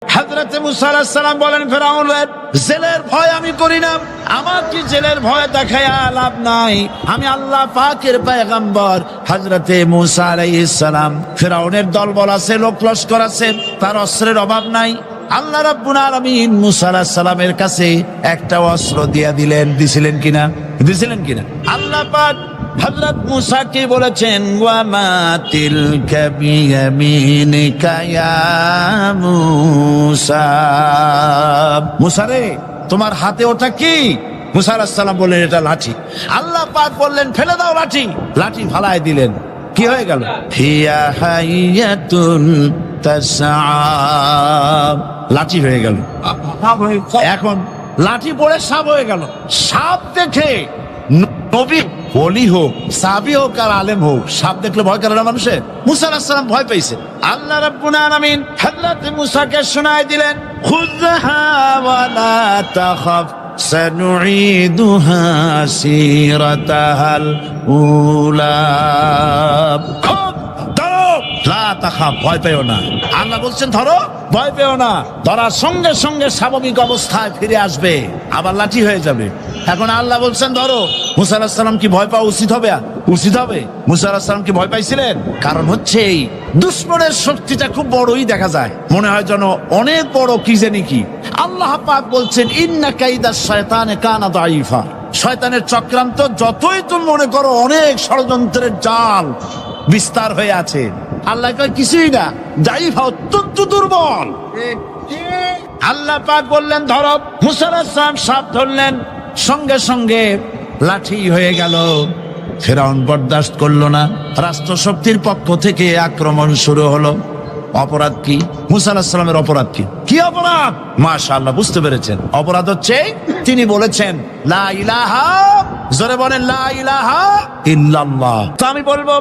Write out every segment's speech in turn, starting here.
হযরত মুসা আলাইহিস সালাম বলেন, ফেরাউনের জেলের ভয় আমি করি না, আমার কি জেলের ভয় দেখায়া লাভ নাই, আমি আল্লাহ পাকের পয়গম্বর। হযরত মুসা আলাইহিস সালাম, ফেরাউনের দলবল আছে, লোক লস্কর আছে, তার অস্ত্রের অভাব নাই। আল্লাহ রাব্বুল আলামিন মুসা আলাইহিস সালামের কাছে একটা অস্ত্র দিয়া দিছিলেন কিনা আল্লাহ পাক হযরত মুসাকে বলেছেন, ওয়া মা তিলকা বিয়ামিনিকা ইয়া মুসা, মুসা রে তোমার হাতে ওটা কি? মুসা আলাইহিস সালাম বললেন, এটা লাঠি। আল্লাহ পাক বললেন, ফেলে দাও লাঠি। লাঠি ফালায় দিলেন, কি হয়ে গেল? হিয়া হাইয়াতুন তাসআ, লাঠি হয়ে গেল। এখন লাঠি পড়ে সাপ হয়ে গেল। সাপ দেখে নবী, ওলি হোক, সাহাবী হোক আর আলেম হোক, সাপ দেখলে ভয় করে না মানুষের? মুসা আলাইহিস সালাম ভয় পেয়েছে। আল্লাহ রাব্বুল আলামিন হযরত মুসাকে শোনায় দিলেন, খুযহা ওয়া লা তাখাফ সানুঈদুহা সিরাতাহাল উলা, লা তাখাফ, ভয় পেও না। আল্লাহ বলছেন ধরো, ভয় পেও না। ধরার সঙ্গে সঙ্গে স্বাভাবিক অবস্থায় ফিরে আসবে, আবার লাঠি হয়ে যাবে। এখন আল্লাহ বলছেন ধরো। মুসা আলাইহিস সালাম কি ভয় পাওয়া উচিত হবে? মুসা আলাইহিস সালাম কি ভয় পাইছিলেন? কারণ হচ্ছে এই দুশমনের শক্তিটা খুব বড়ই দেখা যায়, মনে হয় যেন অনেক বড়, কি জানি কি। আল্লাহ পাক বলছেন, ইন্না কাইদাশ শয়তানে কানা দাঈফা, শয়তানের চক্রান্ত যতই তুমি মনে করো অনেক ষড়যন্ত্রের জাল বিস্তার হয়ে আছে, আল্লাহ কয় কিছুই না, দাঈফা, অত্যন্ত দুর্বল। আল্লাহ পাক বললেন ধরো। মুসা আলাইহিস সালাম সাপ ধরলেন, সঙ্গে সঙ্গে লাঠি হয়ে গেল। ফেরাউন বরদাস্ত করলো না, রাষ্ট্রশক্তির পক্ষ থেকে আক্রমণ শুরু হলো। অপরাধ কি? মুসা আলাইহিস সালামের অপরাধ কি অপরাধ? মাশাআল্লাহ, বুঝতে পেরেছেন। অপরাধ হচ্ছে তিনি বলেছেন লা ইলাহা, জোরে বলেন লা ইলাহা ইল্লাল্লাহ। তো আমি বলবো,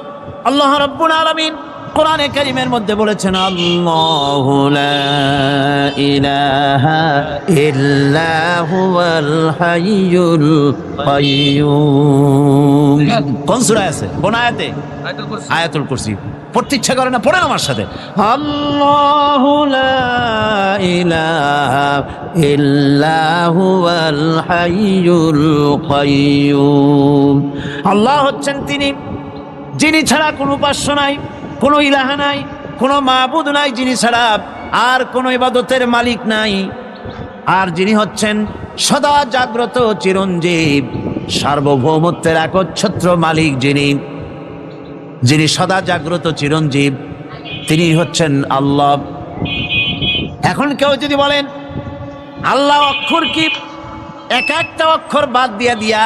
আল্লাহ রাব্বুল আলামিন কোরআনে কারীমের মধ্যে বলেছেন, আল্লাহু লা ইলাহা ইল্লা হুয়াল হাইয়ুল কাইয়্যুম। কোন সূরা আছে? কোন আয়াতে? আয়াতুল কুরসি। পড়তে ইচ্ছা করে না? পড়েন আমার সাথে, আল্লাহু লা ইলাহা ইল্লা হুয়াল হাইয়ুল কাইয়্যুম। আল্লাহ হচ্ছেন তিনি, যিনি ছাড়া কোনো উপাস্য নাই, কোনো ইলাহা নাই, কোনো মাবুদ নাই, যিনি ছাড়া আর কোনো ইবাদতের মালিক নাই। আর যিনি হচ্ছেন সদা জাগ্রত, চিরঞ্জীব, সার্বভৌমত্বের একচ্ছত্র মালিক, যিনি সদা জাগ্রত, চিরঞ্জীব, তিনি হচ্ছেন আল্লাহ। এখন কেউ যদি বলেন আল্লাহ অক্ষর কি, এক একটা অক্ষর বাদ দিয়া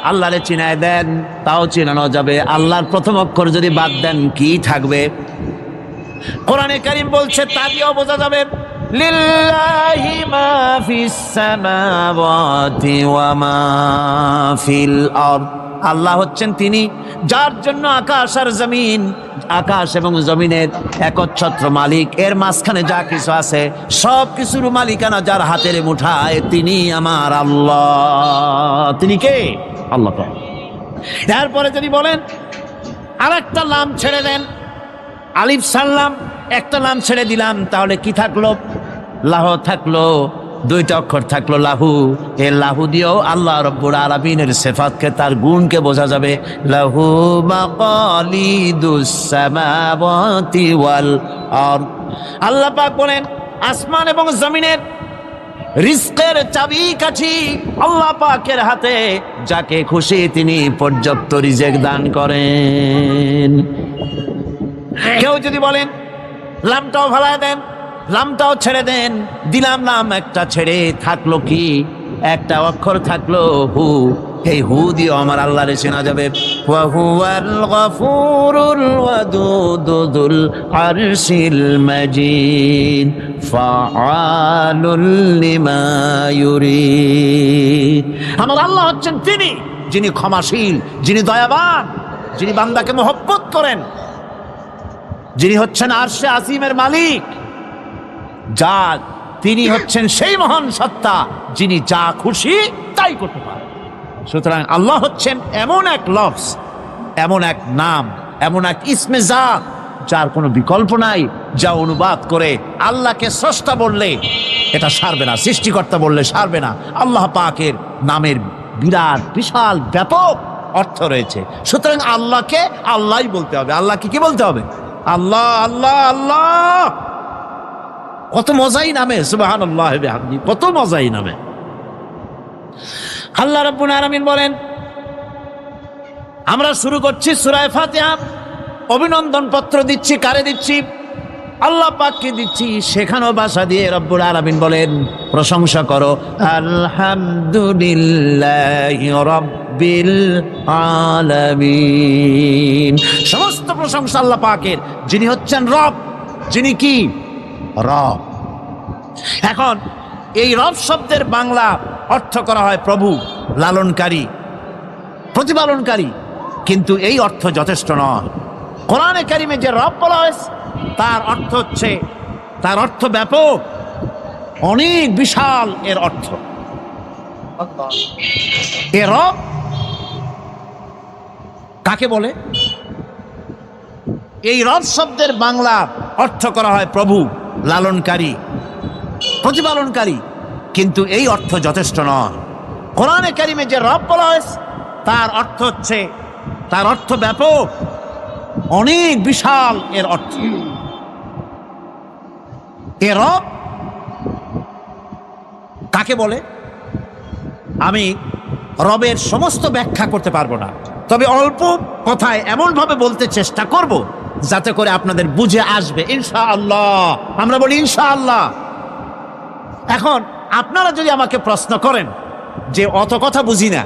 আল্লাহরে চিনায় দেন, তাও চিনানো যাবে। আল্লাহর প্রথম অক্ষর যদি বাদ দেন, কি থাকবে? কোরআনে কারীম বলছে, তা দিয়েও বোঝা যাবে, লিল্লাহি মা ফিস সামাওয়াতি ওয়া মা ফিল আরদ। আল্লাহ হচ্ছেন তিনি, যার জন্য আকাশ আর জমিন, আকাশ এবং জমিনের একচ্ছত্র মালিক। এর মাঝখানে যা কিছু আছে সব কিছুর মালিকানা যার হাতের মুঠায়, তিনি আমার আল্লাহ। তিনি কে? আল্লাহ। এরপরে যদি বলেন আর একটা নাম ছেড়ে দেন, আলিফ সাল্লাম, একটা নাম ছেড়ে দিলাম, তাহলে কি থাকলো? লাহ থাকলো, দুইটা অক্ষর থাকলো লাহু। এই লাহু দিয়েও আল্লাহ রাব্বুল আলামিনের সিফাতকে, তার গুণকে বোঝা যাবে। লাহু মাকালিদুস সামাওয়াতি ওয়াল আরদ। আল্লাহ পাক বলেন, আসমান এবং জমিনের রিজকের চাবি কাঠি আল্লাহ পাকের হাতে, যাকে খুশি তিনি পর্যাপ্ত রিজেক দান করেন। কেউ যদি বলেন লামটাও ভালায় দেন, লামটাও ছেড়ে দেন, দিলাম নাম একটা ছেড়ে, থাকলো কি? একটা অক্ষর থাকলো হু। এই হু দিয়ে আমার আল্লাহরে চেনা যাবে। ওয়া হুয়াল গফুরুল ওয়াদুদুল আরশিল মাজিদ ফাআলুল লিমা ইউরিদ। আমার আল্লাহ হচ্ছেন তিনি, যিনি ক্ষমাশীল, যিনি দয়াবান, যিনি বান্দাকে মহব্বত করেন, যিনি হচ্ছেন আরশে আসিমের মালিক, যা তিনি হচ্ছেন সেই মহান সত্তা, যিনি যা খুশি তাই করতে পারেন। সুতরাং আল্লাহ হচ্ছেন এমন এক লফজ, এমন এক নাম, এমন এক ইসমে জাত, যার কোনো বিকল্প নাই, যা অনুবাদ করে আল্লাহকে স্রষ্টা বললে এটা সারবে না, সৃষ্টিকর্তা বললে সারবে না। আল্লাহ পাকের নামের বিরাট বিশাল ব্যাপক অর্থ রয়েছে। সুতরাং আল্লাহকে আল্লাহই বলতে হবে। আল্লাহকে কি বলতে হবে? আল্লাহ আল্লাহ আল্লাহ। কত মজাই নামে, সুবহানাল্লাহ বিহামদিহি, কত মজাই নামে। আল্লাহ রাব্বুল আলামিন বলেন, আমরা শুরু করছি সূরা ফাতিহা। অভিনন্দন পত্র দিচ্ছি, কারে দিচ্ছি? আল্লাহ পাককে দিচ্ছি। শেখানো ভাষা দিয়ে রব্বুল আলামিন বলেন, প্রশংসা করো আলহামদুলিল্লাহি রাব্বিল আলামিন। সমস্ত প্রশংসা আল্লাহ পাকের, যিনি হচ্ছেন রব। যিনি কি? রব। এখন এই রব শব্দের বাংলা অর্থ করা হয় প্রভু, লালনকারী, প্রতিপালনকারী, কিন্তু এই অর্থ যথেষ্ট নয়। কোরআনে কারিমে যে রব বলা হয়েছে তার অর্থ হচ্ছে, তার অর্থ ব্যাপক, অনেক বিশাল এর অর্থ। এ রব কাকে বলে? এই রব শব্দের বাংলা অর্থ করা হয় প্রভু, লালনকারী, প্রতিপালনকারী, কিন্তু এই অর্থ যথেষ্ট নয়। কোরআনে কারিমে যে রব বলা হয়েছে তার অর্থ হচ্ছে, তার অর্থ ব্যাপক, অনেক বিশাল এর অর্থ। এ রব কাকে বলে? আমি রবের সমস্ত ব্যাখ্যা করতে পারবো না, তবে অল্প কথায় এমনভাবে বলতে চেষ্টা করব যাতে করে আপনাদের বুঝে আসবে ইনশাআল্লাহ। আমরা বলি ইনশাআল্লাহ। এখন আপনারা যদি আমাকে প্রশ্ন করেন যে অত কথা বুঝি না,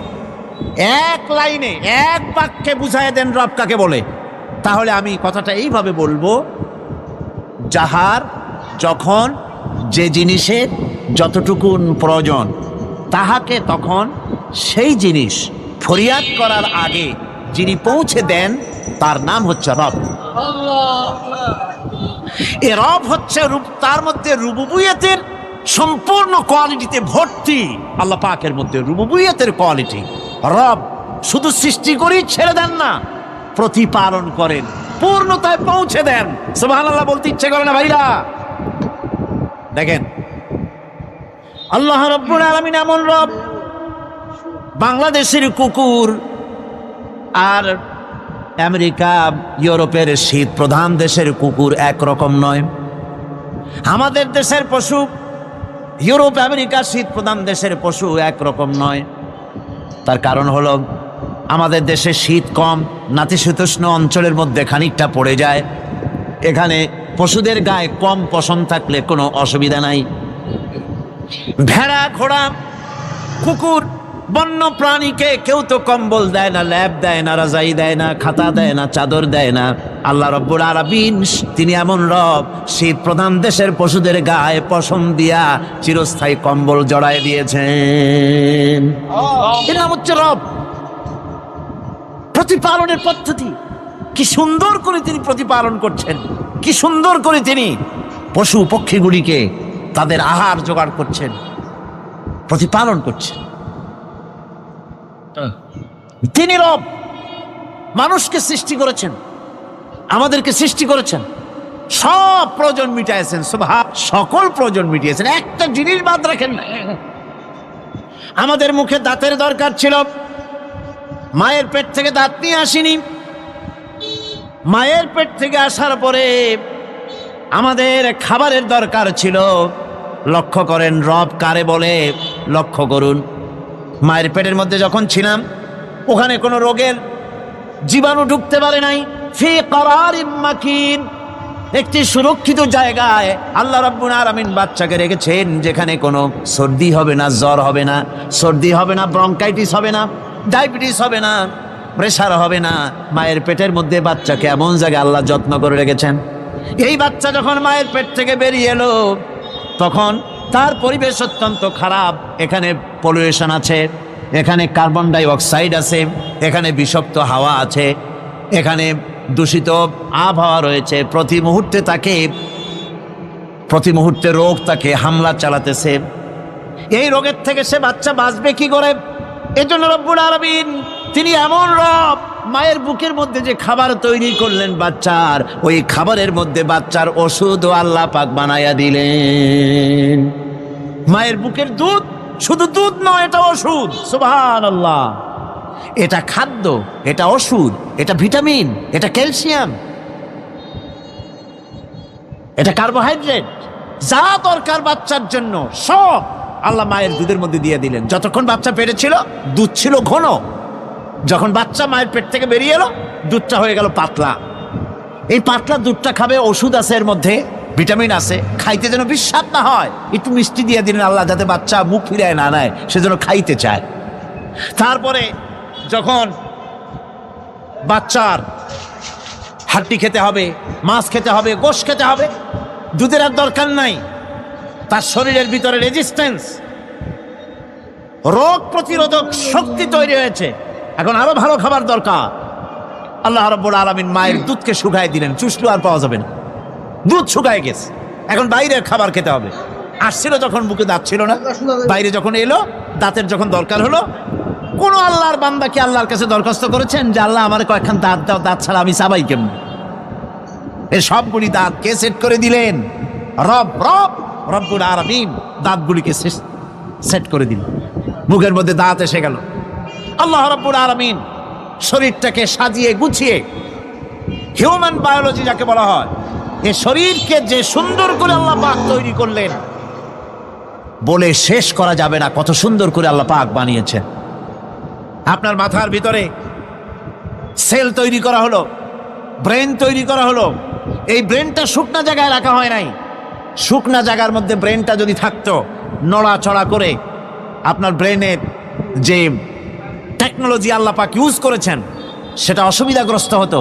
এক লাইনে এক বাক্যে বুঝায় দেন রব কাকে বলে, তাহলে আমি কথাটা এইভাবে বলবো, যাহার যখন যে জিনিসের যতটুকুন প্রয়োজন তাহাকে তখন সেই জিনিস ফরিয়াদ করার আগে যিনি পৌঁছে দেন তার নাম হচ্ছে রব। এ রব হচ্ছে তার মধ্যে রুবুবিয়তের সম্পূর্ণ কোয়ালিটিতে ভর্তি। আল্লাহ পাকের মধ্যে রুবুবিয়তের কোয়ালিটি। রব শুধু সৃষ্টি করেই ছেড়ে দেন না, প্রতিপালন করেন, পূর্ণতায় পৌঁছে দেন। সুবহানাল্লাহ বলতে ইচ্ছে করে না ভাইরা? দেখেন, আল্লাহ রাব্বুল আলামিন এমন রব। বাংলাদেশের কুকুর আর আমেরিকা, ইউরোপের শীত প্রধান দেশের কুকুর একরকম নয়। আমাদের দেশের পশু, ইউরোপ আমেরিকা শীত প্রধান দেশের পশু একরকম নয়। তার কারণ হলো আমাদের দেশে শীত কম, নাতিশীতোষ্ণ অঞ্চলের মধ্যে খানিকটা পড়ে যায়। এখানে পশুদের গায়ে কম পশম থাকলে কোনো অসুবিধা নাই। ভেড়া, ঘোড়া, কুকুর, বন্য প্রাণীকে কেউ তো কম্বল দেয় না, ল্যাপ দেয় না, রাজাই দেয় না, খাতা দেয় না, চাদর দেয় না। আল্লাহ রাব্বুল আলামিন তিনি এমন রব, শীত প্রধান দেশের পশুদের গায়ে পশম দিয়া চিরস্থায়ী কম্বল জড়ায় দিয়েছেন। এটা হচ্ছে রব। প্রতিপালনের পদ্ধতি কি সুন্দর করে তিনি প্রতিপালন করছেন, কি সুন্দর করে তিনি পশু পক্ষীগুলিকে তাদের আহার জোগাড় করছেন, প্রতিপালন করছেন। তিনি রব। মানুষকে সৃষ্টি করেছেন, আমাদেরকে সৃষ্টি করেছেন, সব প্রয়োজন মিটাইছেন, সকল প্রয়োজন মিটিয়েছেন, একটা জিনিস বাদ রাখেন না। আমাদের মুখে দাঁতের দরকার ছিল, মায়ের পেট থেকে দাঁত নিয়ে আসিনি। মায়ের পেট থেকে আসার পরে আমাদের খাবারের দরকার ছিল। লক্ষ্য করেন রব কারে বলে, লক্ষ্য করুন। মায়ের পেটের মধ্যে যখন ছিলাম ওখানে কোনো রোগের জীবাণু ঢুকতে পারে নাই। ফি করারিম মাকিন, একটি সুরক্ষিত জায়গায় আল্লাহ রাব্বুল আলামিন বাচ্চাকে রেখেছেন, যেখানে কোনো সর্দি হবে না, জ্বর হবে না, সর্দি হবে না, ব্রঙ্কাইটিস হবে না, ডায়াবেটিস হবে না, প্রেশার হবে না। মায়ের পেটের মধ্যে বাচ্চাকে এমন জায়গায় আল্লাহ যত্ন করে রেখেছেন। এই বাচ্চা যখন মায়ের পেট থেকে বেরিয়ে এলো তখন তার পরিবেশ অত্যন্ত খারাপ। এখানে পলিউশন আছে, এখানে কার্বন ডাই অক্সাইড আছে, এখানে বিষাক্ত হাওয়া আছে, এখানে দূষিত আবহাওয়া রয়েছে। প্রতি মুহূর্তে রোগ তাকে হামলা চালাতেছে। এই রোগের থেকে সে বাচ্চা বাঁচবে কি করে? এজন্য রব্বুল আলামিন তিনি এমন রব, মায়ের বুকের মধ্যে যে খাবার তৈরি করলেন বাচ্চার, ওই খাবারের মধ্যে বাচ্চার ওষুধও আল্লাহ পাক বানায়া দিলেন। মায়ের বুকের দুধ শুধু দুধ নয়, এটা ওষুধ। সুবহানাল্লাহ। এটা খাদ্য, এটা ওষুধ, এটা ভিটামিন, এটা ক্যালসিয়াম, এটা কার্বোহাইড্রেট, যা দরকার বাচ্চার জন্য সব আল্লাহ মায়ের দুধের মধ্যে দিয়ে দিলেন। যতক্ষণ বাচ্চা পেটে ছিল দুধ ছিল ঘন, যখন বাচ্চা মায়ের পেট থেকে বেরিয়ে এলো দুধটা হয়ে গেল পাতলা। এই পাতলা দুধটা খাবে, ওষুধ আছে এর মধ্যে, ভিটামিন আছে, খাইতে যেন বিস্বাদ না হয় একটু মিষ্টি দিয়ে দিলেন আল্লাহ, যাতে বাচ্চা মুখ ফিরায় না নেয়, সেজন্য খাইতে চায়। তারপরে যখন বাচ্চার হাড্ডি খেতে হবে, মাছ খেতে হবে, গোশত খেতে হবে, দুধের আর দরকার নাই, তার শরীরের ভিতরে রেজিস্ট্যান্স, রোগ প্রতিরোধক শক্তি তৈরি হয়েছে, এখন আরো ভালো খাবার দরকার। আল্লাহ রাব্বুল আলামিন মায়ের দুধকে শুকায় দিলেন, চুষলো আর পাওয়া যাবে না, দুধ শুকায় গেছে, এখন বাইরের খাবার খেতে হবে। আসছিল যখন মুখে দাঁত ছিল না, বাইরে যখন এলো দাঁতের যখন দরকার হলো, কোন আল্লাহর বান্দা কি আল্লাহর কাছে দরখাস্ত করেছেন যে আল্লাহ আমার কয়েকখান দাঁত দাও, দাঁত ছাড়া আমি চাবাই কেমন? এই সবগুলি দাঁত কে সেট করে দিলেন? রব্বুল আলামিন দাঁতগুলিকে সেট করে দিলেন, মুখের মধ্যে দাঁত এসে গেল। আল্লাহ রব্বুল আলামিন শরীরটাকে সাজিয়ে গুছিয়ে, হিউম্যান বায়োলজি যাকে বলা হয়, এই শরীরকে যে সুন্দর করে আল্লাহ পাক তৈরি করলেন বলে শেষ করা যাবে না, কত সুন্দর করে আল্লাহ পাক বানিয়েছেন। আপনার মাথার ভিতরে সেল তৈরি করা হলো, ব্রেন তৈরি করা হলো। এই ব্রেনটা শুকনা জায়গায় রাখা হয় নাই, শুকনা জায়গার মধ্যে ব্রেনটা যদি থাকতো, নড়াচড়া করে আপনার ব্রেনের যে টেকনোলজি আল্লাহ পাক ইউজ করেছেন সেটা অসুবিধাগ্রস্ত হতো।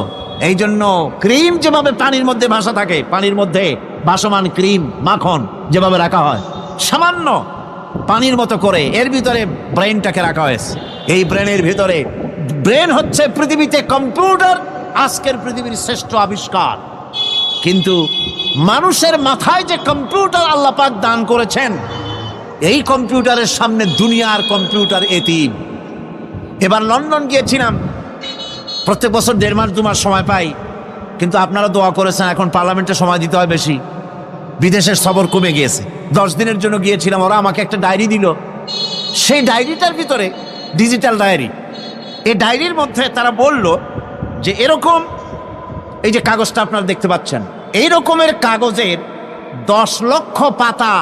এই জন্য ক্রিম যেভাবে পানির মধ্যে ভাসা থাকে, পানির মধ্যে ভাসমান ক্রিম মাখন যেভাবে রাখা হয়, সামান্য পানির মতো করে এর ভিতরে ব্রেনটাকে রাখা হয়েছে। এই ব্রেনের ভিতরে, ব্রেন হচ্ছে পৃথিবীতে কম্পিউটার, আজকের পৃথিবীর শ্রেষ্ঠ আবিষ্কার। কিন্তু মানুষের মাথায় যে কম্পিউটার আল্লাহ পাক দান করেছেন, এই কম্পিউটারের সামনে দুনিয়ার কম্পিউটার এতিম। এবার লন্ডন গিয়েছিলাম, প্রত্যেক বছর 1.5 মাস 2 মাস সময় পাই, কিন্তু আপনারা দোয়া করেছেন এখন পার্লামেন্টে সময় দিতে হয় বেশি, বিদেশের সফর কমে গিয়েছে। 10 দিনের জন্য গিয়েছিলাম, ওরা আমাকে একটা ডায়েরি দিল। সেই ডায়েরিটার ভিতরে, ডিজিটাল ডায়েরি, এই ডায়েরির মধ্যে তারা বলল যে এরকম, এই যে কাগজটা আপনারা দেখতে পাচ্ছেন, এই রকমের কাগজের 10 লক্ষ পাতা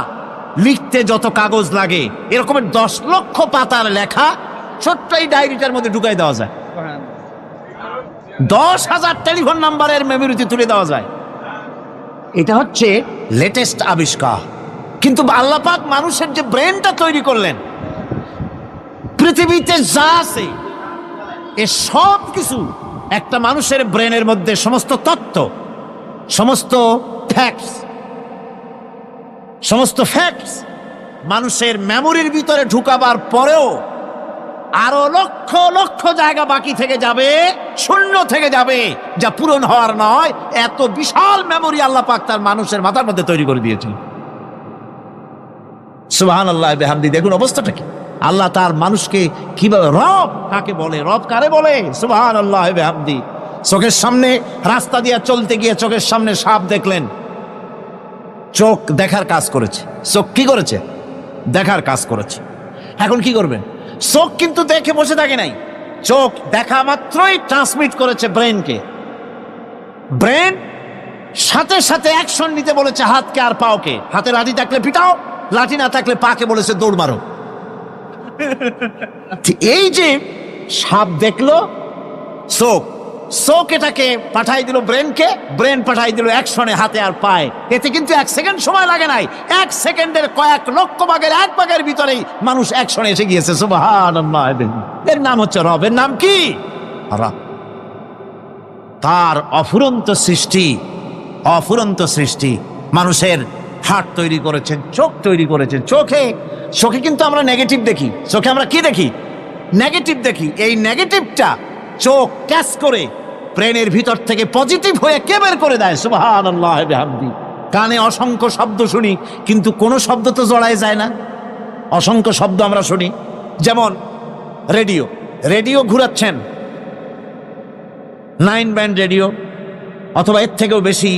লিখতে যত কাগজ লাগে, এরকমের 10 লক্ষ পাতার লেখা ছোট্ট এই ডায়েরিটার মধ্যে ঢুকাই দেওয়া যায়। 10,000 টেলিফোন নাম্বারের মেমোরিতে তুলে দেওয়া যায়। এটা হচ্ছে লেটেস্ট আবিষ্কার। কিন্তু আল্লাহ পাক মানুষের যে ব্রেনটা তৈরি করলেন, পৃথিবীতে যা আছে এ সব কিছু একটা মানুষের ব্রেনের মধ্যে, সমস্ত তথ্য, সমস্ত ফ্যাক্টস মানুষের মেমোরির ভিতরে ঢুকাবার পরেও আরো লক্ষ লক্ষ জায়গা বাকি থেকে যাবে, শূন্য থেকে যাবে, যা পূরণ হওয়ার নয়। এত বিশাল মেমোরি আল্লাহ পাক তার মানুষের মাথার মধ্যে তৈরি করে দিয়েছেন। সুবহানাল্লাহ বিহামদি। দেখুন অবস্থাটা কি, আল্লাহ তার মানুষকে কিভাবে, রব কাকে বলে, রব কারে বলে, সুবহানাল্লাহ বিহামদি। চোখের সামনে রাস্তা দিয়ে চলতে গিয়ে চোখের সামনে সাপ দেখলেন, চোখ দেখার কাজ করেছে। চোখ কি করেছে? দেখার কাজ করেছে। এখন কি করবেন? চোখ কিন্তু দেখে বসে থাকে নাই, চোখ দেখা মাত্রই ট্রান্সমিট করেছে ব্রেনকে। ব্রেন সাথে সাথে অ্যাকশন নিতে বলেছে হাতকে আর পাওকে। হাতে লাঠি থাকলে পিটাও, লাঠি না থাকলে পাকে বলেছে দৌড় মারো। এই যে সাপ দেখলো, চোখ এটাকে পাঠাই দিল ব্রেনকে, ব্রেন পাঠাই দিল অ্যাকশনে হাতে আর পায়ে। এতে কিন্তু 1 সেকেন্ড সময় লাগে নাই, 1 সেকেন্ডের কয়েক লক্ষ ভাগের 1 ভাগের ভিতরেই মানুষ অ্যাকশনে এসে গিয়েছে। সুবহানাল্লাহ। এর নাম হচ্ছে রব। এর নাম কি? রব। তার অফুরন্ত সৃষ্টি। মানুষের হার্ট তৈরি করেছেন, চোখ তৈরি করেছেন। চোখে কিন্তু আমরা নেগেটিভ দেখি, চোখে আমরা কি দেখি? নেগেটিভ দেখি। এই নেগেটিভটা চোখ ক্যাচ করে ব্রেনের ভিতর থেকে পজিটিভ হয়ে কে বের করে দেয়? সুবহানাল্লাহ বিহামদি। কানে অসংখ্য শব্দ শুনি, কিন্তু কোনো শব্দ তো জড়ায় যায় না। অসংখ্য শব্দ আমরা শুনি, যেমন রেডিও। রেডিও ঘুরাচ্ছেন, 9 ব্যান্ড রেডিও অথবা এর থেকেও বেশি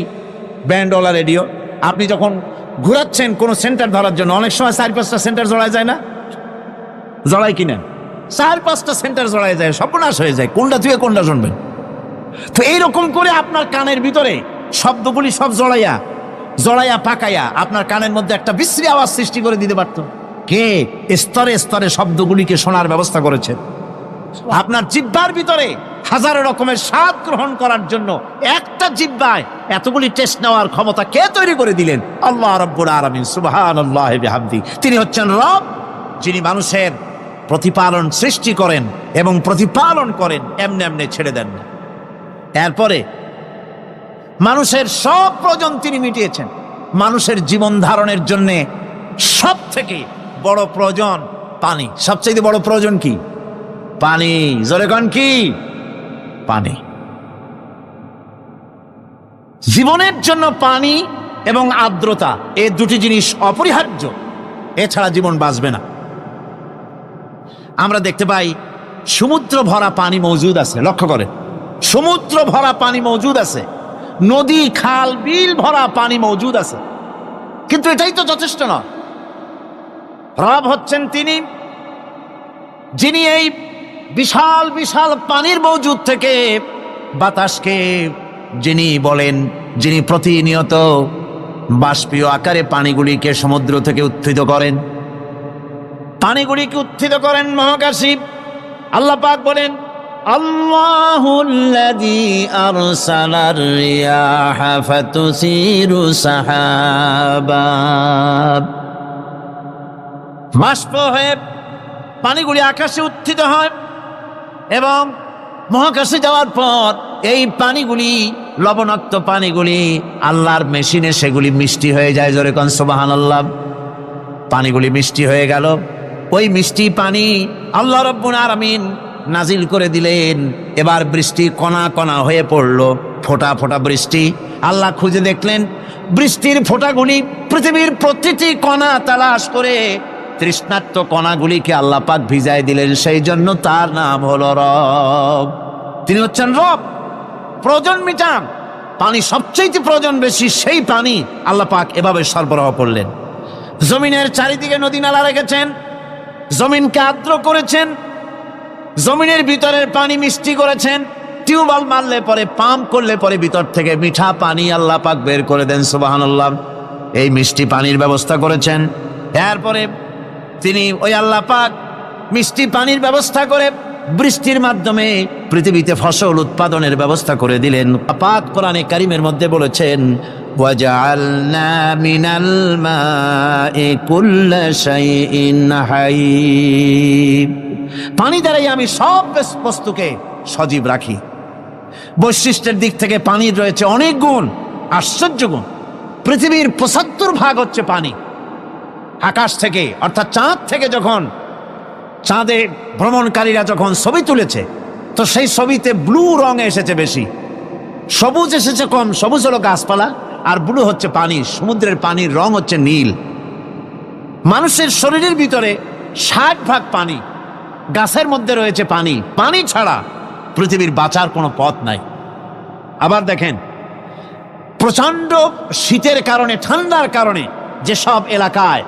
ব্যান্ডওয়ালা রেডিও, আপনি যখন ঘুরাচ্ছেন কোনো সেন্টার ধরার জন্য, অনেক সময় 4-5টা সেন্টার জড়ায় যায় না? জড়ায় কিনা? 4-5টা সেন্টার জড়ায় যায়, সর্বনাশ হয়ে যায়, কোনটা থেকে কোনটা শুনবেন। তো এইরকম করে আপনার কানের ভিতরে শব্দগুলি সব জড়াইয়া পাকাইয়া আপনার কানের মধ্যে একটা বিশ্রী আওয়াজ সৃষ্টি করে দিতে পারত। কে স্তরে স্তরে শব্দগুলিকে শোনার ব্যবস্থা করেছে? আপনার জিহ্বার ভিতরে হাজারো রকমের স্বাদ গ্রহণ করার জন্য একটা জিহ্বায় এতগুলি টেস্ট নেওয়ার ক্ষমতা কে তৈরি করে দিলেন? আল্লাহ রাব্বুল আলামিন সুবহানাল্লাহি বিহামদি। তিনি হচ্ছেন রব, যিনি মানুষের প্রতিপালন সৃষ্টি করেন এবং প্রতিপালন করেন, এমনি এমনি ছেড়ে দেন না। এরপরে মানুষের সব প্রয়োজন তিনি মিটিয়েছেন। মানুষের জীবন ধারণের জন্য সব থেকে বড় প্রয়োজন পানি। সবচেয়ে বড় প্রয়োজন কি? পানি। জোরে কোন কি? পানি। জীবনের জন্য পানি এবং আর্দ্রতা, এই দুটি জিনিস অপরিহার্য, এছাড়া জীবন বাঁচবে না। আমরা দেখতে পাই সমুদ্র ভরা পানি মজুদ আছে, লক্ষ্য করেন, সমুদ্র ভরা পানি মজুদ আছে, নদী খাল বিল ভরা পানি মজুদ আছে, কিন্তু এটাই তো যথেষ্ট নয়। রব হচ্ছেন তিনি, যিনি এই বিশাল বিশাল পানির মজুদ থেকে বাতাসকে যিনি বলেন, যিনি প্রতিনিয়ত বাষ্পীয় আকারে পানিগুলিকে সমুদ্র থেকে উত্থিত করেন, পানিগুলিকে উত্থিত করেন মহাকাশে। আল্লাহ পাক বলেন, আল্লাহুল্লাযী আরসালার রিয়াহা ফাতুসিরু সাহাবা। বাষ্প হয়ে পানিগুলি আকাশে উত্থিত হয় এবং মহাকাশে যাওয়ার পর এই পানিগুলি, লবণাক্ত পানিগুলি আল্লাহর মেশিনে সেগুলি মিষ্টি হয়ে যায়। জোরে কোন সুবহানাল্লাহ। পানিগুলি মিষ্টি হয়ে গেল, ওই মিষ্টি পানি আল্লাহ রাব্বুল আলামিন নাজিল করে দিলেন। এবার বৃষ্টি কণা কণা হয়ে পড়লো, ফোঁটা ফোঁটা বৃষ্টি। আল্লাহ খুঁজে দেখলেন বৃষ্টির ফোঁটাগুলি পৃথিবীর প্রতিটি কণা তালাশ করে তৃষ্ণার্ত কণাগুলিকে আল্লাহ পাক ভিজায় দিলেন। সেই জন্য তার নাম হলো রব। তিনি হচ্ছেন রব, প্রয়োজন মিটান। পানি সবচেয়ে প্রয়োজন বেশি, সেই পানি আল্লাহ পাক এভাবে সরবরাহ করলেন। জমিনের চারিদিকে নদী নালা রেখেছেন, জমিনকে আর্দ্র করেছেন, জমিনের ভিতরের পানি মিষ্টি করেছেন। টিউবওয়েল মারলে পরে, পাম্প করলে পরে ভিতর থেকে মিঠা পানি আল্লাহ পাক বের করে দেন। সুবহানাল্লাহ। এই মিষ্টি পানির ব্যবস্থা করেছেন। এরপরে তিনি ওই আল্লাহ পাক মিষ্টি পানির ব্যবস্থা করে বৃষ্টির মাধ্যমে পৃথিবীতে ফসল উৎপাদনের ব্যবস্থা করে দিলেন। পাক কোরআনে কারীমের মধ্যে বলেছেন, ওয়াজআলনা মিনাল মাই কুল্লা শাইইন হাই। পানি দ্বারাই আমি সব বস্তুকে সজীব রাখি। বৈশিষ্ট্যের দিক থেকে পানির রয়েছে অনেক গুণ, আশ্চর্য গুণ। পৃথিবীর ৭৫% হচ্ছে পানি। আকাশ থেকে অর্থাৎ চাঁদ থেকে যখন চাঁদে ভ্রমণকারীরা যখন ছবি তুলেছে, তো সেই ছবিতে ব্লু রং এসেছে বেশি, সবুজ এসেছে কম। সবুজ হলো গাছপালা, আর ব্লু হচ্ছে পানি। সমুদ্রের পানির রং হচ্ছে নীল। মানুষের শরীরের ভিতরে ৬০% পানি, গাছের মধ্যে রয়েছে পানি। পানি ছাড়া পৃথিবীর বাঁচার কোনো পথ নাই। আবার দেখেন, প্রচন্ড শীতের কারণে, ঠান্ডার কারণে যেসব এলাকায়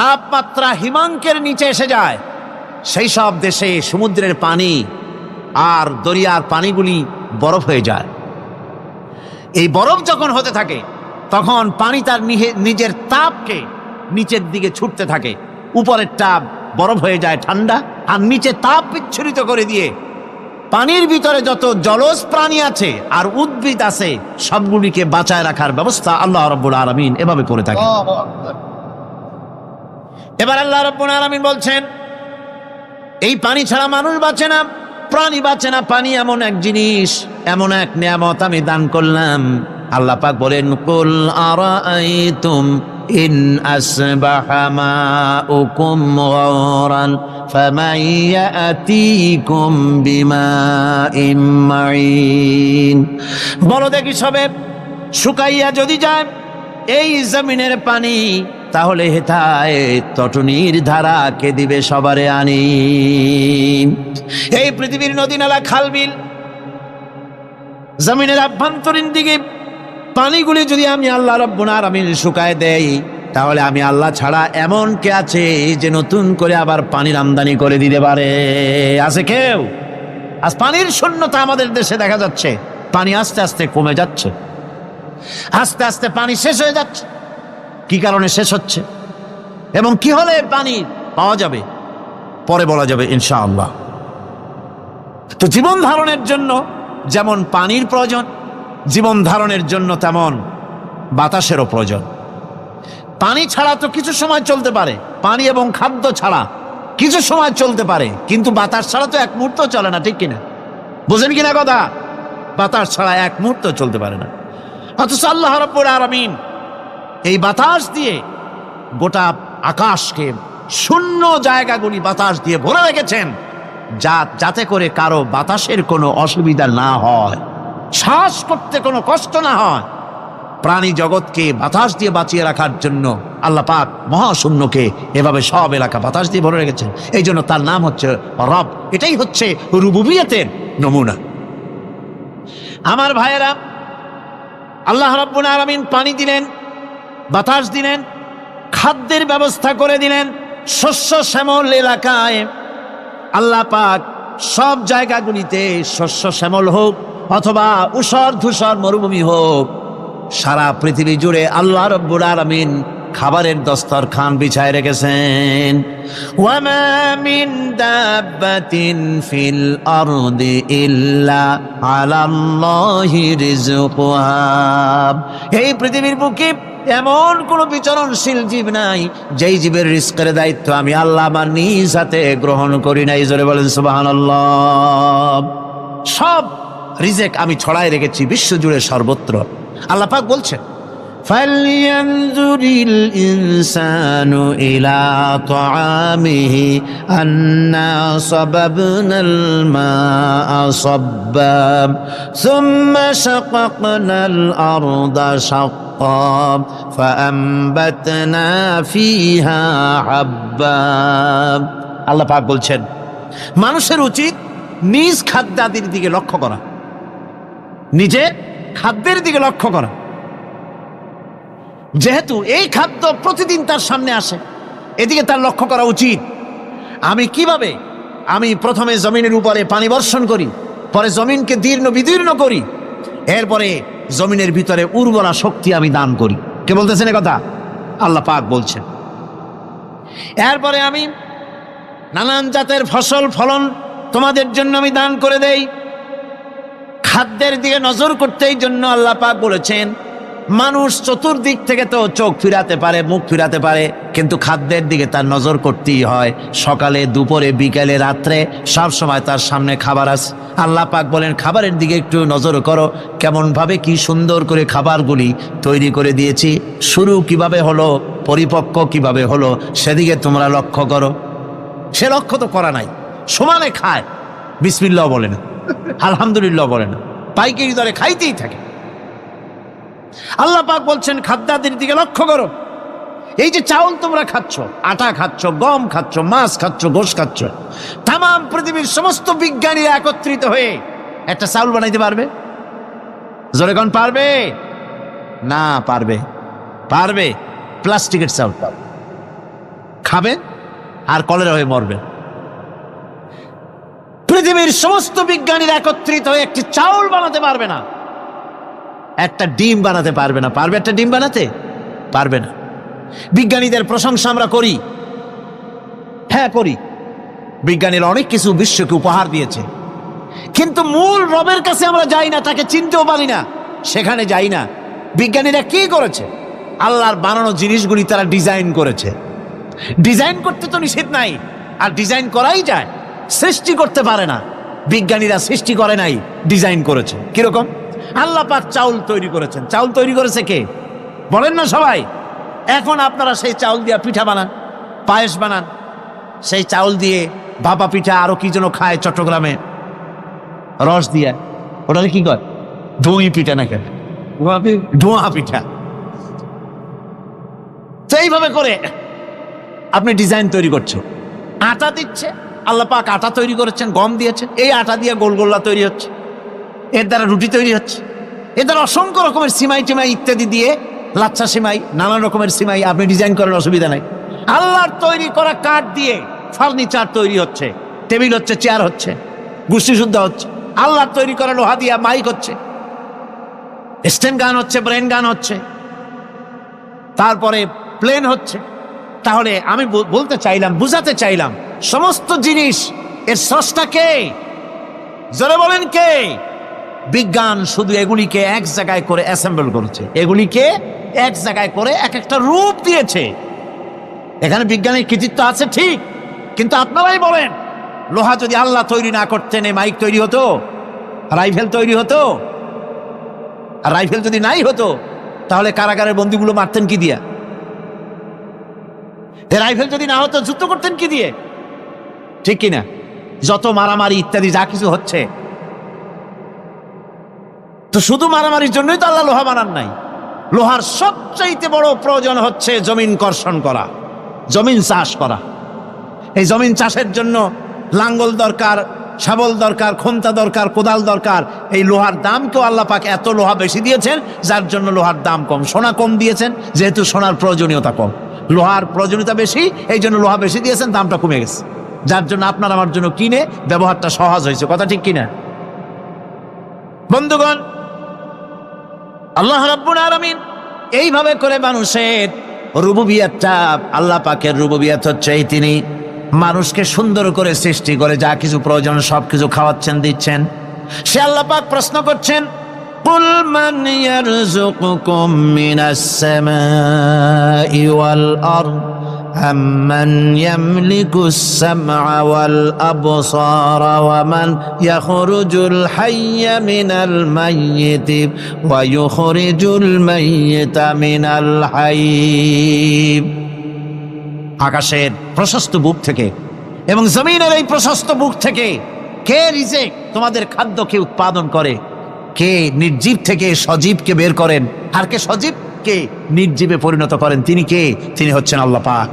তাপমাত্রা হিমাঙ্কের নিচে এসে যায়, সেই সব দেশে সমুদ্রের পানি আর দরিয়ার পানিগুলি বরফ হয়ে যায়। এই বরফ যখন হতে থাকে, তখন পানি তার নিজের তাপকে নিচের দিকে ছুটতে থাকে। উপরের তাপ বরফ হয়ে যায় ঠান্ডা, আর নিচে তাপ বিচ্ছুরিত করে দিয়ে পানির ভিতরে যত জলজ প্রাণী আছে আর উদ্ভিদ আছে, সবগুলিকে বাঁচায় রাখার ব্যবস্থা আল্লাহ রাব্বুল আলামিন এভাবে করে থাকে। এবার আল্লাহ রাব্বুল আলামিন বলছেন, এই পানি ছাড়া মানুষ বাঁচে না, প্রাণী বাঁচে না। পানি এমন এক জিনিস, এমন এক নিয়ামত আমি দান করলাম। আল্লাহ পাক বলেন, কুল আরাআইতুম ইন আসবাহা মাউকুম গাওরান ফামান ইয়াতিকুম বিমাইন মাইন। বলো দেখি, সবে শুকাইয়া যদি যায় এই জমিনের পানি, তাহলে হেথায় তটনির ধারা কে দিবে সবারে আনি। এই পৃথিবীর নদী নালা খাল বিল জমিনের আভ্যন্তরীণ দিকে পানিগুলি যদি আমি আল্লাহ রাব্বুল আলামিন শুকায় দেই, তাহলে আমি আল্লাহ ছাড়া এমন কে আছে যে নতুন করে আবার পানির আমদানি করে দিতে পারে? আছে কেউ? আজ পানির শূন্যতা আমাদের দেশে দেখা যাচ্ছে। পানি আস্তে আস্তে কমে যাচ্ছে, আস্তে আস্তে পানি শেষ হয়ে যাচ্ছে। কি কারণে শেষ হচ্ছে এবং কি হলে পানি পাওয়া যাবে পরে বলা যাবে ইনশাআল্লাহ। তো জীবন ধারণের জন্য যেমন পানির প্রয়োজন, জীবন ধারণের জন্য তেমন বাতাসেরও প্রয়োজন। পানি ছাড়া তো কিছু সময় চলতে পারে, পানি এবং খাদ্য ছাড়া কিছু সময় চলতে পারে, কিন্তু বাতাস ছাড়া তো এক মুহূর্ত চলে না, ঠিক কিনা? বুঝেন কিনা কথা? বাতাস ছাড়া এক মুহূর্ত চলতে পারে না। অথচ আল্লাহ রাব্বুল আলামিন এই বাতাস দিয়ে গোটা আকাশকে, শূন্য জায়গাগুলি বাতাস দিয়ে ভরে রেখেছেন, যাতে করে কারো বাতাসের কোনো অসুবিধা না হয়, শ্বাস করতে কোনো কষ্ট না হয়। প্রাণী জগৎকে বাতাস দিয়ে বাঁচিয়ে রাখার জন্য আল্লাহ পাক মহাশূন্যকে এভাবে সব এলাকা বাতাস দিয়ে ভরে রেখেছেন। এই জন্য তার নাম হচ্ছে রব। এটাই হচ্ছে রুবুবিয়তের নমুনা। আমার ভাইয়েরা, আল্লাহ রাব্বুল আলামিন পানি দিলেন, বাতাস দিলেন, খাদ্যের ব্যবস্থা করে দিলেন। শস্য শ্যামল এলাকায় আল্লাহ পাক সব জায়গাগুলিতে শস্য শ্যামল হোক অথবা উষর ধূসর মরুভূমি হোক, সারা পৃথিবী জুড়ে আল্লাহ রাব্বুল আলামিন খাবারের দস্তরখান বিছায় রেখেছেন। ওয়ামা মিন দাব্বাতিন ফিল আরদি ইল্লা আলাল্লাহি রিজকুহা। এই পৃথিবীর বুকে এমন কোন বিচরণশীল জীব নাই যেই জীবের রিজকের দায়িত্ব আমি আল্লাহ আমার নিজ হাতে গ্রহণ করি নাই। জোরে বলেন সুবহানাল্লাহ। সব রিজেক আমি ছড়ায় রেখেছি বিশ্বজুড়ে সর্বত্র। আল্লাহ পাক বলছেন, ফালইয়ানজুরিল ইনসানু ইলা তাআমিহি আন্না সাবাবনাল মাআ সাব্বা সুম্মা শাকাকনাল আরদা শাক্কা ফাআমবাতনা ফিহা হাব্বা। আল্লাহ পাক বলছেন, মানুষের উচিত নিজ খাদ্যাদির দিকে লক্ষ্য করা, নিজের খাদ্যের দিকে লক্ষ্য করা। যেহেতু এই খাদ্য প্রতিদিন তার সামনে আসে, এদিকে তার লক্ষ্য করা উচিত। আমি প্রথমে জমিনের উপরে পানি বর্ষণ করি, পরে জমিনকে দীর্ণ বিদীর্ণ করি, এরপরে জমিনের ভিতরে উর্বরা শক্তি আমি দান করি। কে বলতেছেন কথা? আল্লাহ পাক বলছেন। এরপরে আমি নানান জাতের ফসল ফলন তোমাদের জন্য আমি দান করে দেই। খাদ্যের দিকে নজর করতেই জন্য আল্লাহ পাক বলেছেন, মানুষ চতুর্দিক থেকে তো চোখ ফিরাতে পারে, মুখ ফিরাতে পারে, কিন্তু খাদ্যের দিকে তার নজর করতেই হয়। সকালে, দুপুরে, বিকালে, রাত্রে সব সময় তার সামনে খাবার আছে। আল্লাহ পাক বলেন, খাবারের দিকে একটু নজর করো, কেমনভাবে কি সুন্দর করে খাবারগুলি তৈরি করে দিয়েছি, শুরু কিভাবে হলো, পরিপক্ক কিভাবে হলো, সেদিকে তোমরা লক্ষ্য করো। সে লক্ষ্য তো করা নাই, সমানে খায়, বিসমিল্লাহ বলে না, আলহামদুলিল্লাহ বলে না, পাইকারি দরে খাইতেই থাকে। আল্লাহ পাক বলছেন, খাদ্যাদির দিকে লক্ষ্য করো। এই যে চাউল তোমরা খাচ্ছ, আটা খাচ্ছ, গম খাচ্ছ, মাছ খাচ্ছ, গোশ খাচ্ছ, তাম পৃথিবীর সমস্ত বিজ্ঞানীরা একত্রিত হয়ে একটা চাউল বানাইতে পারবে? জোরে কোন পারবে? না পারবে। পারবে? প্লাস্টিকের চাউল খাবে আর কলেরা হয়ে মরবে। পৃথিবীর সমস্ত বিজ্ঞানীরা একত্রিত হয়ে একটি চাউল বানাতে পারবে না, একটা ডিম বানাতে পারবে না। পারবে একটা ডিম বানাতে? পারবে না। বিজ্ঞানীদের প্রশংসা আমরা করি, হ্যাঁ করি, বিজ্ঞানীরা অনেক কিছু বিশ্বকে উপহার দিয়েছে, কিন্তু মূল রবের কাছে আমরা যাই না, তাকে চিনতেও পারি না, সেখানে যাই না। বিজ্ঞানীরা কি করেছে? আল্লাহর বানানো জিনিসগুলি তারা ডিজাইন করেছে। ডিজাইন করতে তো নিষেধ নাই, আর ডিজাইন করাই যায়, সৃষ্টি করতে পারে না। বিজ্ঞানীরা সৃষ্টি করে নাই, ডিজাইন করেছে। কিরকম? আল্লাহ পাক চাউল তৈরি করেছেন। চাউল তৈরি করেছে কে? বলেন না সবাই। এখন আপনারা সেই চাউল দিয়ে পিঠা বানান, পায়েস বানান, সেই চাউল দিয়ে ভাপা পিঠা, আরো কি যেন খায় চট্টগ্রামে রস দিয়ে, ওটাকে কি কয়? ধুই পিঠা না কেন? ধোঁয়া পিঠা। তো এইভাবে করে আপনি ডিজাইন তৈরি করছেন, আটা দিচ্ছে, আল্লাহ পাক আটা তৈরি করেছেন, গম দিয়েছেন, এই আটা দিয়ে গোলগোল্লা তৈরি হচ্ছে, এর দ্বারা রুটি তৈরি হচ্ছে, এর দ্বারা অসংখ্য রকমের সিমাই টিমাই ইত্যাদি দিয়ে, লাচ্ছা সিমাই, নানান রকমের সিমাই আপনি ডিজাইন করেন, অসুবিধা নাই। আল্লাহর তৈরি করা কাঠ দিয়ে ফার্নিচার তৈরি হচ্ছে, টেবিল হচ্ছে, চেয়ার হচ্ছে, গোষ্ঠী শুদ্ধ হচ্ছে, আল্লাহর তৈরি করা লোহা দিয়া মাইক হচ্ছে, স্ট্যান্ড গান হচ্ছে, ব্রেন গান হচ্ছে, তারপরে প্লেন হচ্ছে। তাহলে আমি বলতে চাইলাম, বুঝাতে চাইলাম, সমস্ত জিনিস এর স্রষ্টা কে? জোরে বলেন কে? বিজ্ঞান শুধু এগুলিকে এক জায়গায় করে অ্যাসেম্বল করেছে, এগুলিকে এক জায়গায় করে এক একটা রূপ দিয়েছে। এখানে বিজ্ঞানের কৃতিত্ব আছে ঠিক, কিন্তু আপনারাই বলেন, লোহা যদি আল্লাহ তৈরি না করতেন এই মাইক তৈরি হতো, রাইফেল তৈরি হতো? আর রাইফেল যদি নাই হতো তাহলে কারাগারের বন্দীগুলো মারতেন কি দিয়া? রাইফেল যদি না হতো যুদ্ধ করতেন কি দিয়ে? ঠিক কিনা? যত মারামারি ইত্যাদি যা কিছু হচ্ছে, তো শুধু মারামারির জন্যই তো আল্লাহ লোহা বানান নাই। লোহার সবচাইতে বড় প্রয়োজন হচ্ছে জমিন কর্ষণ করা, জমিন চাষ করা। এই জমিন চাষের জন্য লাঙ্গল দরকার, শাবল দরকার, খন্তা দরকার, কোদাল দরকার। এই লোহার দামকেও আল্লাহ পাক এত লোহা বেশি দিয়েছেন, যার জন্য লোহার দাম কম। সোনা কম দিয়েছেন, যেহেতু সোনার প্রয়োজনীয়তা কম, লোহার প্রয়োজনীয়তা বেশি, এই জন্য লোহা বেশি দিয়েছেন, দামটা কমে গেছে, যার জন্য আপনার আমার জন্য কিনে ব্যবহারটা সহজ হয়েছে। কথা ঠিক কিনা বন্ধুগণ? আল্লাহ রাব্বুল আলামিন এইভাবে করে মানুষের রুবুবিয়াতটা, আল্লাহ পাকের রুবুবিয়াত হচ্ছে এই, তিনি মানুষকে সুন্দর করে সৃষ্টি করে যা কিছু প্রয়োজন সবকিছু খাওয়াচ্ছেন, দিচ্ছেন। সে আল্লাহ পাক প্রশ্ন করছেন, কুল মান ইয়ারযুকুকুম মিনাস সামাই ওয়াল আরদ আম্মান ইয়ামলিকুস সামআ ওয়াল আবসারা ওয়া মান ইয়াখরুজুল হাইয়্যা মিনাল মাইয়িতি ওয়া ইউখরিজুল মাইয়িতা মিনাল হাইয়্য। আকাশের প্রশস্ত বুক থেকে এবং জমিনের এই প্রশস্ত বুক থেকে কে রিজেক, তোমাদের খাদ্যকে উৎপাদন করে? কে নির্জীব থেকে সজীবকে বের করেন? আর কে সজীবকে নির্জীবে পরিণত করেন? তিনি কে? তিনি হচ্ছেন আল্লাহ পাক।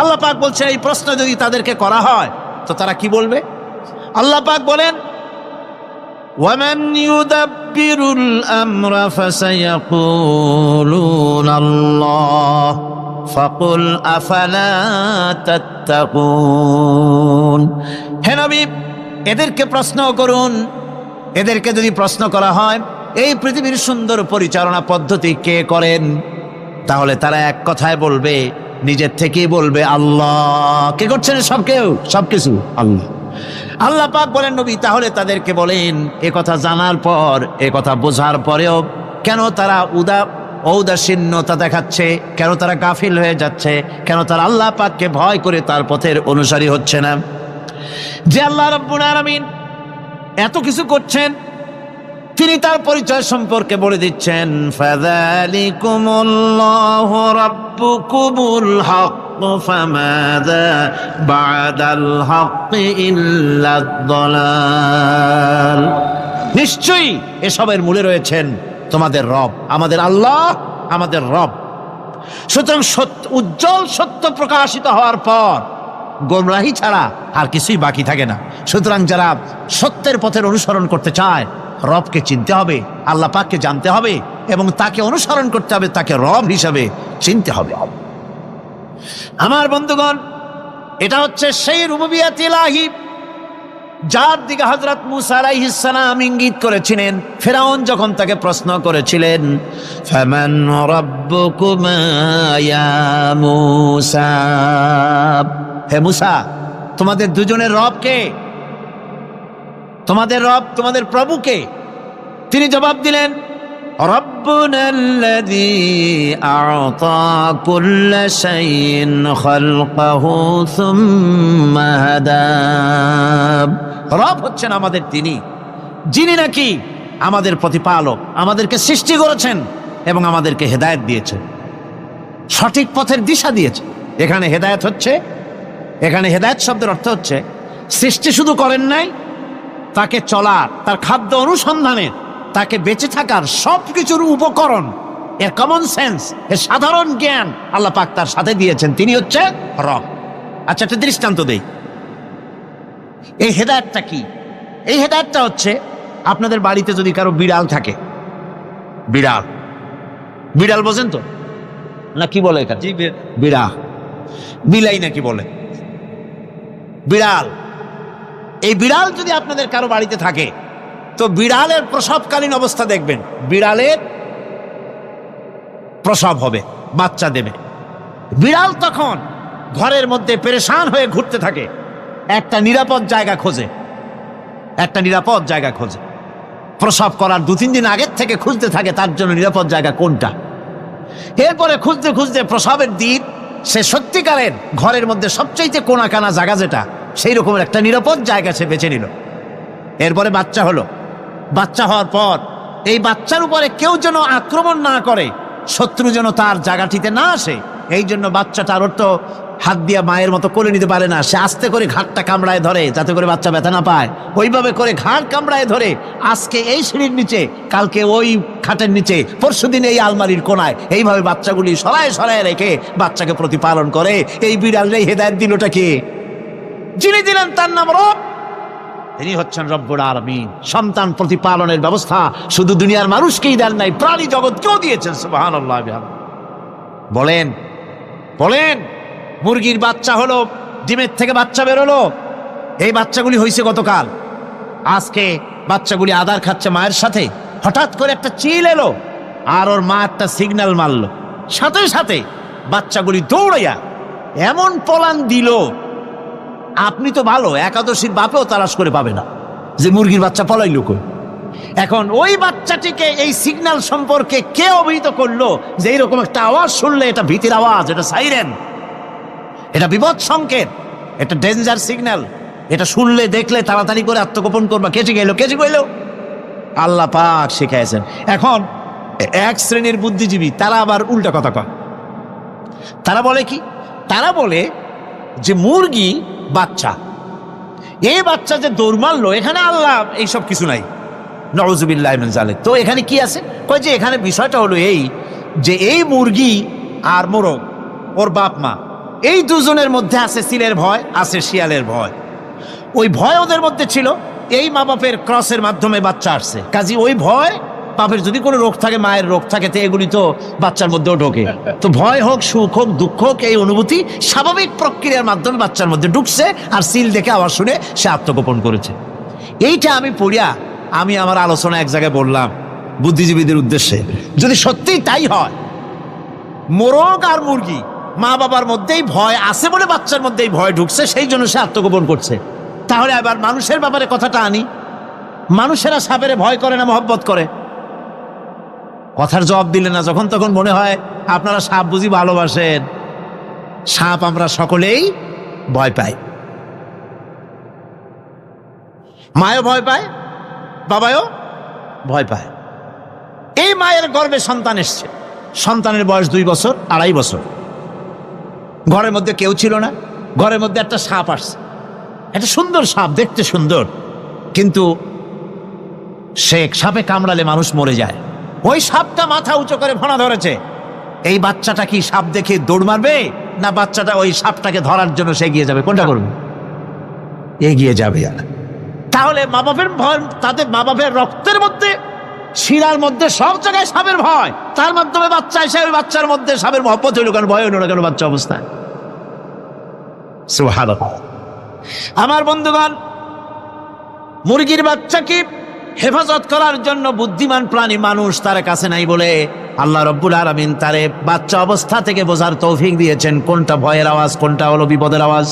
আল্লাহ পাক বলছেন, এই প্রশ্ন যদি তাদেরকে করা হয় তো তারা কি বলবে? আল্লাহ পাক বলেন, ওয়ামান ইউদাব্বিরুল আমরা ফাসায়াকুলুনা আল্লাহ ফাকুল আফালা তাত্তাকুন। হে নবী, এদেরকে প্রশ্ন করুন। এদেরকে যদি প্রশ্ন করা হয় এই পৃথিবীর সুন্দর পরিচালনা পদ্ধতি কে করেন, তাহলে তারা এক কথায় বলবে, নিজের থেকেই বলবে আল্লাহ। কে করছেন? সবকিছু আল্লাহ। আল্লাহ পাক বলেন, নবী তাহলে তাদেরকে বলেন, এ কথা জানার পর, এ কথা বোঝার পরেও কেন তারা ঔদাসীন্যতা দেখাচ্ছে? কেন তারা গাফিল হয়ে যাচ্ছে? কেন তারা আল্লাহ পাককে ভয় করে তার পথের অনুসারী হচ্ছে না? যে আল্লাহ রাব্বুল আলামিন এত কিছু করছেন, তিনি তার পরিচয় সম্পর্কে বলে দিচ্ছেন, ফাযালিকুমুল্লাহু রাব্বুকুমুল হক ফামাযা বা'দাল হক ইল্লাদ দালাল। নিশ্চয়ই এসবের মূলে রয়েছেন তোমাদের রব, আমাদের আল্লাহ, আমাদের রব। সুতরাং উজ্জ্বল সত্য প্রকাশিত হওয়ার পর গোমরাহি ছাড়া আর কিছুই বাকি থাকে না। সুতরাং যারা সত্যের পথের অনুসরণ করতে চায়, রবকে চিনতে হবে, আল্লাহ পাককে জানতে হবে এবং তাকে অনুসরণ করতে হবে, তাকে রব হিসাবে চিনতে হবে। আমার বন্ধুগণ, এটা হচ্ছে সেই রুবুবিয়াত ইলাহি যার দিকে হযরত মূসা আলাইহিস সালাম ইঙ্গিত করেছিলেন ফেরাউন যখন তাকে প্রশ্ন করেছিলেন, ফামান রাব্বুকুমা ইয়া মূসা। হে মূসা, তোমাদের দুজনের রব কে? তোমাদের রব, তোমাদের প্রভু কে? তিনি জবাব দিলেন, রব্বুনাল্লাযী আ'তা কুল্লা শাইইন খালকাহু সুম্মা হাদা। রব হচ্ছেন আমাদের তিনি, যিনি নাকি আমাদের প্রতিপালক, আমাদেরকে সৃষ্টি করেছেন এবং আমাদেরকে হেদায়েত দিয়েছেন, সঠিক পথের দিশা দিয়েছেন। এখানে হেদায়েত হচ্ছে, এখানে হেদায়েত শব্দের অর্থ হচ্ছে সৃষ্টি শুধু করেন নাই, তাকে চলার, তার খাদ্য অনুসন্ধানের, তাকে বেঁচে থাকার সবকিছুর উপকরণ এর কমন সেন্স, এর সাধারণ জ্ঞান আল্লাহ পাক তার সাথে দিয়েছেন, তিনি হচ্ছে রব। আচ্ছা, একটা দৃষ্টান্ত দেই। এই হেদায়েতটা কি? এই হেদায়েতটা হচ্ছে, আপনাদের বাড়িতে যদি কারো বিড়াল থাকে, বিড়াল, বিড়াল বোঝেন তো না কি বলে এখানে? বিড়াল, বিলাই নাকি বলে, বিড়াল। এই বিড়াল যদি আপনাদের কারো বাড়িতে থাকে, তো বিড়ালের প্রসবকালীন অবস্থা দেখবেন, বিড়ালের প্রসব হবে, বাচ্চা দেবে। বিড়াল তখন ঘরের মধ্যে পেরেশান হয়ে ঘুরতে থাকে, একটা নিরাপদ জায়গা খোঁজে, একটা নিরাপদ জায়গা খোঁজে। প্রসব করার 2-3 দিন আগের থেকে খুঁজতে থাকে তার জন্য নিরাপদ জায়গা কোনটা। এরপরে খুঁজতে খুঁজতে প্রসবের দিন সে সত্যিকারের ঘরের মধ্যে সবচাইতে কোনা কানা জায়গা যেটা, সেই রকমের একটা নিরাপদ জায়গা সে বেছে নিল। এরপরে বাচ্চা হলো। বাচ্চা হওয়ার পর এই বাচ্চার উপরে কেউ যেন আক্রমণ না করে, শত্রু যেন তার জায়গাটিতে না আসে, এই জন্য বাচ্চাটার ওর তো হাত দিয়া মায়ের মতো কোলে নিতে পারে না, সে আস্তে করে ঘাটটা কামড়ায় ধরে যাতে করে বাচ্চা ব্যথা না পায়। ওইভাবে করে ঘাড় কামড়ায় ধরে, আজকে এই সিঁড়ির নিচে, কালকে ওই খাটের নিচে, পরশুদিন এই আলমারির কোনায়, এইভাবে বাচ্চাগুলি সরায় সরায় রেখে বাচ্চাকে প্রতিপালন করে। এই বিড়ালের হেদায়েত দিলটা কে? যিনি দিলেন তার নাম রব, তিনি হচ্ছেন রব্বুল আলামিন। সন্তান প্রতিপালনের ব্যবস্থা শুধু দুনিয়ার মানুষকেই দেন নাই, প্রাণী জগৎকেও দিয়েছেন। সুবহানাল্লাহ। বলেন বলেন, মুরগির বাচ্চা হলো, ডিমের থেকে বাচ্চা বেরোলো, এই বাচ্চাগুলি হয়েছে গতকাল, আজকে বাচ্চাগুলি আদার খাচ্ছে মায়ের সাথে। হঠাৎ করে একটা চিল এলো আর ওর মা একটা সিগন্যাল মারলো, সাথে সাথে বাচ্চাগুলি দৌড়াইয়া এমন পলান দিল, আপনি তো ভালো একাদশীর বাপেও তালাশ করে পাবে না যে মুরগির বাচ্চা পলাইল কই। এখন ওই বাচ্চাটিকে এই সিগন্যাল সম্পর্কে কে অবহিত করলো যে এইরকম একটা আওয়াজ শুনলে এটা ভীতির আওয়াজ, এটা সাইরেন, এটা বিপদ সংকেত, এটা ডেঞ্জার সিগন্যাল, এটা শুনলে দেখলে তাড়াতাড়ি করে আত্মগোপন করবা। কে শিখাইলো? কে শিখাইলো? আল্লাহ পাক শিখাইছেন। এখন এক শ্রেণীর বুদ্ধিজীবী তারা আবার উল্টা কথা কয়। তারা বলে কি? তারা বলে যে মুরগি বাচ্চা, এই বাচ্চা যে দৌড় মারলো, এখানে আল্লাহ এইসব কিছু নাই, নাউযুবিল্লাহ মিন যালিক। তো এখানে কি আছে? কয় যে এখানে বিষয়টা হলো এই যে এই মুরগি আর মোরগ, ওর বাপ মা, এই দুজনের মধ্যে আছে সিলের ভয়, আছে শিয়ালের ভয়। ওই ভয় ওদের মধ্যে ছিল, এই মা বাপের ক্রসের মাধ্যমে বাচ্চা আসছে, কাজী ওই ভয়, বাপের যদি কোনো রোগ থাকে, মায়ের রোগ থাকে, তো এগুলি তো বাচ্চার মধ্যেও ঢোকে। তো ভয় হোক, সুখ হোক, দুঃখ হোক, এই অনুভূতি স্বাভাবিক প্রক্রিয়ার মাধ্যমে বাচ্চার মধ্যে ঢুকছে, আর সিল দেখে আওয়াজ শুনে সে আত্মগোপন করেছে। এইটা আমি পড়িয়া আমি আমার আলোচনা এক জায়গায় বললাম বুদ্ধিজীবীদের উদ্দেশ্যে, যদি সত্যিই তাই হয়, মোরগ আর মুরগি মা বাবার মধ্যেই ভয় আছে বলে বাচ্চার মধ্যেই ভয় ঢুকছে, সেই জন্য সে আত্মগোপন করছে, তাহলে আবার মানুষের ব্যাপারে কথাটা আনি, মানুষেরা সাপেরে ভয় করে না মহব্বত করে? কথার জবাব দিলে না, যখন তখন মনে হয় আপনারা সাপ বুঝি ভালোবাসেন। সাপ আমরা সকলেই ভয় পাই, মায়ও ভয় পায়, বাবাও ভয় পায়। এই মায়ের গর্ভে সন্তান এসছে, সন্তানের বয়স 2 বছর, 2.5 বছর, ঘরের মধ্যে কেউ ছিল না, ঘরের মধ্যে একটা সাপ আসছে, একটা সুন্দর সাপ, দেখতে সুন্দর, কিন্তু সে সাপে কামড়ালে মানুষ মরে যায়। ওই সাপটা মাথা উঁচু করে ফোনা ধরেছে, এই বাচ্চাটা কি সাপ দেখে দৌড় মারবে, না বাচ্চাটা ওই সাপটাকে ধরার জন্য সে এগিয়ে যাবে? কোনটা করবে? এগিয়ে যাবে। তাহলে মা বাপের ভয়, তাদের মা বাপের রক্তের মধ্যে, শিরার মধ্যে, সব জায়গায় সাপের ভয়, তার মাধ্যমে বাচ্চা এসে ওই বাচ্চার মধ্যে সাপের মহব্বত হইল কেন, ভয় হইল না কেন বাচ্চা অবস্থায়? সুবহানাল্লাহ। আমার বন্ধুগণ, মুরগির বাচ্চাকে হেফাজত করার জন্য বুদ্ধিমান প্রাণী মানুষ তার কাছে নাই বলে আল্লাহ রব্বুল আলামিন তারে বাচ্চা অবস্থা থেকে বোঝার তৌফিক দিয়েছেন কোনটা ভয়ের আওয়াজ, কোনটা হলো বিপদের আওয়াজ।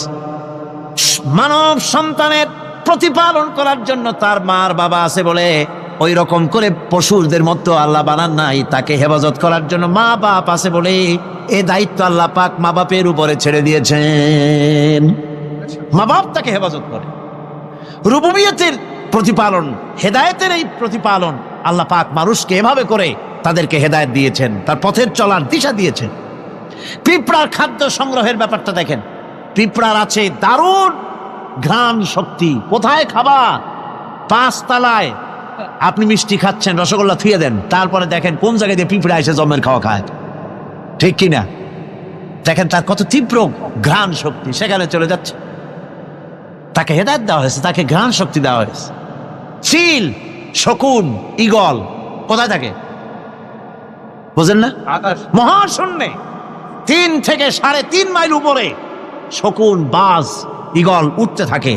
মানব সন্তানের প্রতিপালন করার জন্য তার মার বাবা আছে বলে ওই রকম করে পশুদের মতো আল্লাহ বানান নাই, তাকে হেফাজত করার জন্য মা বাপ আছে বলে এই দায়িত্ব আল্লাহ পাক মা বাপের উপরে ছেড়ে দিয়েছেন। মা বাপ তাকে হেফাজত করে। রুবুবিয়তের প্রতিপালন, হেদায়েতের এই প্রতিপালন আল্লাহ পাক মানুষকে এভাবে করে তাদেরকে হেদায়েত দিয়েছেন, তার পথের চলার দিশা দিয়েছেন। পিঁপড়ার খাদ্য সংগ্রহের ব্যাপারটা দেখেন, পিঁপড়ার আছে দারুণ ঘ্রাণ শক্তি, কোথায় খাবার? 5 তলায় আপনি মিষ্টি খাচ্ছেন, রসগোল্লা থুয়ে দেন, তারপরে দেখেন কোন জায়গায় দিয়ে পিঁপড়া এসে জমের খাওয়া খায়, ঠিক কিনা? দেখেন তার কত তীব্র ঘ্রাণ শক্তি, সেখানে চলে যাচ্ছে। তাকে হেদায়েত দেওয়া হয়েছে, তাকে ঘ্রাণ শক্তি দেওয়া হয়েছে। চিল, শকুন, ঈগল কোথায় থাকে বুঝেন না? মহাশূন্যে 3 থেকে 3.5 মাইল উপরে শকুন, বাজ, ঈগল উঠতে থাকে।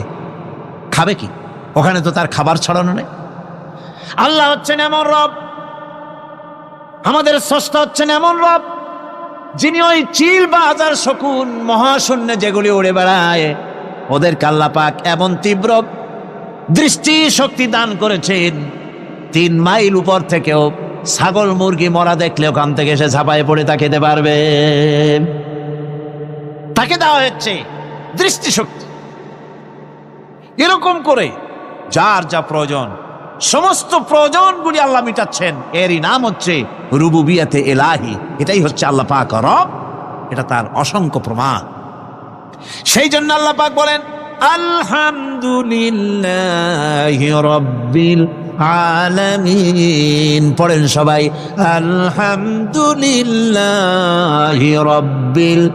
খাবে কি? ওখানে তো তার খাবার ছড়ানো নেই। আল্লাহ হচ্ছেন এমন রব, আমাদের স্রষ্টা হচ্ছেন এমন রব, যিনি ওই চিল, বাজ আর শকুন মহাশূন্যে যেগুলি উড়ে বেড়ায়, ওদেরকে আল্লাহ পাক এমন তীব্র দৃষ্টি শক্তি দান করেছেন, 3 মাইল উপর থেকেও ছাগল মুরগি মরা দেখলে ওখান থেকে এসে ঝাঁপায় পড়ে তা খেতে পারবে। তাকে দেওয়া হচ্ছে দৃষ্টিশক্তি। এরকম করে যার যা প্রয়োজন, সমস্ত প্রয়োজনগুলি আল্লাহ মিটাচ্ছেন। এরই নাম হচ্ছে রুবুবিয়াতে এলাহি। এটাই হচ্ছে আল্লাহ পাক রব, এটা তার অসংখ্য প্রমাণ। সেই জন্য আল্লাহ পাক বলেন আলহামদুলিল্লাহি রাব্বিল আলামিন। পড়েন সবাই আলহামদুলিল্লাহি রাব্বিল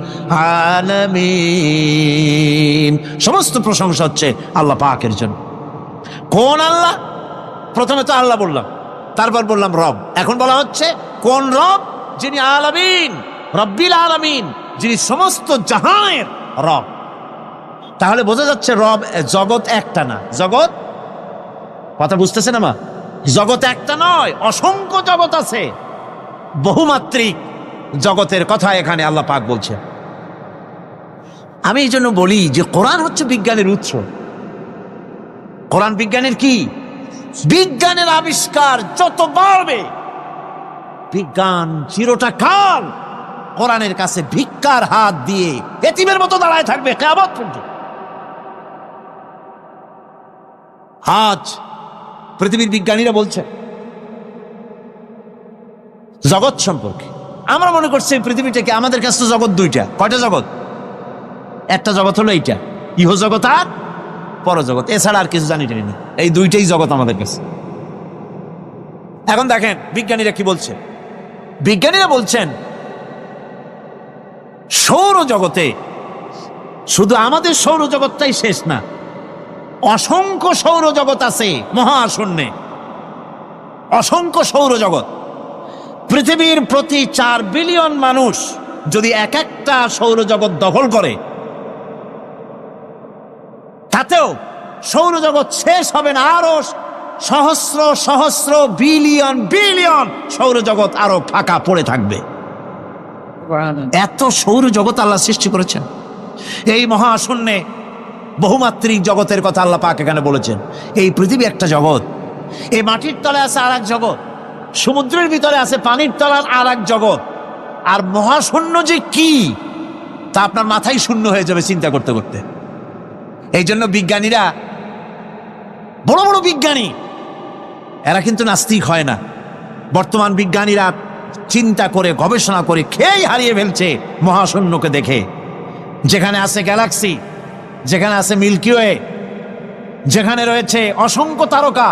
আলামিন। সমস্ত প্রশংসা হচ্ছে আল্লাহ পাকের জন্য। কোন আল্লাহ? প্রথমে তো আল্লাহ বললাম, তারপর বললাম রব, এখন বলা হচ্ছে কোন রব? যিনি আলামিন, রব্বিল আলামিন, যিনি সমস্ত জাহানের রব। তাহলে বোঝা যাচ্ছে রব, জগৎ একটা না। জগৎ, কথা বুঝতেছেন আমার? জগৎ একটা নয়, অসংখ্য জগৎ আছে। বহুমাত্রিক জগতের কথা এখানে আল্লাহ পাক বলছে। আমি এই জন্য বলি যে কোরআন হচ্ছে বিজ্ঞানের উৎস। কোরআন বিজ্ঞানের কি? বিজ্ঞানের আবিষ্কার যত বাড়বে, বিজ্ঞান চিরটা কাল কোরআনের কাছে ভিক্ষার হাত দিয়ে এতিমের মতো দাঁড়ায় থাকবে কিয়ামত পর্যন্ত। আজ পৃথিবীর বিজ্ঞানীরা বলছে জগৎ সম্পর্কে, আমরা মনে করছি পৃথিবীটাকে, আমাদের কাছে তো জগৎ 2টা। কয়টা জগৎ? একটা জগৎ হলো এইটা, ইহ জগৎ আর পরজগৎ, এছাড়া আর কিছু জানি না। এই 2টাই জগৎ আমাদের কাছে। এখন দেখেন বিজ্ঞানীরা কি বলছে। বিজ্ঞানীরা বলছেন সৌরজগতে শুধু আমাদের সৌরজগৎটাই শেষ না, অসংখ্য সৌরজগৎ আছে মহাশূন্যে, অসংখ্য সৌরজগৎ। পৃথিবীর প্রতি 4 বিলিয়ন মানুষ যদি এক একটা সৌরজগৎ দখল করে, তাতেও সৌরজগৎ শেষ হবে না। আরো সহস্র সহস্র বিলিয়ন বিলিয়ন সৌরজগৎ আরো ফাঁকা পড়ে থাকবে। এত সৌরজগৎ আল্লাহ সৃষ্টি করেছেন। এই মহাশূন্যে বহুমাত্রিক জগতের কথা আল্লাহ পাক এখানে বলেছেন। এই পৃথিবী একটা জগৎ, এই মাটির তলে আছে আর এক জগৎ, সমুদ্রের ভিতরে আছে পানির তলার আর এক জগৎ। আর মহাশূন্য যে কি তা আপনার মাথায় শূন্য হয়ে যাবে চিন্তা করতে করতে। এই জন্য বিজ্ঞানীরা, বড় বড় বিজ্ঞানী, এরা কিন্তু নাস্তিক হয় না। বর্তমান বিজ্ঞানীরা চিন্তা করে গবেষণা করে খেয়েই হারিয়ে ফেলছে মহাশূন্যকে দেখে। যেখানে আছে গ্যালাক্সি, যেখানে আছে মিল্কি ওয়ে, যেখানে রয়েছে অসংখ্য তারকা,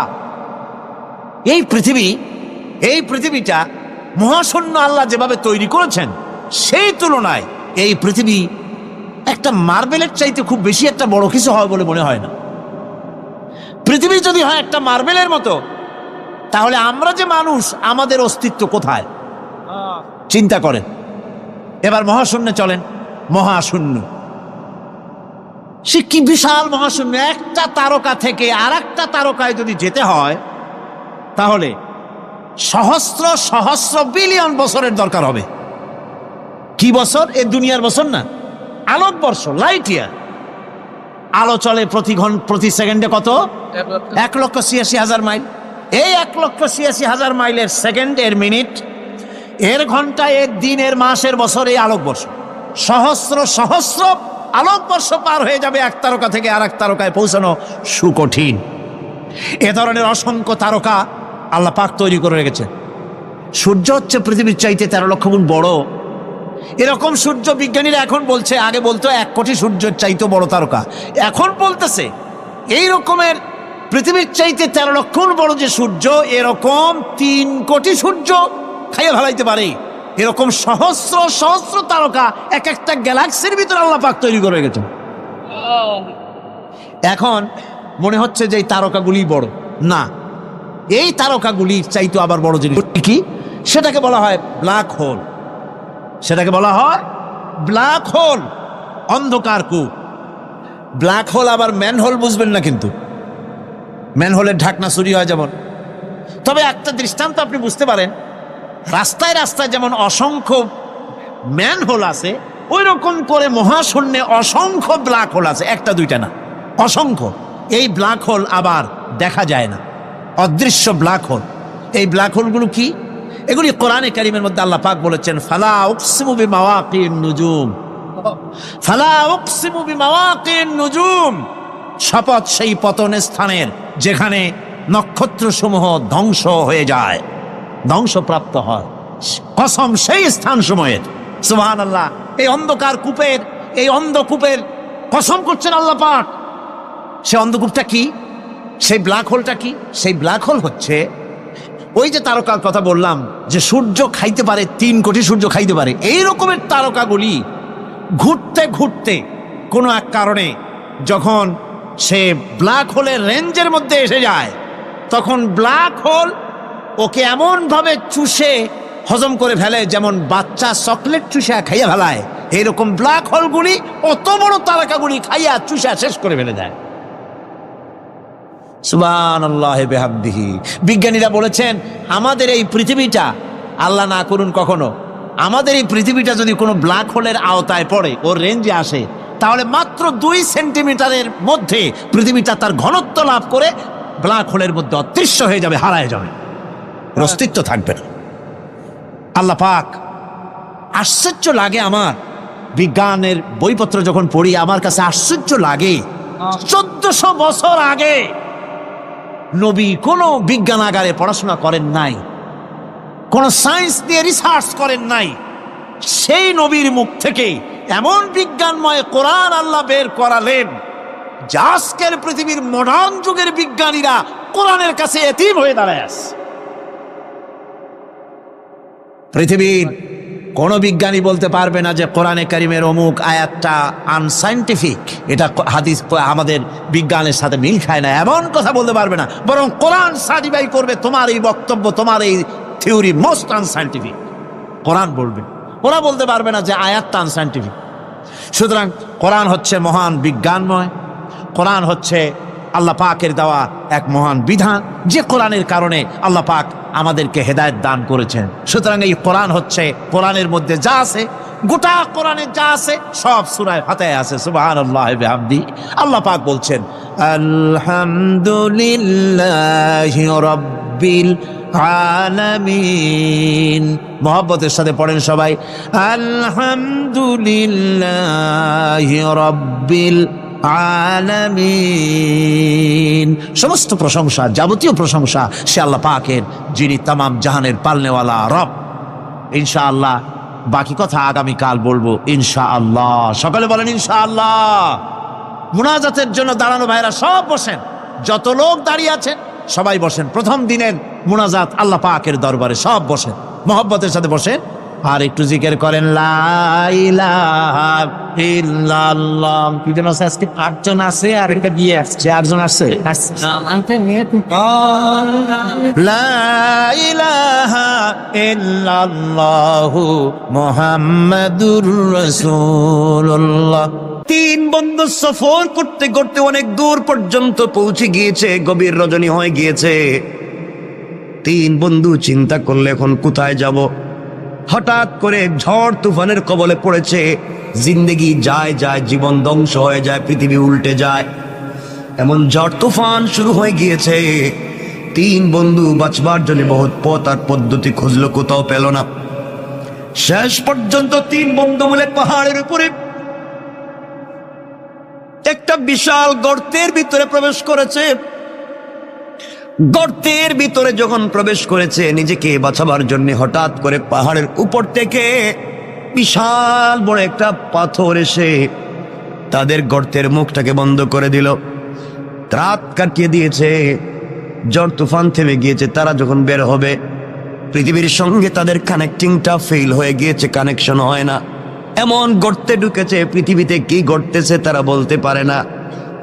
এই পৃথিবীটা মহাশূন্য আল্লাহ যেভাবে তৈরি করেছেন, সেই তুলনায় এই পৃথিবী একটা মার্বেলের চাইতে খুব বেশি একটা বড় কিছু হয় বলে মনে হয় না। পৃথিবী যদি হয় একটা মার্বেলের মতো, তাহলে আমরা যে মানুষ, আমাদের অস্তিত্ব কোথায় চিন্তা করেন। এবার মহাশূন্যে চলেন। মহাশূন্য সে কি বিশাল মহাশূন্য। একটা তারকা থেকে আর একটা তারকায় যদি যেতে হয়, তাহলে সহস্র সহস্র বিলিয়ন বছরের দরকার হবে। কি বছর? এ দুনিয়ার বছর না, আলোকবর্ষ, লাইট ইয়ার। আলো চলে প্রতি সেকেন্ডে কত? 1,86,000 মাইল। এই 1,86,000 মাইলের সেকেন্ড, এর মিনিট, এর ঘন্টা, এর দিন, এর মাস, এর বছর, এই আলোকবর্ষ। সহস্র সহস্র আলোকবর্ষ পার হয়ে যাবে এক তারকা থেকে আর এক তারকায় পৌঁছানো সুকঠিন। এ ধরনের অসংখ্য তারকা আল্লাহ পাক তৈরি করে রেখেছে। সূর্য হচ্ছে পৃথিবীর চাইতে 13 লক্ষ গুণ বড়। এরকম সূর্য বিজ্ঞানীরা এখন বলছে, আগে বলতো 1 কোটি সূর্যের চাইতে বড় তারকা, এখন বলতেছে এই রকমের পৃথিবীর চাইতে 13 লক্ষ বড় যে সূর্য, এরকম 3 কোটি সূর্য খাইয়া ফেলাইতে পারে। এরকম সহস্র সহস্র তারকা এক একটা গ্যালাক্সির ভিতরে আল্লাহ পাক তৈরি করে গেছেন। এখন মনে হচ্ছে যে এই তারকাগুলি বড়, না, এই তারকাগুলির চাইতে আবার বড় জিনিস কি, সেটাকে বলা হয় ব্ল্যাক হোল। সেটাকে বলা হয় ব্ল্যাক হোল, অন্ধকার কূপ। ব্ল্যাক হোল আবার ম্যান হোল বুঝবেন না, কিন্তু ম্যান হোলের ঢাকনা চুরি হয় যেমন। তবে একটা দৃষ্টান্ত আপনি বুঝতে পারেন, রাস্তায় রাস্তায় যেমন অসংখ্য ম্যান হোল আছে, ওই রকম করে মহাশূন্যে অসংখ্য ব্ল্যাক হোল আছে, একটা দুইটা না, অসংখ্য। এই ব্ল্যাক হোল আবার দেখা যায় না, অদৃশ্য ব্ল্যাক হোল। এই ব্ল্যাক হোলগুলো কি? এগুলি কোরআনে কারীমের মধ্যে আল্লাহ পাক বলেছেন, ফালা উকসিমু বিমাওয়াকিন নুজুম, ফালা উকসিমু বিমাওয়াকিন নুজুম, শপথ সেই পতনের স্থানের যেখানে নক্ষত্রসমূহ ধ্বংস হয়ে যায়, ধ্বংসপ্রাপ্ত হয়, কসম সেই স্থান সময়ের। সুবহানাল্লাহ। এই অন্ধকার কূপের, এই অন্ধকূপের কসম করছেন আল্লাহ পাক। সে অন্ধকূপটা কি? সেই ব্ল্যাক হোলটা কি? সেই ব্ল্যাক হোল হচ্ছে ওই যে তারকার কথা বললাম, যে সূর্য খাইতে পারে, 3 কোটি সূর্য খাইতে পারে, এই রকমের তারকাগুলি ঘুরতে ঘুরতে কোনো এক কারণে যখন সে ব্ল্যাক হোলের রেঞ্জের মধ্যে এসে যায়, তখন ব্ল্যাক হোল ওকে এমনভাবে চুষে হজম করে ফেলে, যেমন বাচ্চা চকলেট চুষা খাইয়া ফেলায়, এইরকম ব্ল্যাক হোলগুলি অত বড় তারকাগুলি খাইয়া চুষা শেষ করে ফেলে দেয়। সুবহানাল্লাহ বিহামদিহি। বিজ্ঞানীরা বলেছেন, আমাদের এই পৃথিবীটা, আল্লাহ না করুন কখনো, আমাদের এই পৃথিবীটা যদি কোনো ব্ল্যাক হোলের আওতায় পড়ে, ওর রেঞ্জে আসে, তাহলে মাত্র 2 সেন্টিমিটারের মধ্যে পৃথিবীটা তার ঘনত্ব লাভ করে ব্ল্যাক হোলের মধ্যে অদৃশ্য হয়ে যাবে, হারায় যাবে, অস্তিত্ব থাকবে না। আল্লাহ পাক, আশ্চর্য লাগে আমার, বিজ্ঞানের বইপত্র যখন পড়ি আমার কাছে আশ্চর্য লাগে। 1400 বছর আগে নবী কোনো বিজ্ঞানাগারে পড়াশোনা করেন নাই, কোন সায়েন্স নিয়ে রিসার্চ করেন নাই, সেই নবীর মুখ থেকে এমন বিজ্ঞানময় কোরআন আল্লাহ বের করালেন, যা আজকের পৃথিবীর মডার্ন যুগের বিজ্ঞানীরা কোরআনের কাছে এতিম হয়ে দাঁড়ায় আছে। পৃথিবীর কোন বিজ্ঞানী বলতে পারবে না যে কোরআনে কারিমের অমুক আয়াতটা আনসাইন্টিফিক, এটা হাদিস আমাদের বিজ্ঞানের সাথে মিল খায় না, এমন কথা বলতে পারবে না। বরং কোরআন সার্টিফাই করবে তোমার এই বক্তব্য, তোমার এই থিওরি মোস্ট আনসাইন্টিফিক, কোরআন বলবে। ওরা বলতে পারবে না যে আয়াতটা আনসাইন্টিফিক। সুতরাং কোরআন হচ্ছে মহান বিজ্ঞানময়, কোরআন হচ্ছে আল্লাহ পাকের দেওয়া এক মহান বিধান, যে কোরআনের কারণে আল্লাহ পাক আমাদেরকে হেদায়েত দান করেছেন। সুতরাং এই কোরআন হচ্ছে, কোরআনের মধ্যে যা আছে, গোটা কোরআনে যা আছে সব সূরা ফাতিহায় আছে। সুবহানাল্লাহ বিহামদিহি। আল্লাহ পাক বলছেন, আলহামদুলিল্লাহি রাব্বিল আলামিন। মহব্বতের সাথে পড়েন সবাই, আলহামদুলিল্লাহি রাব্বিল আলামিন। সমস্ত প্রশংসা, যাবতীয় প্রশংসা সে আল্লাহ পাকের, যিনি তামাম জাহানের পালনেওয়ালা রব। ইনশাআল্লাহ বাকি কথা আগামীকাল বলবো ইনশাআল্লাহ। সকালে বলেন ইনশাআল্লাহ। মুনাজাতের জন্য দাঁড়ানো ভাইরা সব বসেন, যত লোক দাঁড়িয়ে আছেন সবাই বসেন। প্রথম দিনের মুনাজাত আল্লাহ পাকের দরবারে, সব বসেন, মহব্বতের সাথে বসেন, আর একটু জিকির করেন, লা ইলাহা ইল্লাল্লাহ। কিজন আছে আজকে? 8 জন আছে, আর এটা দিয়ে আসছে 8 জন আছে। লা ইলাহা ইল্লাল্লাহু মুহাম্মাদুর রাসূলুল্লাহ। 3 বন্ধু সফর করতে করতে অনেক দূর পর্যন্ত পৌঁছে গিয়েছে, গভীর রজনী হয়ে গিয়েছে। 3 বন্ধু চিন্তা করলে এখন কোথায় যাব। হঠাৎ করে ঝড় তুফানের কবলে পড়েছে, জিন্দেগি যায় যায়, জীবন ধ্বংস হয়ে যায়, পৃথিবী উল্টে যায়, এমন ঝড় তুফান শুরু হয়ে গিয়েছে। 3 বন্ধু বাঁচবার জন্য বহুত পথ আর পদ্ধতি খুঁজলো, কোথাও পেল না। শেষ পর্যন্ত 3 বন্ধু মিলে পাহাড়ের উপরে একটা বিশাল গর্তের ভিতরে প্রবেশ করেছে। গর্তের ভিতরে যখন প্রবেশ করেছে নিজেকে বাঁচাবার জন্য, হঠাৎ করে পাহাড়ের উপর থেকে বিশাল বড় একটা পাথর এসে তাদের গর্তের মুখটাকে বন্ধ করে দিল। রাত কাটিয়ে দিয়েছে, ঝড় তুফান থেমে গিয়েছে। তারা যখন বের হবে, পৃথিবীর সঙ্গে তাদের কানেক্টিংটা ফেল হয়ে গিয়েছে, কানেকশন হয় না। এমন গর্তে ঢুকেছে, পৃথিবীতে কি ঘটতেছে তারা বলতে পারে না,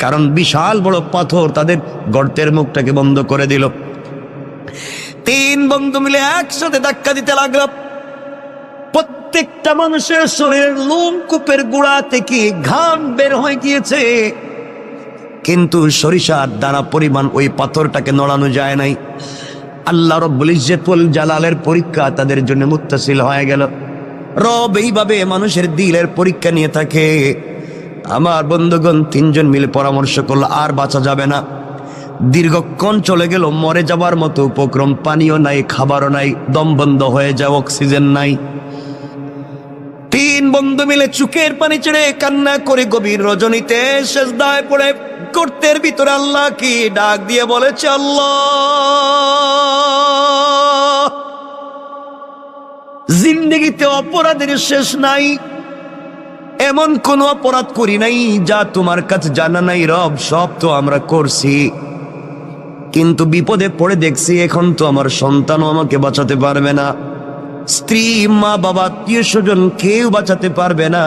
কারণ বিশাল বড় পাথর তাদের গর্তের মুখটাকে বন্ধ করে দিল। তিন বন্ধু মিলে একসাথে ধাক্কা দিতে লাগলো। প্রত্যেকটা মানুষের শরীরের লোমকূপের গোড়া থেকে ঘাম বের হয়ে গিয়েছে, কিন্তু সরিষার দানা পরিমাণ ওই পাথরটাকে নড়ানো যায় নাই। আল্লাহ রব্বুল ইজ্জতুল জালালের পরীক্ষা তাদের জন্য মুত্তাসিল হয়ে গেল। রব এইভাবে মানুষের দিলের পরীক্ষা নিয়ে থাকে। আমার বন্ধুগণ, তিনজন মিলে পরামর্শ করলো আর বাঁচা যাবে না। দীর্ঘক্ষণ চলে গেল, মরে যাবার মতো উপক্রম, পানিও নাই, খাবারও নাই, দম বন্ধ হয়ে যায়, অক্সিজেন নাই। তিন বন্ধু মিলে চোখের পানি ছেড়ে কান্না করে গভীর রজনীতে সেজদায় পড়ে গর্তের ভিতরে আল্লাহ কি ডাক দিয়ে বলেছে, আল্লাহ, জিন্দেগিতে অপরাধের শেষ নাই, এমন কোন অপরাধ করি নাই যা তোমার কাছে জানা নাই। রব, সব তো আমরা করছি, কিন্তু বিপদে পড়ে দেখছি এখন তো আমার সন্তানও আমাকে বাঁচাতে পারবে না, স্ত্রী, মা, বাবা, আত্মীয় স্বজন কেউ বাঁচাতে পারবে না।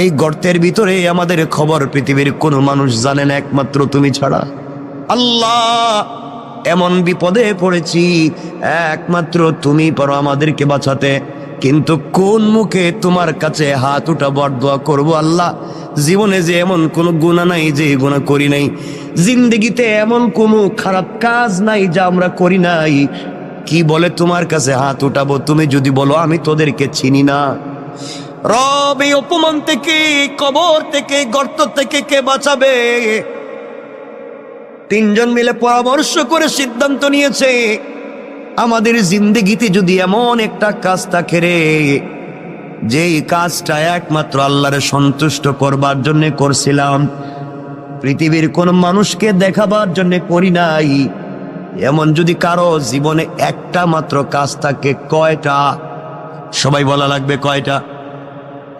এই গর্তের ভিতরে আমাদের খবর পৃথিবীর কোনো মানুষ জানে না, একমাত্র তুমি ছাড়া। আল্লাহ, এমন বিপদে পড়েছি, একমাত্র তুমি পারো আমাদেরকে বাঁচাতে, কিন্তু কোন মুখে তোমার কাছে হাত উঠাবো আর দোয়া করবো? আল্লাহ, জীবনে যে এমন কোনো গুনাহ নাই যে গুনাহ করি নাই, জিন্দেগিতে এমন কোনো খারাপ কাজ নাই যা আমরা করি নাই, কি বলে তোমার কাছে হাত উঠাবো? তুমি যদি বলো আমি তোদেরকে চিনি না। রব, এই অপমান থেকে, কবর থেকে, গর্ত থেকে কে বাঁচাবে? তিনজন মিলে পরামর্শ করে সিদ্ধান্ত নিয়েছে, আমাদের জিন্দেগিতে যদি এমন একটা কাজ থাকে রে, যেই কাজটা একমাত্র আল্লাহরে সন্তুষ্ট করবার জন্য করছিলাম, পৃথিবীর কোন মানুষকে দেখাবার জন্য করি নাই, এমন যদি কারো জীবনে একটা মাত্র কাজ থাকে, কয়টা? সবাই বলা লাগবে কয়টা?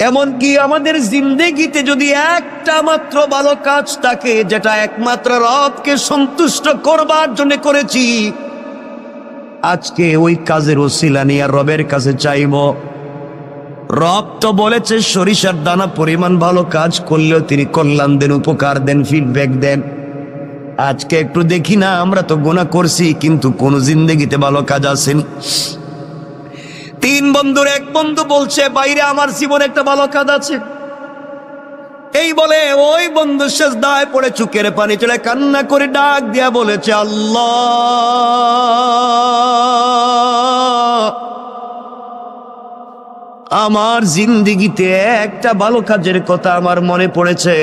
এমনকি আমাদের জিন্দেগিতে যদি একটা মাত্র ভালো কাজ থাকে, যেটা একমাত্র রবকে সন্তুষ্ট করবার জন্য করেছি, আজকে ওই কাজের ওসিলা নিয়ে রবের কাছে চাইব। রব তো বলেছে সরিষার দানা পরিমাণ ভালো কাজ করলেও তিনি কল্যাণ দেন, উপকার দেন, ফিডব্যাক দেন। আজকে একটু দেখি না, আমরা তো গুনাহ করছি কিন্তু কোন জিন্দেগিতে ভালো কাজ আসেনি। তিন বন্ধুর এক বন্ধু বলছে, বাইরে আমার জীবনে একটা ভালো কাজ আছে। এই বলে ওই বন্ধু সেজদায় পড়ে চোখের পানি চলে কান্না করে ডাক দিয়া বলেছে, আল্লাহ, আমার জিন্দেগিতে একটা ভালো কাজের কথা আমার মনে পড়েছে।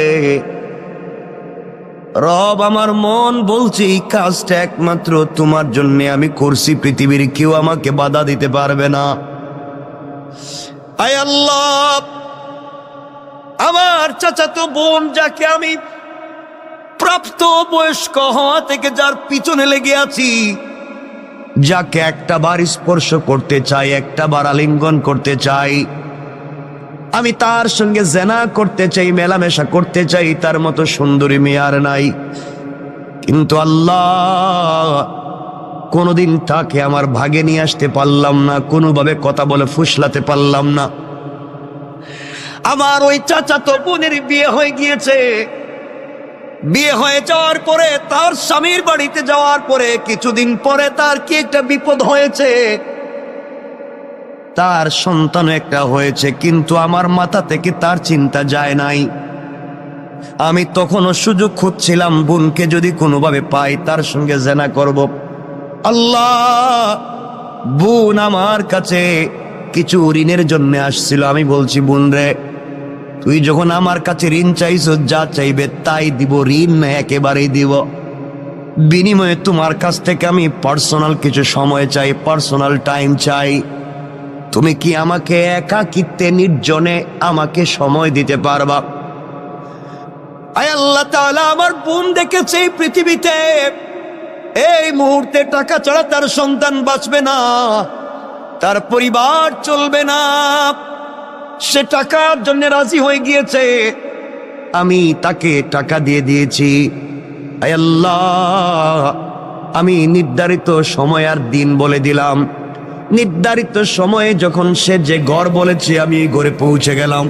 রব, আমার মন বলছে এই কাজটা একমাত্র তোমার জন্য আমি করছি, পৃথিবীর কেউ আমাকে বাধা দিতে পারবে না। আয় আল্লাহ, আমার চাচাতো বোন, যাকে আমি প্রাপ্ত বয়স্ক হওয়া থেকে যার পিছনে লেগে আছি, যাকে একটা বার স্পর্শ করতে চাই, একটা বার আলিঙ্গন করতে চাই, আমি তার সঙ্গে জেনা করতে চাই, মেলামেশা করতে চাই, তার মতো সুন্দরী মেয়ে আর নাই। কিন্তু আল্লাহ, কোনোদিন তাকে আমার ভাগে নিয়ে আসতে পারলাম না, কোনোভাবে কথা বলে ফুসলাতে পারলাম না। আমার ওই চাচাতো বোনের বিয়ে হয়ে গিয়েছে। বিয়ে হয়ে যাওয়ার পরে, তার স্বামীর বাড়িতে যাওয়ার পরে কিছুদিন পরে তার কি একটা বিপদ হয়েছে, তার সন্তান একটা হয়েছে, কিন্তু আমার মাথা থেকে তার চিন্তা যায় নাই। আমি তখনও সুযোগ খুঁজছিলাম, বোনকে যদি কোনোভাবে পাই তার সঙ্গে জেনা করব। আল্লাহ, বোন আমার কাছে কিছু ঋণের জন্য আসছিল। আমি বলছি, বোন রে, তুই যখন আমার কাছে ঋণ চাইছ, যা চাইবে তাই দিব, ঋণ না একেবারেই দিব। বিনিময়ে তোমার কাছ থেকে আমি পার্সোনাল কিছু সময় চাই, পার্সোনাল টাইম চাই। তুমি কি আমাকে একাকিত্বে, নির্জনে আমাকে সময় দিতে পারবা? আয় আল্লাহ তাআলা, আমার বোন দেখেছে এই পৃথিবীতে এই মুহূর্তে টাকা ছাড়া তার সন্তান বাঁচবে না, তার পরিবার চলবে না। সে টাকার জন্য রাজি হয়ে গিয়েছে। আমি তাকে টাকা দিয়ে দিয়েছি, আয় আল্লাহ, আমি নির্ধারিত সময় আর দিন বলে দিলাম। নির্ধারিত সময়ে যখন সে যে ঘর বলেছে আমি ঘরে পৌঁছে গেলাম।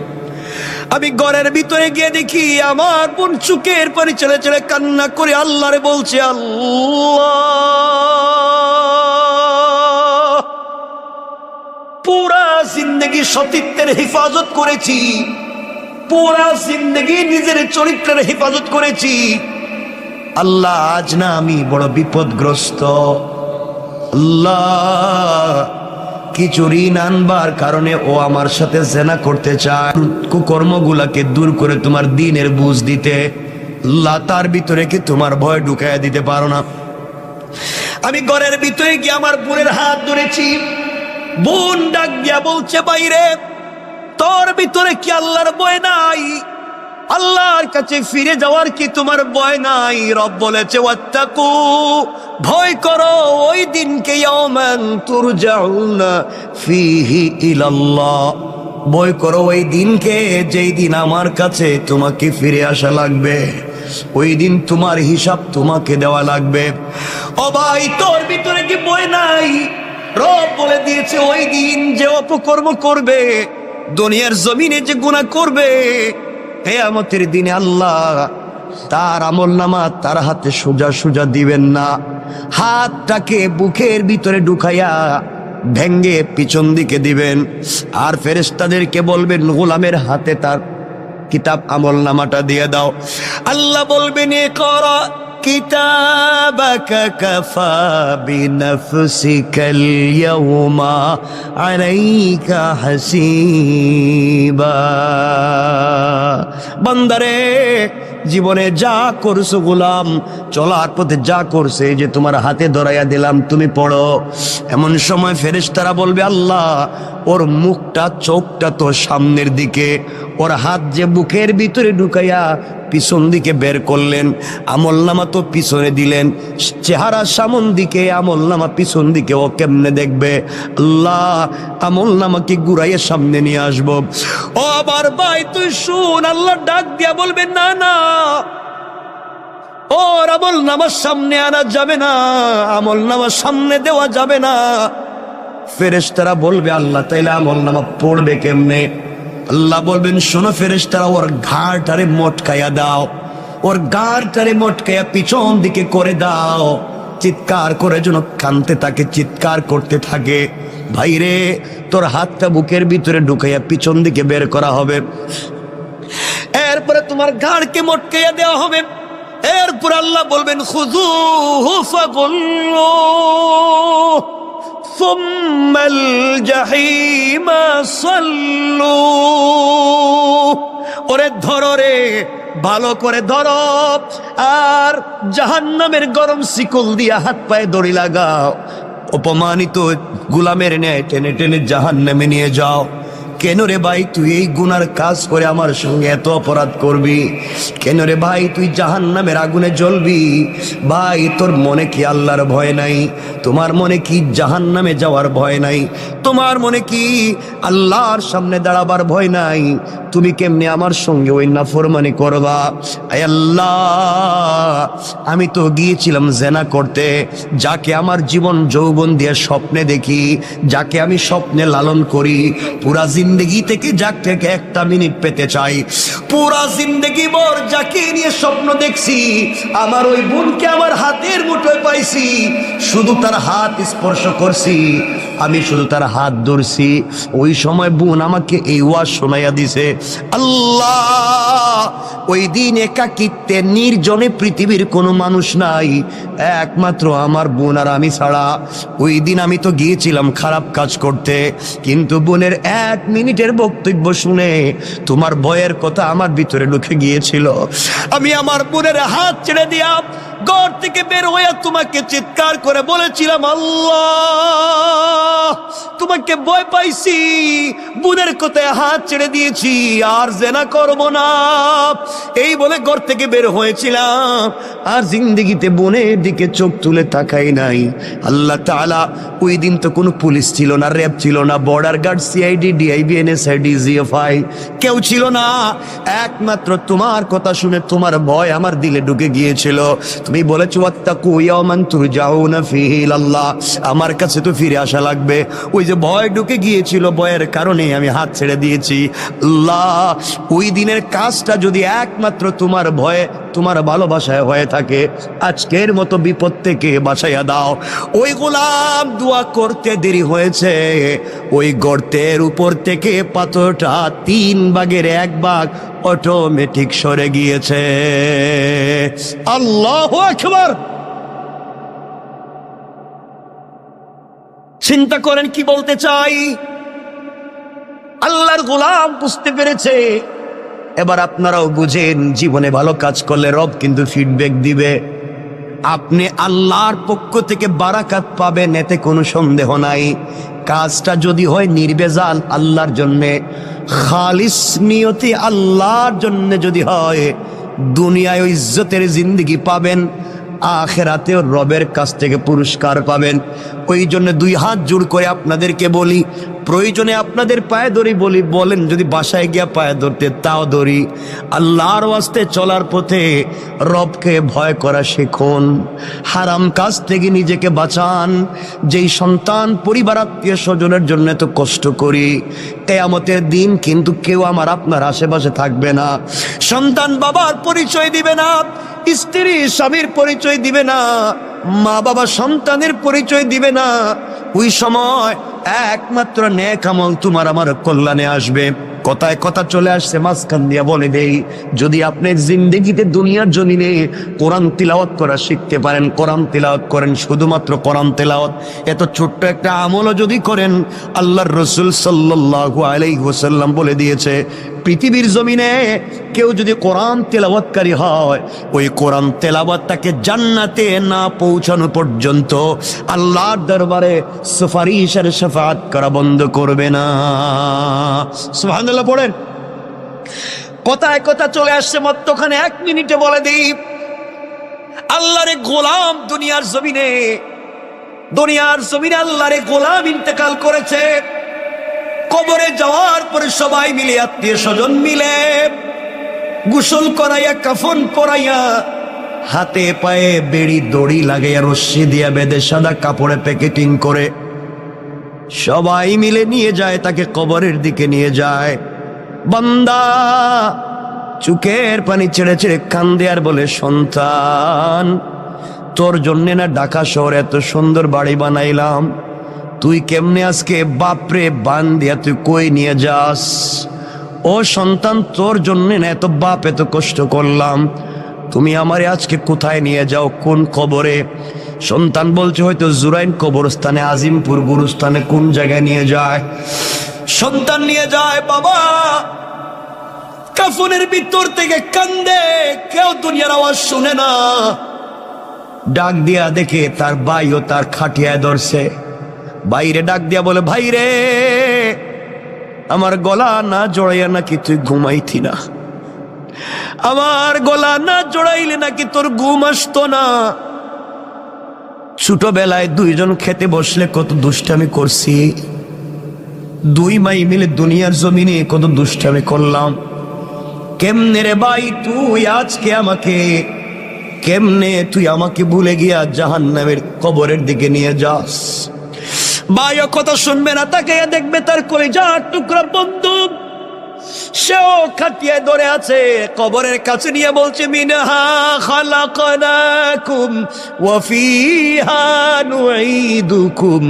আমি ঘরের ভিতরে গিয়ে দেখি আমার বোন চুকের পানি ছেড়ে ছেড়ে কান্না করে আল্লাহরে বলছে, আল্লাহ, পুরা জিন্দগি সতীত্বের হেফাজত করেছি, পুরা জিন্দগি নিজের চরিত্রের হেফাজত করেছি। আল্লাহ, আজ না আমি বড় বিপদগ্রস্ত। আল্লাহ, কিছু ঋণ আনবার কারণে ও আমার সাথে জেনা করতে চায়, কুকর্মগুলাকে দূর করে তোমার দ্বীনের বুঝ দিতে। আল্লাহ, তার ভিতরে কি তোমার ভয় ঢুকাইয়া দিতে পারো না? আমি ঘরের ভিতরে গিয়ে আমার বোনের হাত ধরেছি। বোন ডাক দিয়া বলছে, বাইরে তোর ভিতরে কি আল্লাহর ভয় নাই? আল্লাহর কাছে ফিরে যাওয়ার কি তোমার ভয় নাই? রব বলেছে, ওয়াত্তাকু, ভয় করো ওই দিনকে, ইয়াওমান তুরজাউনা ফীহি ইলাল্লাহ, ভয় করো ওই দিনকে যেই দিন আমার কাছে তোমাকে ফিরে আসা লাগবে, ওই দিন তোমার হিসাব তোমাকে দেওয়া লাগবে। ও ভাই, তোর ভিতরে কি ভয় নাই? রব বলে দিয়েছে, ওই দিন যে অপকর্ম করবে, দুনিয়ার জমিনে যে গুনাহ করবে, কিয়ামতের দিনে আল্লাহ তার আমলনামা তার হাতে সোজা সোজা দিবেন না। হাতটাকে বুকের ভিতরে ঢুকাইয়া ভেঙ্গে পিছন দিকে দিবেন, আর ফেরেশতাদেরকে বলবেন, গোলামের হাতে তার কিতাব আমলনামাটা দিয়ে দাও। আল্লাহ বলবেন, ইকরা কিতাবাকা কাফা বিনাফসিকাল ইয়াওমা আলাইকা হাসিবা। বান্দারে, জীবনে যা করছো গোলাম, চলার পথে যা করছে, যে তোমার হাতে ধরাইয়া দিলাম, তুমি পড়ো। এমন সময় ফেরেশতারা বলবে, আল্লাহ, ওর মুখটা চোখটা তো সামনের দিকে, ওর হাত যে বুকের ভিতরে ঢুকাইয়া পিছন দিকে বের করলেন, আমলনামা তো পিছনে দিলেন, চেহারা সামন দিকে, আমলনামা পিছন দিকে, ও কেমনে দেখবে? আল্লাহ, আমলনামাকে ঘুরাইয়া সামনে নিয়ে আসবো। ও আবার ভাই, তুই শুন, আল্লাহ ডাক দিয়া বলবেন, না না, ওর আমলনামার সামনে আনা যাবে না, আমলনামার সামনে দেওয়া যাবে না। ফেরেশতারা বলবে, আল্লাহ, তাইলে আমলনামা পড়বে কেমনে? আল্লাহ বলবেন, শোনো ফেরেশতারা, ওর ঘাড়টারে মটকাইয়া দাও, ওর ঘাড়টারে মটকাইয়া পিছন দিকে করে দাও, চিৎকার করে যেন কানতে থাকে, চিৎকার করতে থাকে। ভাইরে, তোর হাতটা বুকের ভিতরে ঢুকাইয়া পিছন দিকে বের করা হবে, এরপরে তোমার ঘাড়কে মটকাইয়া দেওয়া হবে। এরপর আল্লাহ বলবেন, খুযূহু ফাগুল্লুহু সুম্মাল জাহিমা সাল্লু। ওরে ধরো রে, ভালো করে ধরো, আর জাহান্নামের গরম শিকল দিয়া হাত পায়ে দড়ি লাগাও, অপমানিত গোলামের ন্যায় টেনে টেনে জাহান্নামে নিয়ে যাও। কেন রে ভাই, তুই এই গুনার কাজ করে আমার সঙ্গে এত অপরাধ করবি? কেন রে ভাই, তুই জাহান্নামের আগুনে জ্বলবি? ভাই, তোর মনে কি আল্লাহর ভয় নাই? তোমার মনে কি জাহান্নামে যাওয়ার ভয় নাই? তোমার মনে কি আল্লাহর সামনে দাঁড়াবার ভয় নাই? তুমি কেমনে আমার সঙ্গে ওই নাফরমানি করবা? আয় আল্লাহ, আমি তো গিয়েছিলাম জেনা করতে, যাকে আমার জীবন যৌবন দিয়ে স্বপ্নে দেখি, যাকে আমি স্বপ্নে লালন করি, পুরা জিন্দগি থেকে যাকে একটা মিনিট পেতে চাই, পুরা জিন্দগি ভর যাকে নিয়ে স্বপ্ন দেখছি, আমার ওই বোনকে আমার হাতের মুঠোয় পাইছি, শুধু তার হাত স্পর্শ করছি, আমি শুধু তার হাত ধরছি। ওই সময় বোন আমাকে এই ওয়াজ শোনাইয়া দিছে, আল্লাহ, ওই দিন একাকিত্বে নির্জনে পৃথিবীর কোনো মানুষ নাই, একমাত্র আমার বোন আর আমি ছাড়া। ওই দিন আমি তো গিয়েছিলাম খারাপ কাজ করতে, কিন্তু বোনের 1 মিনিটের বক্তব্য শুনে তোমার ভয়ের কথা আমার ভিতরে ঢুকে গিয়েছিল। আমি আমার বোনের হাত ছেড়ে দিয়া ঘর থেকে বের হয়ে তোমাকে চিৎকার করে বলেছিলাম, আল্লাহ তোমাকে ভয় পাইছি, বোনের কথায় হাত ছেড়ে দিয়েছি, আর জেনা করব না, এই বলে ঘর থেকে বের হয়েছিলাম, আর জিন্দেগিতে বোনের দিকে চোখ তুলে তাকাই নাই। আল্লাহ তাআলা ওই দিন তো কোনো পুলিশ ছিল না, র্যাব ছিল না, border guard, CID, DIB, NSI, DGFI কেউ ছিল না। একমাত্র তোমার কথা শুনে তোমার ভয় আমার দিলে ঢুকে গিয়েছিল। তুমি বলেছো ওয়াত্তাকু ইয়াওমান তুরজাউনা ফীহি ইলাল্লাহ, আমার কাছে তো ফিরে আসা লাগবে। ওই যে ভয় ঢুকে গিয়েছিল, ভয়ের কারণে আমি হাত ছেড়ে দিয়েছি। আল্লাহ ওই দিনের কাজটা যদি একমাত্র তোমার ভয়ে, তোমার ভালোবাসায় হয়ে থাকে, আজকের মতো বিপদ থেকে বাঁচাইয়া দাও। ওই গোলাম দোয়া করতে দেরি হয়েছে, ওই গর্তের উপর থেকে পাথরটা 3 ভাগের 1 ভাগ অটোমেটিক সরে গিয়েছে। আল্লাহু আকবার। চিন্তা করেন কি বলতে চাই। আল্লাহর গোলাম বুঝতে পেরেছে। এবার আপনারাও বুঝেন, জীবনে ভালো কাজ করলে রব কিন্তু ফিডব্যাক দিবে। আপনি আল্লাহর পক্ষ থেকে বারাকাত পাবেন, এতে কোনো সন্দেহ নাই। কাজটা যদি হয় নির্বেজাল আল্লাহর জন্যে, খালিস নিয়তি আল্লাহর জন্য যদি হয়, দুনিয়ায় ইজ্জতের জিন্দেগি পাবেন, আখিরাতেও রবের কাছ থেকে পুরস্কার পাবেন। ওই জন্য 2 হাত জোড় করে আপনাদেরকে বলি, প্রয়োজনে আপনাদের পায়ে ধরি বলি, বলেন যদি বাসায় গিয়া পায়ে ধরতে তাও ধরি। আল্লাহর ওয়াস্তে চলার পথে রবকে ভয় করা শিখুন, হারাম কাজ থেকে নিজেকে বাঁচান। যেই সন্তান পরিবার আত্মীয় স্বজনের জন্য এত কষ্ট করি, কিয়ামতের দিন কিন্তু কেউ আমার আপনার আশেপাশে থাকবে না। সন্তান বাবার পরিচয় দিবে না, স্ত্রী স্বামীর পরিচয় দিবে না, মা বাবা সন্তানের পরিচয় দিবে না। ওই সময় একমাত্র নেক আমল তোমার আমার কল্যাণে আসবে। কথায় কথা চলে আসছে, মাঝখান দিয়া বলে দেই, যদি আপনি জিন্দেগিতে দুনিয়ার জমিনে কোরআন তিলাওয়াত করা শিখতে পারেন, কোরআন তিলাওয়াত করেন, শুধুমাত্র কোরআন তিলাওয়াত, এত ছোট্ট একটা আমলও যদি করেন, আল্লাহর রাসূল সাল্লাল্লাহু আলাইহি ওয়াসাল্লাম বলে দিয়েছে, পৃথিবীর জমিনে কেউ যদি কোরআন তেলাওয়াতকারী হয়, ওই কোরআন তেলাওয়াত তাকে জান্নাতে না পৌঁছানো পর্যন্ত আল্লাহর দরবারে সুপারিশের শাফাআত করা বন্ধ করবে না। সুবহানাল্লাহ পড়েন। কথায় কথা চলে আসছে, মধ্যখানে 1 মিনিটে বলে দিই, আল্লাহর গোলাম দুনিয়ার জমিনে আল্লাহর গোলাম ইন্তেকাল করেছে। কবরে যাওয়ার পরে সবাই মিলে, আত্মীয় স্বজন মিলে গোসল করাইয়া, কাফন পরাইয়া, হাতে পায়ে বেড়ি দড়ি লাগাইয়া, রশ্মি দিয়া বেঁধে সাদা কাপড়ে প্যাকেটিং করে সবাই মিলে নিয়ে যায়, তাকে কবরের দিকে নিয়ে যায়। বান্দা চোখের পানি ছেড়ে ছেড়ে কান্দে আর বলে, সন্তান তোর জন্য না ঢাকা শহরে এত সুন্দর বাড়ি বানাইলাম, তুই কেমনে আজকে বাপরে বান দিয়া তুই কই নিয়ে যাস? ও সন্তান, তোর জন্য না এত বাপ এত কষ্ট করলাম, তুমি আমারে আজকে কোথায় নিয়ে যাও, কোন কবরে? সন্তান বলছে, হয়তো জুরাইন কবরস্থানে, আজিমপুর গুরুস্থানে, কোন জায়গায় নিয়ে যায়? সন্তান নিয়ে যায়, বাবা কাফনের ভিতর থেকে কান্দে, কেউ দুনিয়ার আওয়াজ শুনে না। ডাক দিয়া দেখে তার ভাইও তার খাটিয়ায় ধরছে। বাইরে ডাক দিয়া বলে, ভাই রে, আমার গলা না জড়াইয়া নাকি তুই ঘুমাইতি না? আমার গলা না জড়াইলে নাকি তোর ঘুম আসতো না? ছোটবেলায় 2 জন খেতে বসলে কত দুষ্টামি করছি, 2 ভাই মিলে দুনিয়ার জমিনে কত দুষ্টামি করলাম। কেমনে রে ভাই তুই আজকে আমাকে, কেমনে তুই আমাকে ভুলে গিয়া জাহান্নামের কবরের দিকে নিয়ে যাস? ভাই ও কথা শুনবে না, তাকে দেখবে তার কলিজার টুকরা বন্ধু, সেও খাটিয়ে ধরে আছে, কবরের কাছে নিয়ে বলছে, মিনহা খালাকনাকুম ওয়া ফিহা নুঈদুকুম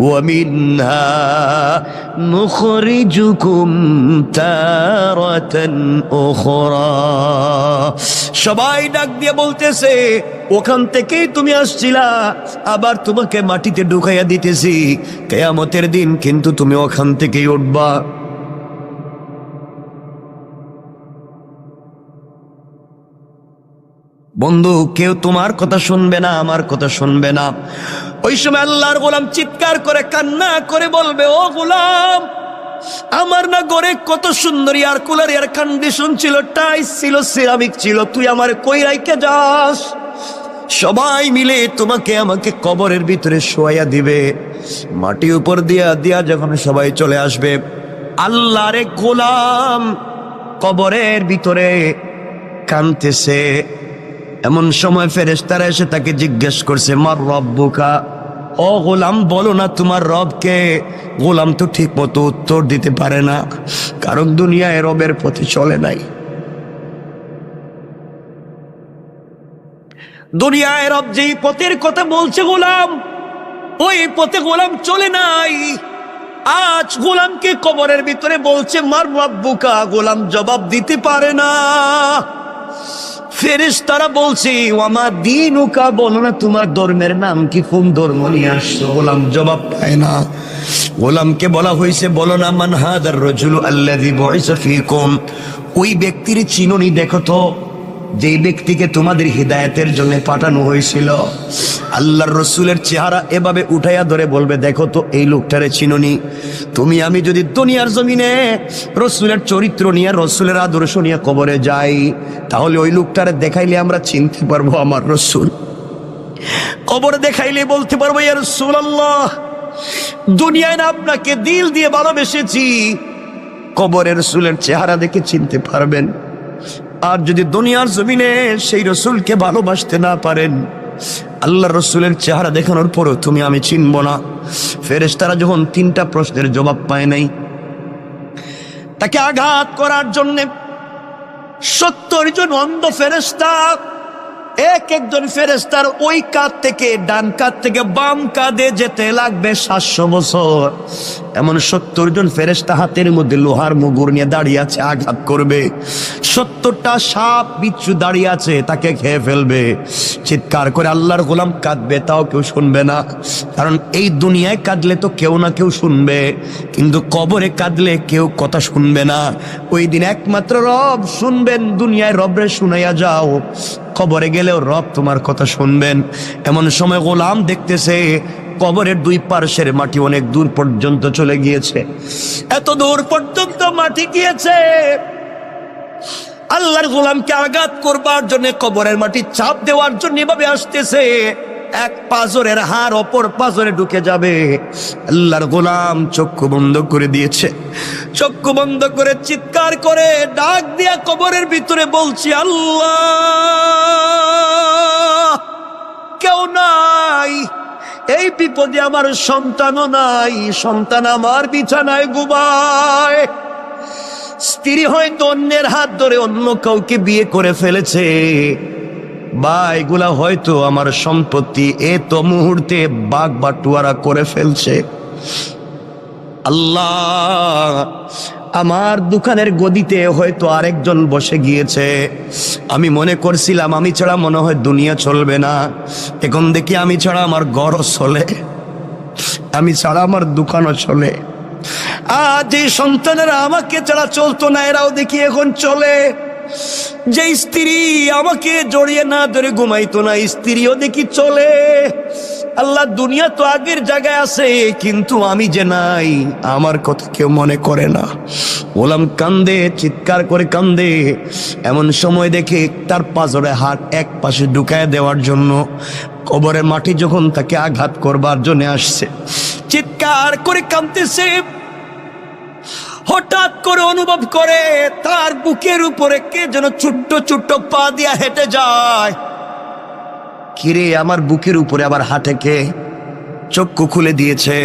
ওয়া মিনহা নুখরিজুকুম তারাতান উখরা। সবাই ডাক দিয়ে বলতেছে, ওখান থেকেই তুমি আসছিলা, আবার তোমাকে মাটিতে ঢুকাইয়া দিতেছি, কিয়ামতের দিন কিন্তু তুমি ওখান থেকেই উঠবা। বন্ধু, কেউ তোমার কথা শুনবে না, আমার কথা শুনবে না। ওই সময় আল্লাহর গোলাম চিৎকার করে কান্না করে বলবে, ও গোলাম, আমার না ঘরে কত সুন্দর এয়ার কুলার, এয়ার কন্ডিশন ছিল, টাইস ছিল, সিরামিক ছিল, তুই আমার কই রাইখা যাস? সবাই মিলে তোমাকে আমাকে কবরের ভিতরে শোয়াইয়া দিবে, মাটি উপর দিয়া দিয়া যখন সবাই চলে আসবে, আল্লাহরে গোলাম কবরের ভিতরে কাঁদতেছে। এমন সময় ফেরেশতারা এসে তাকে জিজ্ঞেস করছে, মার রব্বুকা, ও গোলাম বলো না তোমার রবকে। গোলাম তো ঠিক মতো উত্তর দিতে পারে না, কারণ দুনিয়ায় রবের পথে চলে নাই। দুনিয়ায় রব যেই পথের কথা বলছে গোলাম, ওই পথে গোলাম চলে নাই। আজ গোলামকে কবরের ভিতরে বলছে মার রব্বুকা, গোলাম জবাব দিতে পারে না। ফেরেশতারা বলছে ওয়ামা দীনুকা, বলো না তোমার ধর্মের নাম কি, কোন ধর্ম নিয়ে আসছো? গোলাম জবাব পায় না। গোলামকে বলা হয়েছে, বলো না মান হাদার রাজুলু আল্লাযী বুইসা ফীকুম, ওই ব্যক্তির চিনুনি দেখো তো, যেই ব্যক্তিকে তোমাদের হিদায়াতের জন্য পাঠানো হয়েছিল। আল্লাহর রসুলের চেহারা এভাবে উঠাইয়া ধরে বলবে, দেখো তো এই লোকটারে চিনুনি? তুমি আমি যদি দুনিয়ার জমিনে রসুলের চরিত্র নিয়ে, রসুলের আদর্শ নিয়ে কবরে যাই, তাহলে ওই লোকটারে দেখাইলে আমরা চিনতে পারবো আমার রসুল। কবরে দেখাইলে বলতে পারবো, ইয়া রাসূলুল্লাহ, দুনিয়ায় না আপনাকে দিল দিয়ে ভালোবেসেছি, কবরে রসুলের চেহারা দেখে চিনতে পারবেন। আর যদি দুনিয়ার জমিনে সেই রসুলকে ভালোবাসতে না পারেন, আল্লাহ রসুলের চেহারা দেখানোর পরও তুমি আমি চিনব না। ফেরেশতারা যখন 3টা প্রশ্নের জবাব পায় নাই, তাকে আঘাত করার জন্য 70 জন অন্ধ ফেরেশতা, এক একজন ফেরেশতার ওই কাঁধ থেকে ডান কাঁধ থেকে বাম কাঁধে যেতে লাগবে 700 বছর। এমন 70 জন ফেরেশতা হাতের মধ্যে লোহার মুগুর নিয়ে দাঁড়িয়ে আছে, আঘাত করবে। 70টা সাপ বিচ্ছু দাঁড়িয়ে আছে, তাকে খেয়ে ফেলবে। চিৎকার করে আল্লাহর গোলাম কাঁদবে, তাও কেউ শুনবে না, কারণ এই দুনিয়ায় কাঁদলে তো কেউ না কেউ শুনবে, কিন্তু কবরে কাঁদলে কেউ কথা শুনবে না। ওই দিন একমাত্র রব শুনবেন। দুনিয়ায় রবরে শুনাইয়া যাও, কবরে গেলেও রব তোমার কথা শুনবেন। এমন সময় গোলাম দেখতেছে কবরের 2 পার্শ্বের মাটি অনেক দূর পর্যন্ত চলে গিয়েছে। এত দূর পর্যন্ত মাটি গিয়েছে, আল্লাহর গোলামকে আঘাত করবার জন্য, কবরের মাটি চাপ দেওয়ার জন্য এভাবে আসতেছে। এক পাঁজরের হাড় অপর পাঁজরে ঢুকে যাবে। আল্লাহর গোলাম চক্ষু বন্ধ করে দিয়েছে। চক্ষু বন্ধ করে চিৎকার করে ডাক দিয়া কবরের ভিতরে বলছি, আল্লাহ, কেউ নাই, এই বিপদে আমার সন্তানও নাই, সন্তান আমার বিছানায় ঘুমায়, স্ত্রী হয়তো অন্যের হাত ধরে অন্য কাউকে বিয়ে করে ফেলেছে, বা এগুলা হয়তো আমার সম্পত্তি এত মুহূর্তে বাগ বাটুয়ারা করে ফেলছে। আল্লাহ, আমার দোকানের গদিতে হয়তো আরেকজন বসে গিয়েছে। আমি মনে করছিলাম আমি ছাড়া মনে হয় দুনিয়া চলবে না, এখন দেখি আমি ছাড়া আমার ঘরও চলে, আমি ছাড়া আমার দোকানও চলে। আজ এই সন্তানেরা আমাকে ছাড়া চলতো না, এরাও দেখি এখন চলে। যে স্ত্রী আমাকে জড়িয়ে না ধরে ঘুমাইতো না, স্ত্রীও দেখি চলে। আল্লাহ, দুনিয়া তো আগের জায়গায় আছে, কিন্তু আমি যে নাই, আমার কথা কেউ মনে করে না। গোলাম কান্দে, চিৎকার করে কান্দে। এমন সময় দেখে তার পাঁজরে হাত এক পাশে ঢুকায় দেওয়ার জন্য কবরের মাটি যখন তাকে আঘাত করবার জন্য আসছে, চিৎকার করে কাঁদতেছে। হঠাৎ করে অনুভব করে তার বুকের উপরে কে যেন ছোট্ট ছোট্ট পা দিয়া হেঁটে যায়। কিরে, আমার বুকের উপরে আবার হাঁটে কে? চক্ষু খুলে দিয়েছে।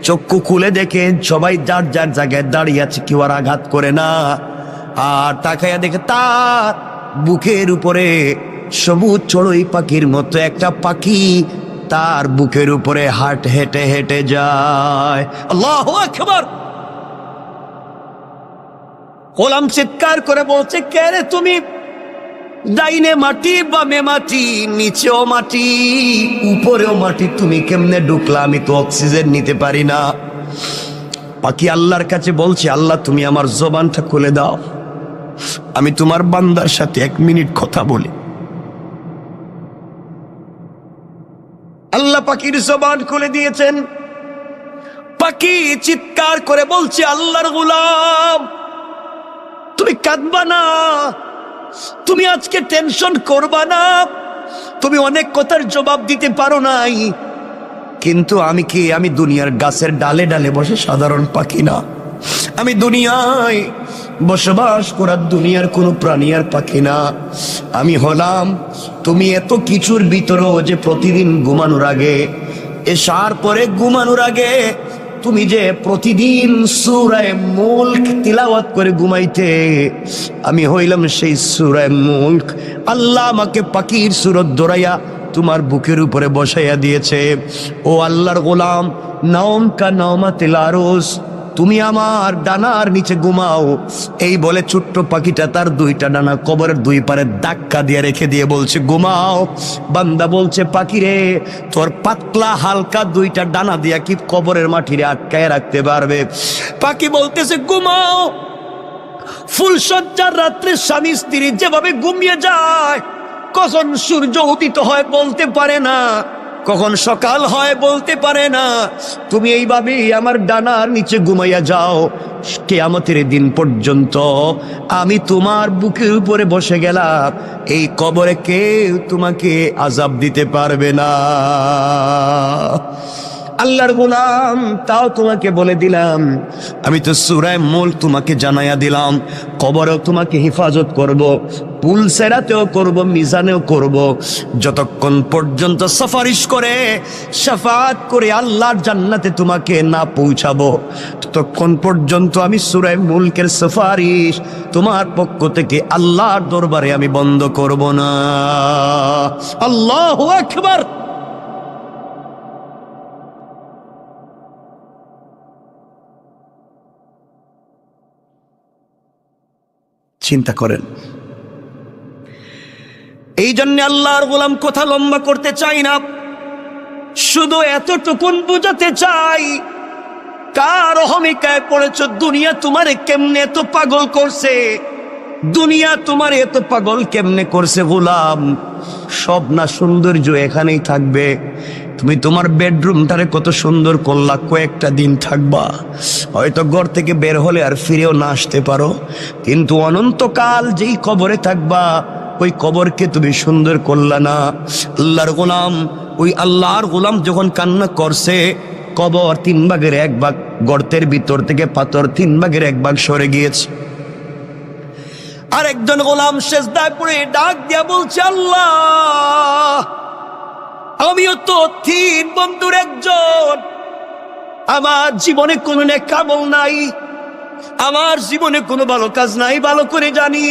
চক্ষু খুলে দেখে সবাই যার যার জায়গায় দাঁড়িয়ে আছে, কেউ আর আঘাত করে না। আর তাকাইয়া দেখে তার বুকের উপরে সবুজ চড়ুই পাখির মতো একটা পাখি তার বুকের উপরে হেঁটে হেঁটে যায়। আল্লাহু আকবার। গোলাম চিৎকার করে বলছে, কে রে তুমি? ডাইনে মাটি, বামে মাটি, নিচেও মাটি, উপরেও মাটি, তুমি কেমনে ঢুকলা? আমি তো অক্সিজেন নিতে পারি না। পাখি আল্লাহর কাছে বলছে, আল্লাহ তুমি আমার জবানটা খুলে দাও, আমি তোমার বান্দার সাথে 1 মিনিট কথা বলি। পাখির জবান খুলে দিয়েছেন। পাখি চিৎকার করে বলছে, আল্লাহর গোলাম, তুমি কাঁদবা না, তুমি আজকে টেনশন করবা না, তুমি অনেক কথার জবাব দিতে পারো নাই, কিন্তু আমি কি, আমি দুনিয়ার গাছের ডালে ডালে বসে সাধারণ পাখি না, আমি দুনিয়ায় বসবাস করার দুনিয়ার কোনো প্রাণী আর পাখি না, আমি হলাম তুমি এত কিছুর ভিতরেও যে প্রতিদিন ঘুমানোর আগে, এশার পরে ঘুমানোর আগে তুমি যে প্রতিদিন সূরা মুলক তিলাওয়াত করে ঘুমাইতে, আমি হইলাম সেই সূরা মুলক। আল্লাহ আমাকে পাখির সূরত ধরাইয়া তোমার বুকের উপরে বসাইয়া দিয়েছে। ও আল্লাহর গোলাম, নাওম কা নাওমাতিল আরুস, তুমি আমার ডানার নিচে ঘুমাও। এই বলে ছোট্ট পাখিটা তার দুইটা ডানা কবরের দুই পারে ধাক্কা দিয়ে রেখে দিয়ে বলছে ঘুমাও। বান্দা বলছে, পাখিরে তোর পাতলা হালকা দুইটা ডানা দিয়া কি কবরের মাটিরে আটকায় রাখতে পারবে? পাখি বলতেছে ঘুমাও। ফুলসজ্জার রাত্রে স্বামী স্ত্রী যেভাবে ঘুমিয়ে যায়, কখন সূর্য উদিত হয় বলতে পারে না, কখন সকাল হয় বলতে পারে না, তুমি এইভাবেই আমার ডানার নিচে ঘুমাইয়া যাও, কিয়ামতের দিন পর্যন্ত আমি তোমার বুকের উপরে বসে গেলাম, এই কবরে কেউ তোমাকে আযাব দিতে পারবে না। আল্লাহর গোলাম, তাও তোমাকে বলে দিলাম, আমি তো সূরা মুলক তোমাকে জানাইয়া দিলাম, কবরেও তোমাকে হেফাজত করব, পুল সেরাতেও করব, মিজানেও করব, যতক্ষণ পর্যন্ত সুপারিশ করে শাফাআত করে আল্লাহর জান্নাতে তোমাকে না পৌঁছাবো, ততক্ষণ পর্যন্ত আমি সূরা মুলকের সুপারিশ তোমার পক্ষ থেকে আল্লাহর দরবারে আমি বন্ধ করব না। আল্লাহু আকবার। চিন্তা করেন। এই জন্য আল্লাহর গোলাম কথা লম্বা করতে চাই না, শুধু এতটুকুন বুঝাতে চাই, কার অহমিকায় পড়েছ? দুনিয়া তোমারে কেমনে এত পাগল করছে? দুনিয়া তোমার এত পাগল কেমনে করছে গোলাম? সব না সৌন্দর্য এখানেই থাকবে। তুমি তোমার বেডরুমটারে কত সুন্দর করলা, কয়েকটা দিন থাকবা, হয়তো ঘর থেকে বের হলে আর ফিরেও না আসতে পারো, কিন্তু অনন্তকাল যেই কবরে থাকবা, ওই কবরকে তুমি সুন্দর করলা না। আল্লাহর গোলাম, ওই আল্লাহর গোলাম যখন কান্না করছে, কবর 3 ভাগের 1 ভাগ, গর্তের ভিতর থেকে পাথর 3 ভাগের 1 ভাগ সরে গিয়েছে। আর একজন গোলাম সেজদায় পড়ে ডাক দিয়া বলছে, আল্লাহ, আমিও তো 3 বন্ধুর একজন, আমার জীবনে কোনো নেক আমল নাই, আমার জীবনে কোনো ভালো কাজ নাই, ভালো করে জানি,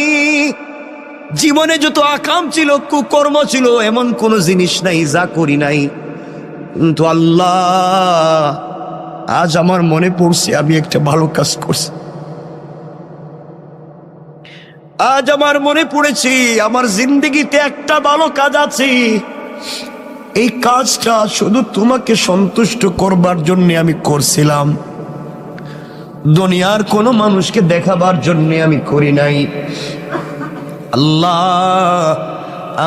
জীবনে যত আকাম ছিল, কুকর্ম ছিল, এমন কোন জিনিস নাই যা করি নাই, কিন্তু আল্লাহ, আজ আমার মনে পড়ছে আমি একটা ভালো কাজ করছি। আজ আমার মনে পড়েছি আমার জিন্দেগিতে একটা ভালো কাজ আছে, এই কাজটা শুধু তোমাকে সন্তুষ্ট করবার জন্য আমি করছিলাম, দুনিয়ার কোনো মানুষকে দেখাবার জন্য আমি করি নাই। আল্লাহ,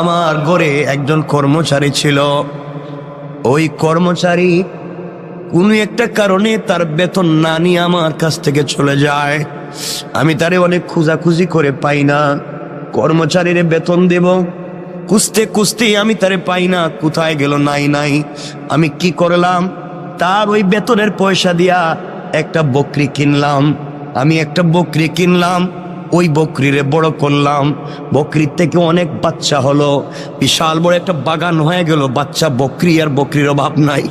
আমার ঘরে একজন কর্মচারী ছিল, ওই কর্মচারী কোনো একটা কারণে তার বেতন না নিয়ে আমার কাছ থেকে চলে যায়, আমি তারে অনেক খোঁজাখুঁজি করে পাই না, কর্মচারীর বেতন দেব, খুঁজতে খুঁজতে আমি তারে পাই না, কোথায় গেল নাই নাই। আমি কি করলাম, তার ওই বেতনের পয়সা দিয়া একটা বকরি কিনলাম, আমি একটা বকরি কিনলাম, ওই বকরিরে বড় করলাম, বকরির থেকে অনেক বাচ্চা হলো, বিশাল বড় একটা বাগান হয়ে গেল, বাচ্চা বকরি আর বকরির অভাব নাই।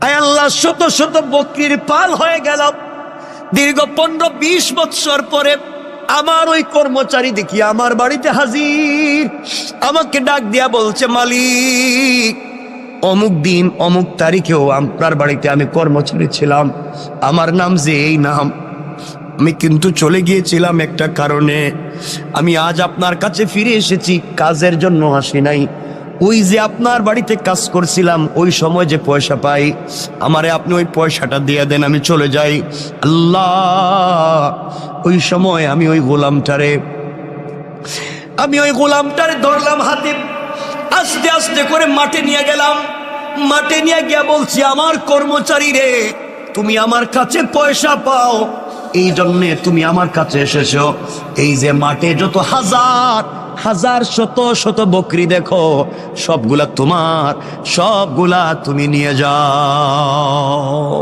আয় আল্লাহ, শত শত বকরির পাল হয়ে গেল। দীর্ঘ 15-20 বৎসর পরে আমার ওই কর্মচারী দেখি আমার বাড়িতে হাজির, আমাকে ডাক দিয়া বলছে, মালিক, অমুক দিন অমুক তারিখেও আপনার বাড়িতে আমি কর্মচারী ছিলাম, আমার নাম যে এই নাম, আমি কিন্তু চলে গিয়েছিলাম একটা কারণে, আমি আজ আপনার কাছে ফিরে এসেছি, কাজের জন্য আসি নাই, ওই যে আপনার বাড়িতে কাজ করছিলাম, ওই সময় যে পয়সা পাই, আমারে আপনি ওই পয়সাটা দিয়ে দেন, আমি চলে যাই। আল্লাহ, ওই সময় আমি ওই গোলামটারে ধরলাম হাতে, আস্তে আস্তে করে মাঠে নিয়ে গেলাম। মাঠে নিয়ে গিয়া বলছি, আমার কর্মচারী রে, তুমি আমার কাছে পয়সা পাও, এই জন্যে তুমি আমার কাছে এসেছো। এই যে মাঠে যত হাজার হাজার শত শত বকরি দেখো, সবগুলা তোমার, সবগুলা তুমি নিয়ে যাও।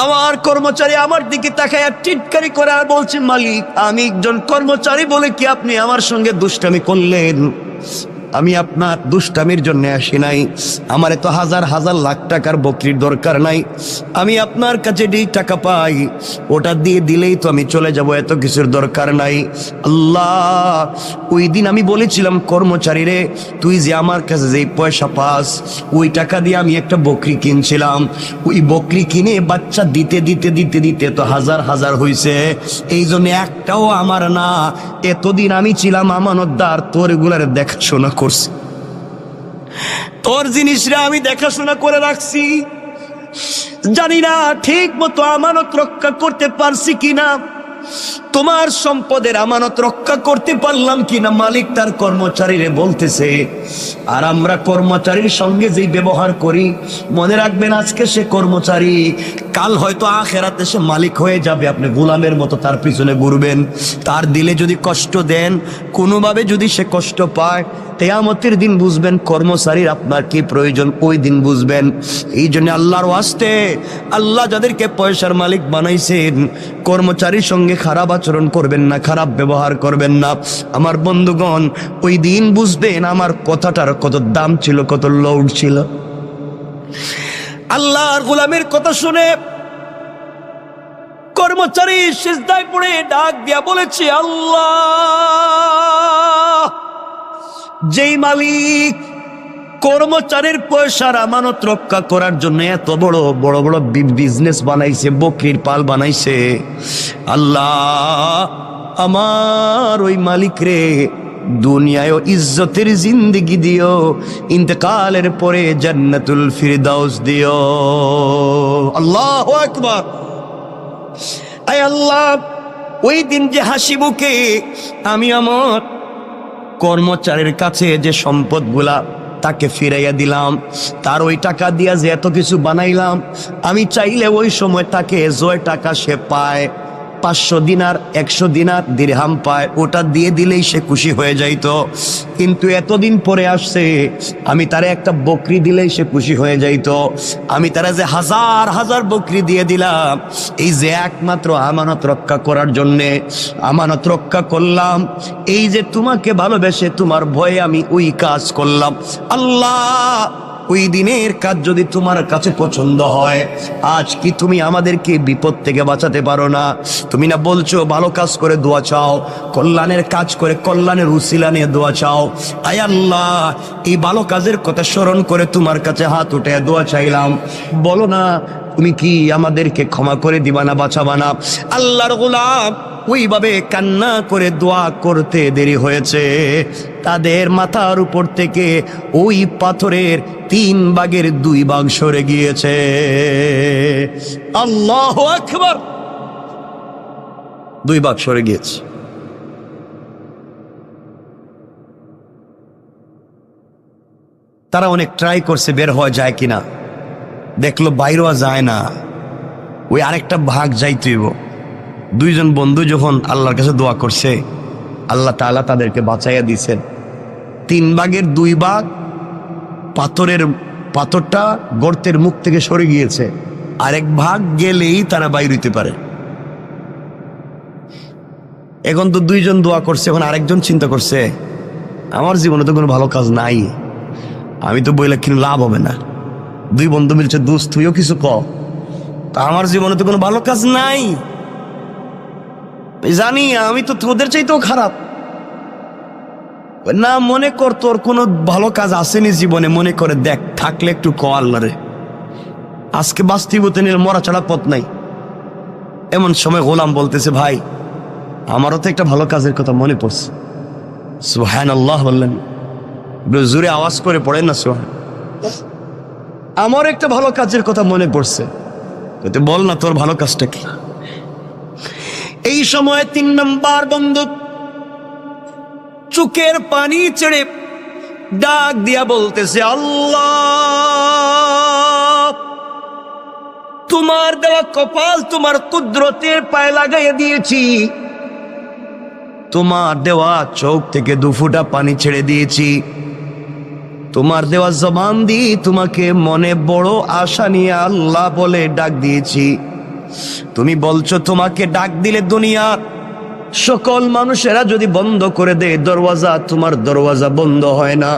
আমার কর্মচারী আমার দিকে তাকায় টিটকারি করে আর বলছে, মালিক, আমি একজন কর্মচারী বলে কি আপনি আমার সঙ্গে দুষ্টামি করলেন? আমি আপনার দুষ্টামির জন্য আসি নাই। আমার এত হাজার হাজার লাখ টাকার বকরির দরকার নাই। আমি আপনার কাছে যেই টাকা পাই ওটা দিয়ে দিলেই তো আমি চলে যাব, এত কিছুর দরকার নাই। আল্লাহ, ওই দিন আমি বলেছিলাম, কর্মচারী রে, তুই যে আমার কাছে যেই পয়সা পাস ওই টাকা দিয়ে আমি একটা বকরি কিনছিলাম। ওই বকরি কিনে বাচ্চা দিতে দিতে দিতে দিতে তো হাজার হাজার হয়েছে। এই জন্য একটাও আমার না। এতদিন আমি ছিলাম আমানতদার, তোর এগুলার দেখাশোনা করছি, তোর জিনিসরা আমি দেখাশোনা করে রাখছি। জানি না ঠিক মতো আমানত রক্ষা করতে পারছি কিনা, তোমার সম্পদের আমানত রক্ষা করতে পারলাম কিনা। মালিক তার কর্মচারীরে বলতেছে, আর আমরা কর্মচারীর সঙ্গে যেই ব্যবহার করি, মনে রাখবেন আজকে সে কর্মচারী, কাল হয়তো আখেরাতে সে মালিক হয়ে যাবে। আপনি গোলামের মতো তার পিছনে ঘুরবেন। তার দিলে যদি কষ্ট দেন, কোনোভাবে যদি সে কষ্ট পায়, কিয়ামতের দিন বুঝবেন কর্মচারীর আপনার কি প্রয়োজন, ওই দিন বুঝবেন। এই জন্য আল্লাহর ওয়াস্তে, আল্লাহ যাদেরকে পয়সার মালিক বানাইছেন, কর্মচারীর সঙ্গে খারাপ আচরণ করবেন না, খারাপ ব্যবহার করবেন না। আমার বন্ধুগণ, ওই দিন বুঝবেন আমার কথাটার কত দাম ছিল, কত লৌড ছিল। আল্লাহর গোলামের কথা শুনে কর্মচারী সিজদায় পড়ে ডাক দিয়া বলেছে, আল্লাহ, যেই মালিক কর্মচারীর পয়সার আমানত রক্ষা করার জন্য এত বড় বড় বড় বিজনেস বানাইছে, বকরির পাল বানাইছে, আল্লাহ, আমার ওই মালিক রে দুনিয়ায় ইজ্জতের জিন্দেগি দিও, ইন্তেকালের পরে জান্নাতুল ফিরদাউস দিও। আল্লাহু আকবার। আয় আল্লাহ, ওই দিন যে হাসি মুখে আমি আমার কর্মচারীর কাছে যে সম্পদগুলা তাকে ফিরাইয়া দিলাম, তার ওই টাকা দিয়া যে এত কিছু বানাইলাম, আমি চাইলে ওই সময় তাকে যে টাকা সে পায়, 500 দিনার 100 দিনার দিরহাম পায়, ওটা দিয়ে দিলেই সে খুশি হয়ে যাইতো। কিন্তু এতদিন পরে আসছে, আমি তারে একটা বকরি দিলেই সে খুশি হয়ে যাইতো। আমি তারা যে হাজার হাজার বকরি দিয়ে দিলাম, এই যে একমাত্র আমানত রক্ষা করার জন্যে, আমানত রক্ষা করলাম। এই যে তোমাকে ভালোবেসে তোমার ভয়ে আমি ওই কাজ করলাম। আল্লাহ, ওই দিনের কাজ যদি তোমার কাছে পছন্দ হয়, আজ কি তুমি আমাদেরকে বিপদ থেকে বাঁচাতে পারো না? তুমি না বলছো ভালো কাজ করে দোয়া চাও, কল্যাণের কাজ করে কল্যাণের উসিলা নিয়ে দোয়া চাও। আয় আল্লাহ, এই ভালো কাজের কথা স্মরণ করে তোমার কাছে হাত উঠে দোয়া চাইলাম। বলো না, তুমি কি আমাদেরকে ক্ষমা করে দিবা না, বাঁচাবা না? আল্লাহর গোলাম ওইভাবে কান্না করে দোয়া করতে দেরি হয়েছে, তাদের মাথার উপর থেকে ওই পাথরের 3 ভাগের 2 ভাগ সরে গিয়েছে। আল্লাহু আকবার। 2 ভাগ সরে গিয়েছে। তারা অনেক ট্রাই করছে বের হওয়া যায় কিনা, দেখলো বাইরেও যায় না, ওই আরেকটা ভাগ যাইতেইব। 2 জন বন্ধু যখন আল্লাহর কাছে দোয়া করছে, আল্লাহ তাআলা তাদেরকে বাঁচাইয়া দিয়েছেন। 3 ভাগের 2 ভাগ পাথরটা গর্তের মুখ থেকে সরে গিয়েছে, আরেক ভাগ গেলেই তারা বাইর হইতে পারে। এখন তো 2 জন দোয়া করছে, এখন আরেকজন চিন্তা করছে, আমার জীবনে তো কোনো ভালো কাজ নাই, আমি তো বইলে কিন্তু লাভ হবে না। 2 বন্ধু মিলছে, দোস্ত তুইও কিছু কর, তা আমার জীবনে তো কোনো ভালো কাজ নাই, জানি আমি তো তোদের চাইতেও খারাপ। না, মনে কর তোর কোনো ভালো কাজ আসেনি জীবনে, মনে করে দেখ, থাকলে একটু ক আল্লাহরে, আজকে বাস্তবতে নিলে মরা ছাড়া পথ নাই। এমন সময় গোলাম বলতেছে, ভাই আমারও তো একটা ভালো কাজের কথা মনে পড়ছে। সুবহানাল্লাহ বললেন, জোরে আওয়াজ করে পড়েন না সুবহান। আমার একটা ভালো কাজের কথা মনে পড়ছে, বল না তোর ভালো কাজটা কি? এই সময় 3 নম্বর বন্ধু চোখের পানি ছেড়ে ডাক দিয়া বলতেছে, আল্লাহ, তোমার দেওয়া কপাল তোমার কুদরতের পায়ে লাগাইয়া দিয়েছি, তোমার দেওয়া চোখ থেকে দুফুটা পানি ছেড়ে দিয়েছি, তোমার দেওয়া জবান দিয়ে তোমাকে মনে বড় আশা নিয়ে আল্লাহ বলে ডাক দিয়েছি। তুমি বলছো তোমাকে ডাক দিলে দুনিয়ার সকল মানুষেরা যদি বন্ধ করে দেয় দরওয়াজা, তোমার দরওয়াজা বন্ধ হয় না।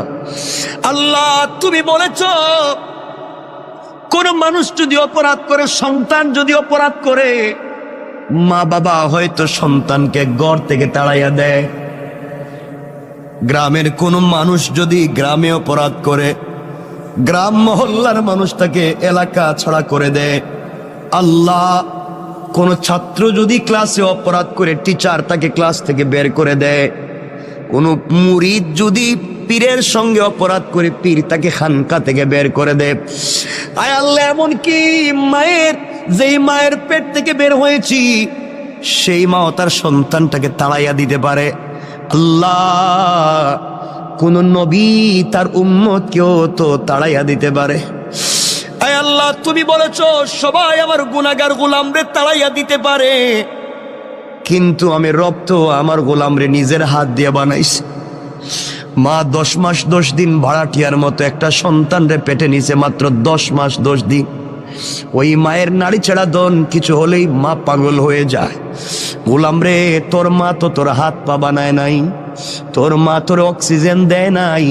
আল্লাহ, তুমি বলেছ কোন মানুষ যদি অপরাধ করে, সন্তান যদি অপরাধ করে, মা বাবা হয়তো সন্তানকে ঘর থেকে তাড়াইয়া দেয়। গ্রামের কোন মানুষ যদি গ্রামে অপরাধ করে, গ্রাম মহল্লার মানুষ তাকে এলাকা ছাড়া করে দেয়। আল্লাহ, কোন ছাত্র যদি ক্লাসে অপরাধ করে, টিচার তাকে ক্লাস থেকে বের করে দেয়। কোন মুরিদ যদি পীরের সঙ্গে অপরাধ করে, পীর তাকে খানকা থেকে বের করে দেয়। আয় আল্লাহ, এমনকি মায়ের, যেই মায়ের পেট থেকে বের হয়েছি, সেই মাও তার সন্তানটাকে তাড়াইয়া দিতে পারে। আল্লাহ, কোন নবী তার উম্মতকেও তো তাড়াইয়া দিতে পারে। আয় আল্লাহ, তুমি বলেছো সবাই আমার গুনাহগার গোলামরে তাড়াইয়া দিতে পারে, কিন্তু আমি রব তো আমার গোলামরে নিজের হাত দিয়ে বানাইছি। মা 10 মাস 10 দিন ভাড়াটিয়ার মতো একটা সন্তানরে পেটে নিছে, মাত্র 10 মাস 10 দিন। ওই মায়ের নাড়ি ছেড়া দন কিছু হলেই মা পাগল হয়ে যায়। গোলাম রে, তোর মা তো তোর হাত পা বানায় নাই, তোর মা তোর অক্সিজেন দেয় নাই,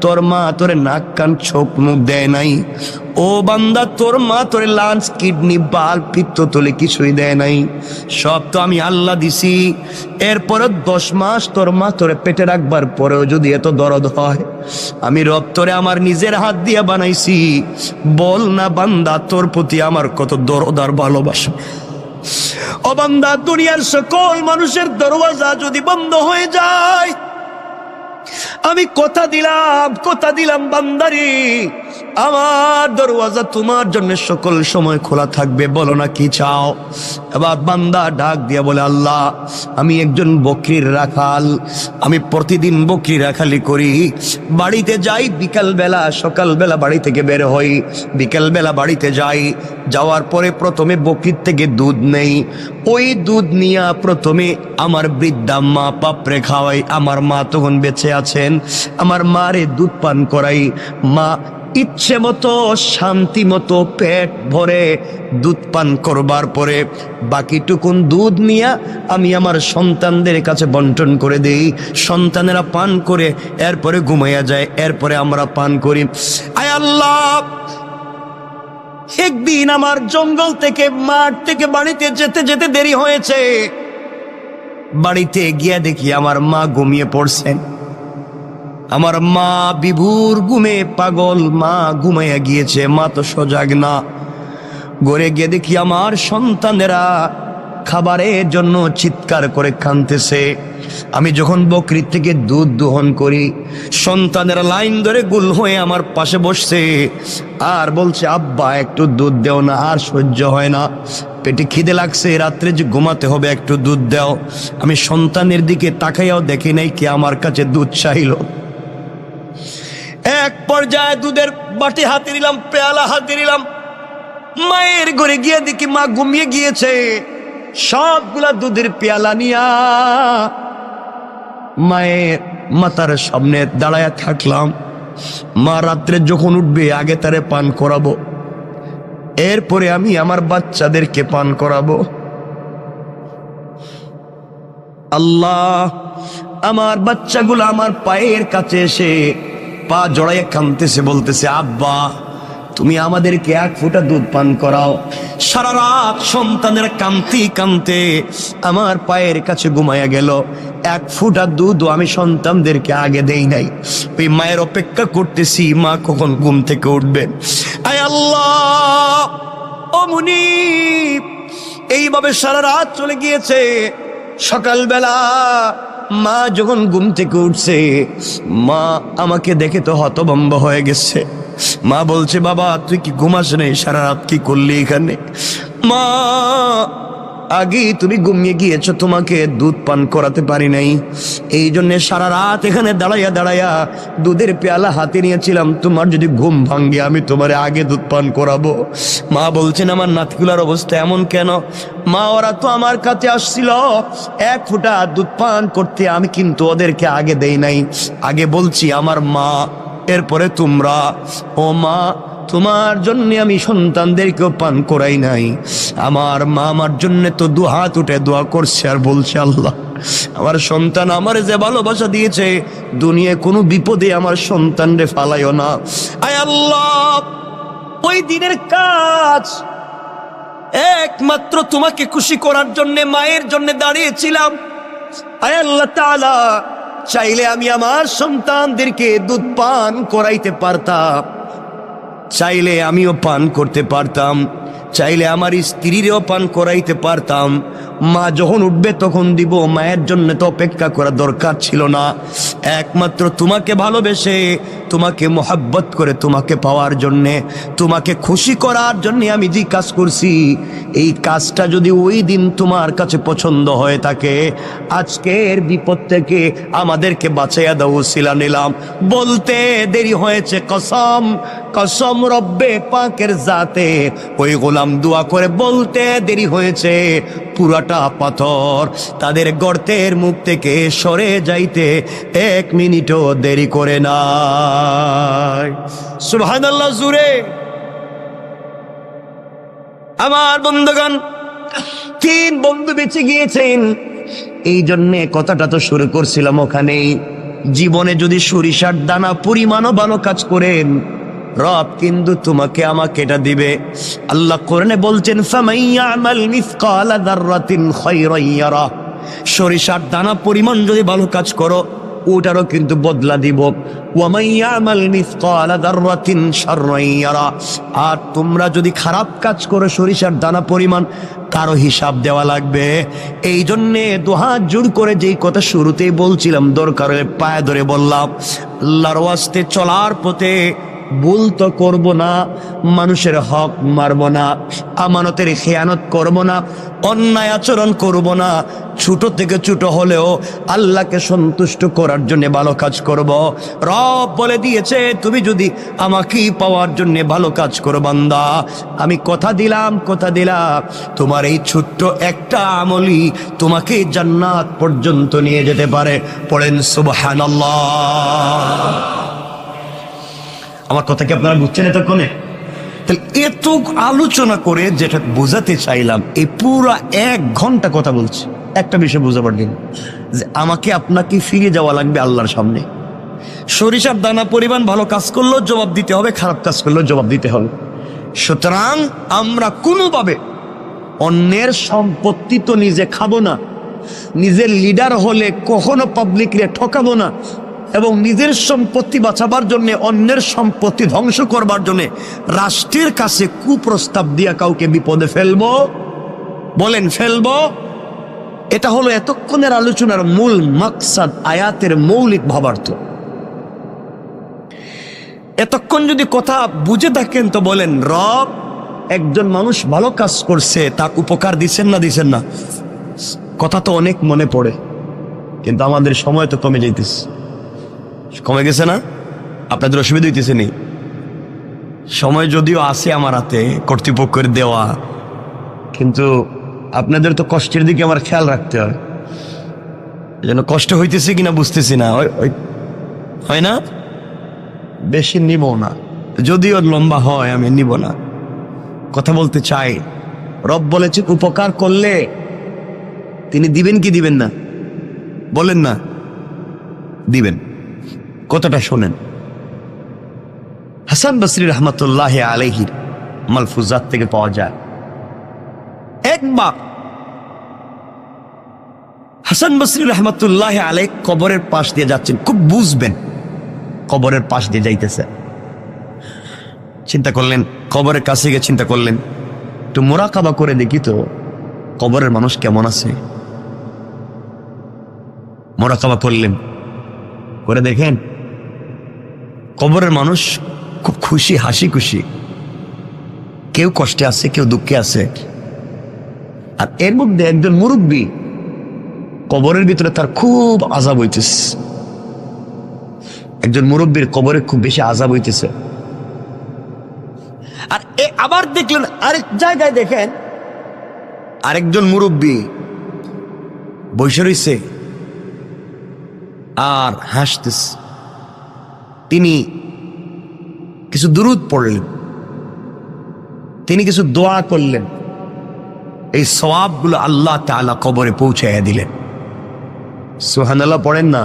তোর মা তোর নাক কান চোখ মুখ দেয় নাই। ও বান্দা, তোর মা তোর লাঞ্চ, কিডনি, বাল, পিত্তথলি কিছুই দেয় নাই, সব তো আমি আল্লাহ দিছি। এরপরে 10 মাস তোর মা তোরে পেটে রাখবার পরেও যদি এত দরদ হয়, আমি রব তোরে আমার নিজের হাত দিয়ে বানাইছি। বল না বান্দা, তোর প্রতি আমার কত দরদ আর ভালোবাসা। ও বান্দা, দুনিয়ার সকল মানুষের দরওয়াজা যদি বন্ধ হয়ে যায়, আমি কথা দিলাম বান্দারি, আমার দরওয়াজা তোমার জন্য সকল সময় খোলা থাকবে। বলো না কি চাও? এবার বান্দা ডাক দিয়া বলে, আল্লাহ, আমি একজন বকরির রাখাল, আমি প্রতিদিন বকরি রাখালি করি। বাড়িতে যাই বিকালবেলা, সকালবেলা বাড়ি থেকে বের হই, বিকালবেলা বাড়িতে যাই। যাওয়ার পরে প্রথমে বকরির থেকে দুধ নেই, ওই দুধ নিয়ে প্রথমে আমার বৃদ্ধা মা পাপড়ে খাওয়াই। আমার মা তখন বেঁচে আছেন, আমার মারে দুধ পান করাই। মা ইচ্ছে মতো শান্তি মতো পেট ভরে দুধ পান করবার পরে বাকিটুকুন দুধ নিয়ে আমি আমার সন্তানদের কাছে বন্টন করে দেই। সন্তানেরা পান করে এরপরে ঘুমাইয়া যায়, এরপরে আমরা পান করি। আয় আল্লাহ, একদিন আমার জঙ্গল থেকে, মাঠ থেকে বাড়িতে যেতে যেতে দেরি হয়েছে। বাড়িতে গিয়ে দেখি আমার মা ঘুমিয়ে পড়ছেন। আমার মা বিভোর ঘুমে পাগল, মা ঘুমাইয়া গিয়েছে, মা তো সজাগ না। ঘরে গিয়ে দেখি আমার সন্তানেরা খাবারের জন্য চিৎকার করে কাঁদতেছে। আমি যখন বকরির থেকে দুধ দোহন করি, সন্তানেরা লাইন ধরে গুল হয়ে আমার পাশে বসছে আর বলছে, আব্বা একটু দুধ দেও না, আর সহ্য হয় না, পেটে খিদে লাগছে, রাত্রে যে ঘুমাতে হবে, একটু দুধ দাও। আমি সন্তানের দিকে তাকাইয়াও দেখি নাই কে আমার কাছে দুধ চাইল। এক পর্যায়ে দুধের বাটি হাতে নিলাম, পেয়ালা হাতে নিলাম, মায়ের ঘরে গিয়ে দেখি মা ঘুমিয়ে গিয়েছে। সবগুলা দুধের পেয়ালা নিয়া মায়ের মাথার সামনে দাঁড়ায়া থাকলাম। মা রাত্রে যখন উঠবে আগে তারে পান করাবো, এরপরে আমি আমার বাচ্চাদেরকে পান করাবো। আল্লাহ, আমার বাচ্চাগুলো আমার পায়ের কাছে এসে পা জড়াইয়া কাঁদতেছে, বলতেছে, আব্বা তুমি আমাদেরকে 1 ফোঁটা দুধ পান করাও। সারা রাত সন্তানের কাঁদতে কাঁদতে আমার পায়ের কাছে ঘুমাইয়া গেল। 1 ফোঁটা দুধও আমি সন্তানদেরকে আগে দেই নাই। ওই মায়ের অপেক্ষা করতেছি মা কখন ঘুম থেকে উঠবে। আয় আল্লাহ, ও মুনিব, এইভাবে সারা রাত চলে গিয়েছে। সকালবেলা মা যখন ঘুম থেকে উঠছে, মা আমাকে দেখে তো হতভম্ব হয়ে গেছে। মা বলছে, বাবা তুই কি ঘুমাস নেই? সারা রাত কি করলি এখানে? মা আগেই তুমি ঘুমিয়ে গিয়েছো, তোমাকে দুধ পান করাতে পারি নাই, এই জন্য সারা রাত এখানে দাঁড়াইয়া দাঁড়াইয়া দুধের পেয়ালা হাতে নিয়েছিলাম, তোমার যদি ঘুম ভাঙ্গে আমি তোমার আগে দুধ পান করাবো। মা বলছেন আমার নাতিগুলার অবস্থা এমন কেন? মা ওরা তো আমার কাছে আসছিল এক ফোঁটা দুধ পান করতে, আমি কিন্তু ওদেরকে আগে দেই নাই, আগে বলছি আমার মা, এরপরে তোমরা। ও মা, তোমার জন্য আমি সন্তানদেরকেও পান করাই নাই। আমার মা আমার জন্য তো দু হাত উঠে দোয়া করছে আর বলছে, আল্লাহ আমার সন্তান আমার যে ভালোবাসা দিয়েছে, দুনিয়ায় কোনো বিপদে আমার সন্তানরে ফালাইও না। আয় আল্লাহ, ওই দিনের কাজ একমাত্র তোমাকে খুশি করার জন্য মায়ের জন্য দাঁড়িয়েছিলাম। আয় আল্লাহ তাআলা, চাইলে আমি আমার সন্তানদেরকে দুধ পান করাইতে পারতাম, চাইলে আমিও পান করতে পারতাম, চাইলে আমার স্ত্রীরও পান করাইতে পারতাম। মা যখন উঠবে তখন দিব, মায়ের জন্য তো অপেক্ষা করা দরকার ছিল না। একমাত্র তোমাকে ভালোবেসে, তোমাকে মোহাব্বত করে, তোমাকে পাওয়ার জন্যে, তোমাকে খুশি করার জন্যে আমি যে কাজ করছি, এই কাজটা যদি ওই দিন তোমার কাছে পছন্দ হয়ে থাকে, আজকের বিপদ থেকে আমাদেরকে বাঁচাইয়া দাও ওসিলা নিলাম। বলতে দেরি হয়েছে, কসম কসম রব্বে পাকের জাতে, ওই গোলাম দোয়া করে বলতে দেরি হয়েছে, পুরাটা পাথর তাদের গর্তের মুখ থেকে সরে যাইতে 1 মিনিটও দেরি করে নাই। সুবহানাল্লাহ জুরে। আমার বন্ধুগণ, 3 বন্ধু বেঁচে গিয়েছেন, এই জন্যে কথাটা তো শুরু করছিলাম ওখানেই। জীবনে যদি সরিষার দানা পরিমাণও ভালো কাজ করেন, রব কিন্তু তোমাকে আমাকে এটা দিবে। আল্লাহ কোরআনে বলছেন, ফামাইয়ামাল মিসকালা যাররাতিন খায়রান ইয়ারা, সরিষার দানা পরিমাণ যদি ভালো কাজ করো, ওটারও কিন্তু বদলা দিব। ওয়া মাইয়ামাল মিসকালা যাররাতিন শাররান ইয়ারা, আর তোমরা যদি খারাপ কাজ করো সরিষার দানা পরিমাণ, তারও হিসাব দেওয়া লাগবে। এই জন্যে দুহাত জোর করে যেই কথা শুরুতেই বলছিলাম, দরকারে পায়ে ধরে বললাম, আল্লাহর ওয়াস্তে চলার পথে ভুল তো করবো না, মানুষের হক মারবো না, আমানতের খেয়ানত করবো না, অন্যায় আচরণ করবো না, ছোট থেকে ছোট হলেও আল্লাহকে সন্তুষ্ট করার জন্য ভালো কাজ করব। রব বলে দিয়েছে, তুমি যদি আমাকেই পাওয়ার জন্য ভালো কাজ করো বান্দা, আমি কথা দিলাম তোমার এই ছোট্ট একটা আমলই তোমাকে জান্নাত পর্যন্ত নিয়ে যেতে পারে। পড়েন সুবহানাল্লাহ। আমার কথা কি আপনারা বুঝছেন এতক্ষণে? তাহলে এত আলোচনা করে যেটা বোঝাতে চাইলাম, এই পুরো 1 ঘন্টা কথা বলছি, একটা বিষয় বোঝাবার দিন, যে আমাকে আপনাকে ফিরে যাওয়া লাগবে আল্লাহর সামনে। সরিষার দানা পরিমাণ ভালো কাজ করলেও জবাব দিতে হবে, খারাপ কাজ করলেও জবাব দিতে হবে। সুতরাং আমরা কোনোভাবে অন্যের সম্পত্তি তো নিজে খাবো না, নিজের লিডার হলে কখনো পাবলিকরে ঠকাবো না, এবং নিজের সম্পত্তি বাঁচাবার জন্য, অন্যের সম্পত্তি ধ্বংস করবার জন্য রাষ্ট্রের কাছে কুপ্রস্তাব দিয়া কাউকে বিপদে ফেলবো? বলেন ফেলবো? এটা হলো এতক্ষণের আলোচনার মূল মাকসাদ, আয়াতের মৌলিক ভাবার্থ। এতক্ষণ যদি কথা বুঝে থাকেন তো বলেন, রব একজন মানুষ ভালো কাজ করছে, তাকে উপকার দিচ্ছেন না? কথা তো অনেক মনে পড়ে, কিন্তু আমাদের সময় তো কমে যাইতেছে। কমে গেছে না? আপনাদের অসুবিধা হইতেছে নি? সময় যদিও আছে আমার হাতে, কর্তৃপক্ষের দেওয়া, কিন্তু আপনাদের তো কষ্টের দিকে আমার খেয়াল রাখতে হয়। যেন কষ্ট হইতেছে কিনা বুঝতেছি না, হয় না? বেশি নিব না, যদিও লম্বা হয় আমি নিব না। কথা বলতে চাই, রব বলেছে উপকার করলে তিনি দিবেন কি দিবেন না? বলেন না, দিবেন। কথাটা শোনেন, হাসান বসরি রহমতুল্লাহ আলাইহির মালফুজাত থেকে পাওয়া যায়। একবার হাসান বসরি রহমতুল্লাহ আলাইহ কবরের পাশ দিয়ে যাচ্ছেন, খুব বুঝবেন, কবরের পাশ দিয়ে যাইতেছে। চিন্তা করলেন, কবরের কাছে গিয়ে চিন্তা করলেন, একটু মোরাকাবা করে দেখি তো কবরের মানুষ কেমন আছে। মোরাকাবা করলেন, করে দেখেন কবরের মানুষ খুব খুশি, হাসি খুশি, কেউ কষ্টে আছে, কেউ দুঃখে আছে। আর এর মধ্যে একজন মুরব্বী কবরের ভিতরে তার খুব আযাব হইতেছে, একজন মুরব্বীর কবরে খুব বেশি আযাব হইতেছে। আর আবার দেখলেন আরেক জায়গায়, দেখেন আরেকজন মুরব্বী বসে রইছে আর হাসতেছে। তিনি কিছু দুরূদ পড়লেন, তিনি কিছু দোয়া করলেন, এই সওয়াবগুলো আল্লাহ তাআলা কবরে পৌঁছাইয়া দিলেন। সুবহানাল্লাহ পড়েন না?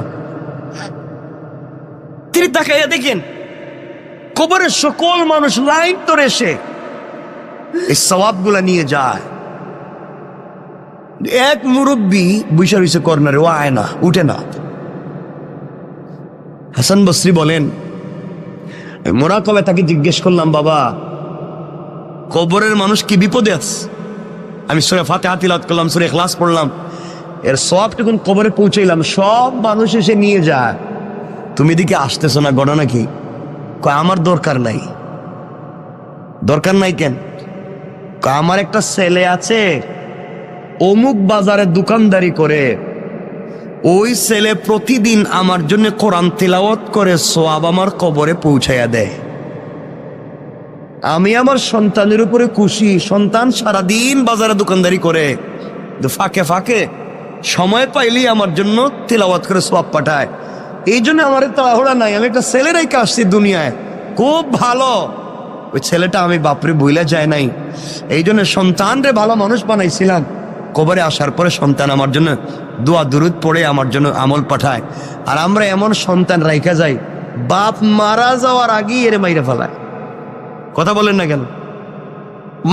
তিনি তাকাইয়া দেখেন কবরের সকল মানুষ লাইন ধরে এসে এই সওয়াবগুলা নিয়ে যায়। এক মুরব্বী বসে রয়েছে কর্নারে, ও আয় না, উঠে না। হাসান বসরি বলেন, মোরাকাবায় তাকে জিজ্ঞেস করলাম, বাবা কবরের মানুষ কি বিপদে আছে? আমি সূরা ফাতিহা তিলাওয়াত করলাম, সূরা ইখলাস পড়লাম, এর সওয়াব যখন কবরে পৌঁছাইলাম সব মানুষ এসে নিয়ে যায়, তুমি এদিকে আসতেছো না, ঘটনা কি? কয় আমার দরকার নাই। দরকার নাই কেন? কয় আমার একটা ছেলে আছে, অমুক বাজারে দোকানদারি করে, ওই ছেলে প্রতিদিন আমার জন্য কোরআন তিলাওয়াত করে সওয়াব আমার কবরে পৌঁছাইয়া দেয়। আমি আমার সন্তানের উপরে খুশি, সন্তান সারাদিন বাজারে দোকানদারি করে, ফাঁকে ফাঁকে সময় পাইলেই আমার জন্য তিলাওয়াত করে সওয়াব পাঠায়। এই জন্য আমার তাড়াহুড়া নাই, আমি একটা ছেলে রেখে আসছি দুনিয়ায়, খুব ভালো। ওই ছেলেটা আমি বাপরে বইলা যায় নাই, এই জন্য সন্তানরে ভালো মানুষ বানাইছিলাম। কবরে আসার পরে সন্তান আমার জন্য দোয়া দুরূদ পড়ে আমার জন্য আমল পাঠায়। আর আমরা এমন সন্তান রাইখা যাই, বাপ মারা যাওয়ার আগেই এর মাইরে ফেলায়। কথা বলেন না কেন?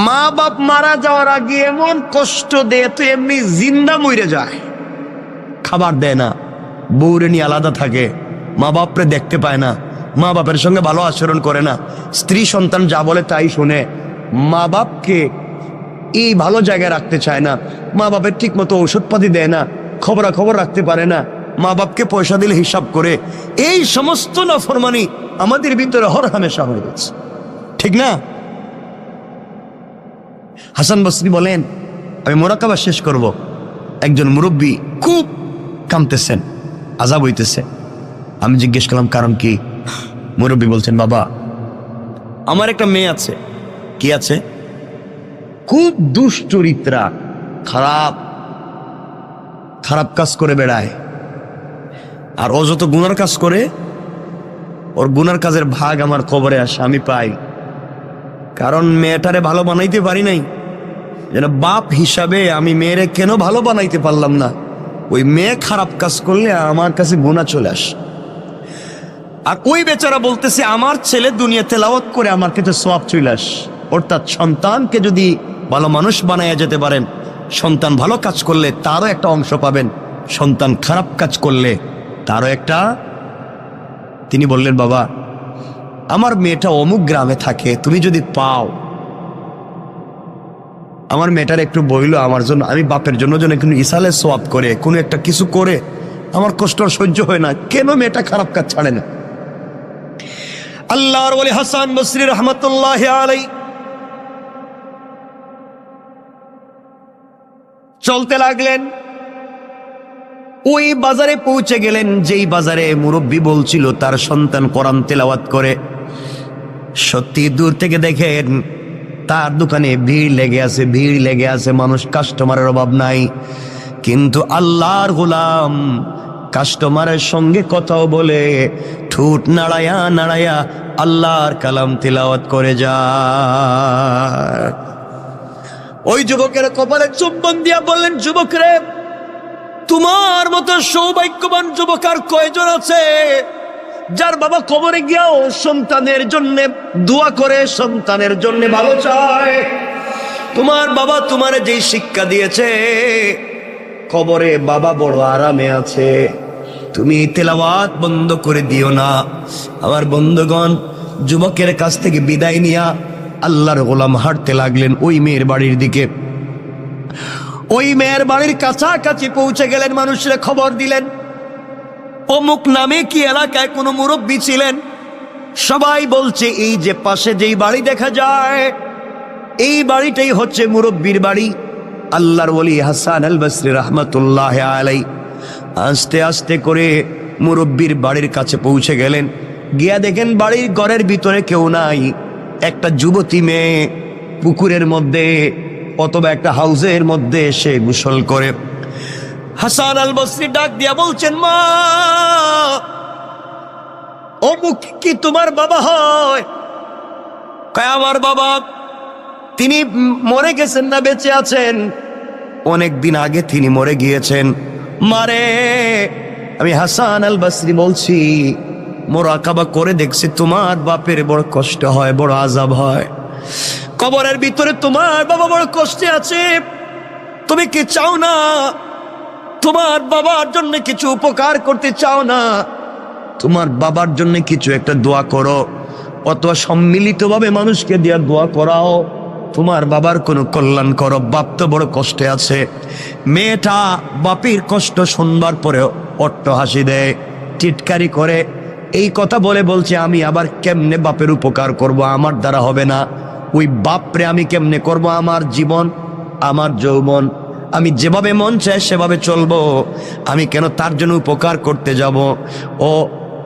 মা বাপ মারা যাওয়ার আগে এমন কষ্ট দেয়, তো এমনি জিন্দা মরে যায়, খাবার দেয় না, বউরে নিয়ে আলাদা থাকে, মা বাপরে দেখতে পায় না, মা বাপের সঙ্গে ভালো আচরণ করে না, স্ত্রী সন্তান যা বলে তাই শুনে, মা বাপকে এই ভালো জায়গায় রাখতে চায় না, মা বাপের ঠিক মতো ঔষধপাতি দেয় না, খবরাখবর রাখতে পারে না, মা বাপকে পয়সা দিলে হিসাব করে। এই সমস্ত নাফরমানি আমাদের ভিতরে হর হামেশা হয়ে গেছে, ঠিক না? হাসান বসরি বলেন, আমি মোরাকাবা শেষ করব, একজন মুরব্বী খুব কাঁদতেছেন, আযাব হইতেছে। আমি জিজ্ঞেস করলাম কারণ কি? মুরব্বী বলছেন, বাবা আমার একটা মেয়ে আছে। কি আছে? খুব দুশ্চরিত্রা, খারাপ খারাপ কাজ করে বেড়ায়। আর ও যত গুনার কাজ করে, ওর গুনার কাজের ভাগ আমার কবরে আসে, আমি পাই। কারণ মেয়েটারে ভালো বানাইতে পারি নাই, যেন বাপ হিসাবে আমি মেয়েরে কেন ভালো বানাইতে পারলাম না। ওই মেয়ে খারাপ কাজ করলে আমার কাছে গুনাহ চলে আসে। আর ওই বেচারা বলতেছে, আমার ছেলে দুনিয়া তেলাওয়াত করে আমার কাছে সওয়াব চলে আসে। অর্থাৎ সন্তানকে যদি ভালো মানুষ বানাইয়া যেতে পারেন, সন্তান ভালো কাজ করলে তারও একটা অংশ পাবেন, সন্তান খারাপ কাজ করলে তারও একটা। তিনি বললেন, বাবা আমার মেয়েটা অমুক গ্রামে থাকে, তুমি যদি পাও, আমার মেয়েটার একটু বইল আমার জন্য, আমি বাপের জন্য যেন একটু ইসালে সওয়াব করে, কোনো একটা কিছু করে, আমার কষ্ট সহ্য হয় না, কেন মেয়েটা খারাপ কাজ ছাড়ে না। আল্লাহর ওলি হাসান বসরি রহমতুল্লাহ আলাইহি চলতে লাগলেন, ওই বাজারে পৌঁছে গেলেন যেই বাজারে মুরব্বী বলছিল তার সন্তান কোরআন তেলাওয়াত করে। সত্যি দূর থেকে দেখেন তার দোকানে ভিড় লেগে আছে, মানুষ, কাস্টমারের অভাব নাই। কিন্তু আল্লাহর গোলাম কাস্টমারের সঙ্গে কথাও বলে, ঠোঁট নাড়ায়া নাড়ায়া আল্লাহর কালাম তিলাওয়াত করে যায়। ওই যুবকের কপালে চুম্বন দিয়া বললেন, যুবক রে, তোমার মতো সৌভাগ্যবান যুবক আর কয়জন আছে, যার বাবা কবরে গিয়াও সন্তানের জন্য দোয়া করে, সন্তানের জন্য ভালো চায়। তোমার বাবা তোমারে যেই শিক্ষা দিয়েছে, কবরে বাবা বড় আরামে আছে, তুমি তেলাওয়াত বন্ধ করে দিও না। আমার বন্ধুগণ, যুবকের কাছ থেকে বিদায় নিয়া আল্লাহর গোলাম হাঁটতে লাগলেন ওই মেয়ের বাড়ির দিকে। ওই মেয়ের বাড়ির কাছাকাছি পৌঁছে গেলেন, মানুষরা খবর দিলেন, অমুক নামে কি এলাকায় কোনো মুরব্বী ছিলেন। সবাই বলছে, এই যে পাশে যেই বাড়ি দেখা যায়, এই বাড়িটাই হচ্ছে মুরব্বীর বাড়ি। আল্লাহর ওলি হাসান আল বসরি রাহমাতুল্লাহ আলাই আস্তে আস্তে করে মুরব্বির বাড়ির কাছে পৌঁছে গেলেন। গিয়া দেখেন বাড়ির ঘরের ভিতরে কেউ নাই। একটা যুবতী মেয়ে পুকুরের মধ্যে অথবা একটা হাউজের মধ্যে এসে গোসল করে। হাসান আল বসরি ডাক দিয়া বলছেন, মা, অমুক কি তোমার বাবা হয়? কয়, আমার বাবা। তিনি মরে গেছেন না বেঁচে আছেন? অনেক দিন আগে তিনি মরে গিয়েছেন। মারে, আমি হাসান আল বসরি বলছি, মুরাকাবা করে দেখছি তোমার বাপের বড় কষ্ট হয়, বড় আযাব হয়। কবরের ভিতরে তোমার বাবা বড় কষ্টে আছে। তুমি কি চাও না তোমার বাবার জন্য কিছু উপকার করতে চাও না? তোমার বাবার জন্য কিছু একটা দোয়া করো, অথবা সম্মিলিতভাবে মানুষকে দিয়ে দোয়া করাও, তোমার বাবার কোনো কল্যাণ করো। বাপ তো বড় কষ্টে আছে। মেয়েটা বাপের কষ্ট শুনবার পরেও অট্ট হাসি দেয়, টিটকারি করে। এই কথা বলে বলছে, আমি আবার কেমনে বাপের উপকার করব? আমার দ্বারা হবে না। ওই বাপরে আমি কেমনে করব? আমার জীবন, আমার যৌবন, আমি যেভাবে মন চায় সেভাবে চলবো। আমি কেন তার জন্য উপকার করতে যাব? ও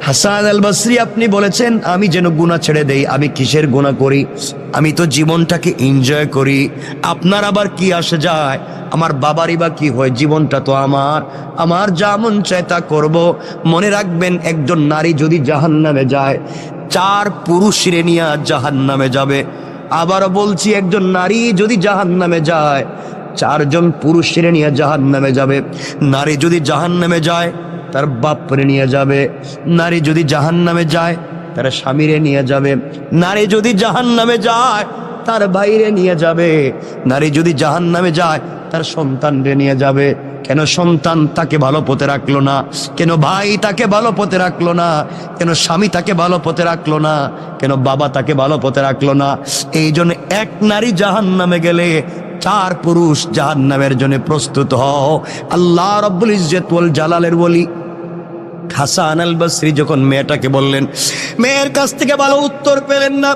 হাসান আল বসরি, আপনি বলেছেন আমি যেন গুনাহ ছেড়ে দেই। আমি কিসের গুনাহ করি? আমি তো জীবনটাকে এনজয় করি। আপনার আবার কি আসে যায়? আমার বাবারই বা কি হয়? জীবনটা তো আমার যা মন চায় তা করব। মনে রাখবেন, একজন নারী যদি জাহান্নামে যায়, 4 পুরুষের নিয়ে জাহান্নামে যাবে। আবারও বলছি, একজন নারী যদি জাহান্নামে যায়, 4 জন পুরুষের নিয়ে জাহান্নামে যাবে। নারী যদি জাহান্নামে যায়, তার বাপরে নিয়ে যাবে। নারী যদি জাহান্নামে যায়, তার স্বামীরে নিয়ে যাবে। নারী যদি জাহান্নামে যায়, তার ভাইরে নিয়ে যাবে। নারী যদি জাহান্নামে যায়, তার সন্তানরে নিয়ে যাবে। কেন সন্তান তাকে ভালো পথে রাখলো না? কেন ভাই তাকে ভালো পথে রাখলো না? কেন স্বামী তাকে ভালো পথে রাখলো না? কেন বাবা তাকে ভালো পথে রাখলো না? এই জন্য এক নারী জাহান্নামে গেলে 4 পুরুষ জাহান্নামের জন্য প্রস্তুত হও। আল্লাহ রাব্বুল ইজ্জত ওয়াল জালালের ওলি হাসান আল বসরি যখন মেয়েটাকে বললেন, মেয়ের কাছ থেকে ভালো উত্তর পেলেন না।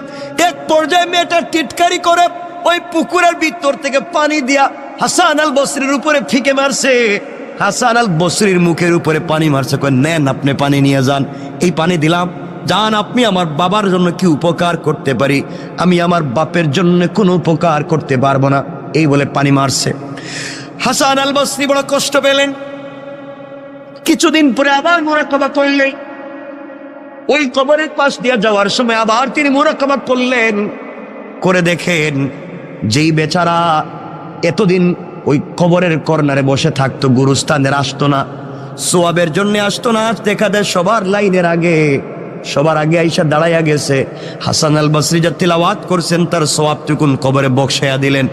এক পর্যায়ে মেয়েটা টিটকারি করে ওই পুকুরের ভিতর থেকে পানি দিয়া হাসান আল বসরির উপরে ফিকে মারছে। হাসান আল বসরির মুখের উপরে পানি মারছে। কয়, নেন, আপনি পানি নিয়ে যান। এই পানি দিলাম, যান, আপনি আমার বাবার জন্য কি উপকার করতে পারি? আমি আমার বাপের জন্য কোনো উপকার করতে পারবো না। এই বলে পানি মারছে। হাসান আল বসরি বড় কষ্ট পেলেন। কিছুদিন পরে আবার মুরাকাবা করলেন। ওই কবরের পাশ দিয়ে যাওয়ার সময় আবার তিনি মুরাকাবা করলেন। করে দেখেন, যেই বেচারা এতদিন ওই কবরের কর্নারে বসে থাকতো, গুরুস্থানের আসতো না, সোয়াবের জন্য আসতো না, আজ দেখা দেয় সবার আগে আইসা দাঁড়াইয়া গেছে। হাসান আল বসরি যা তিলাওয়াত করছেন, তার সোয়াবটুকুন কবরে বক্সাইয়া দিলেন।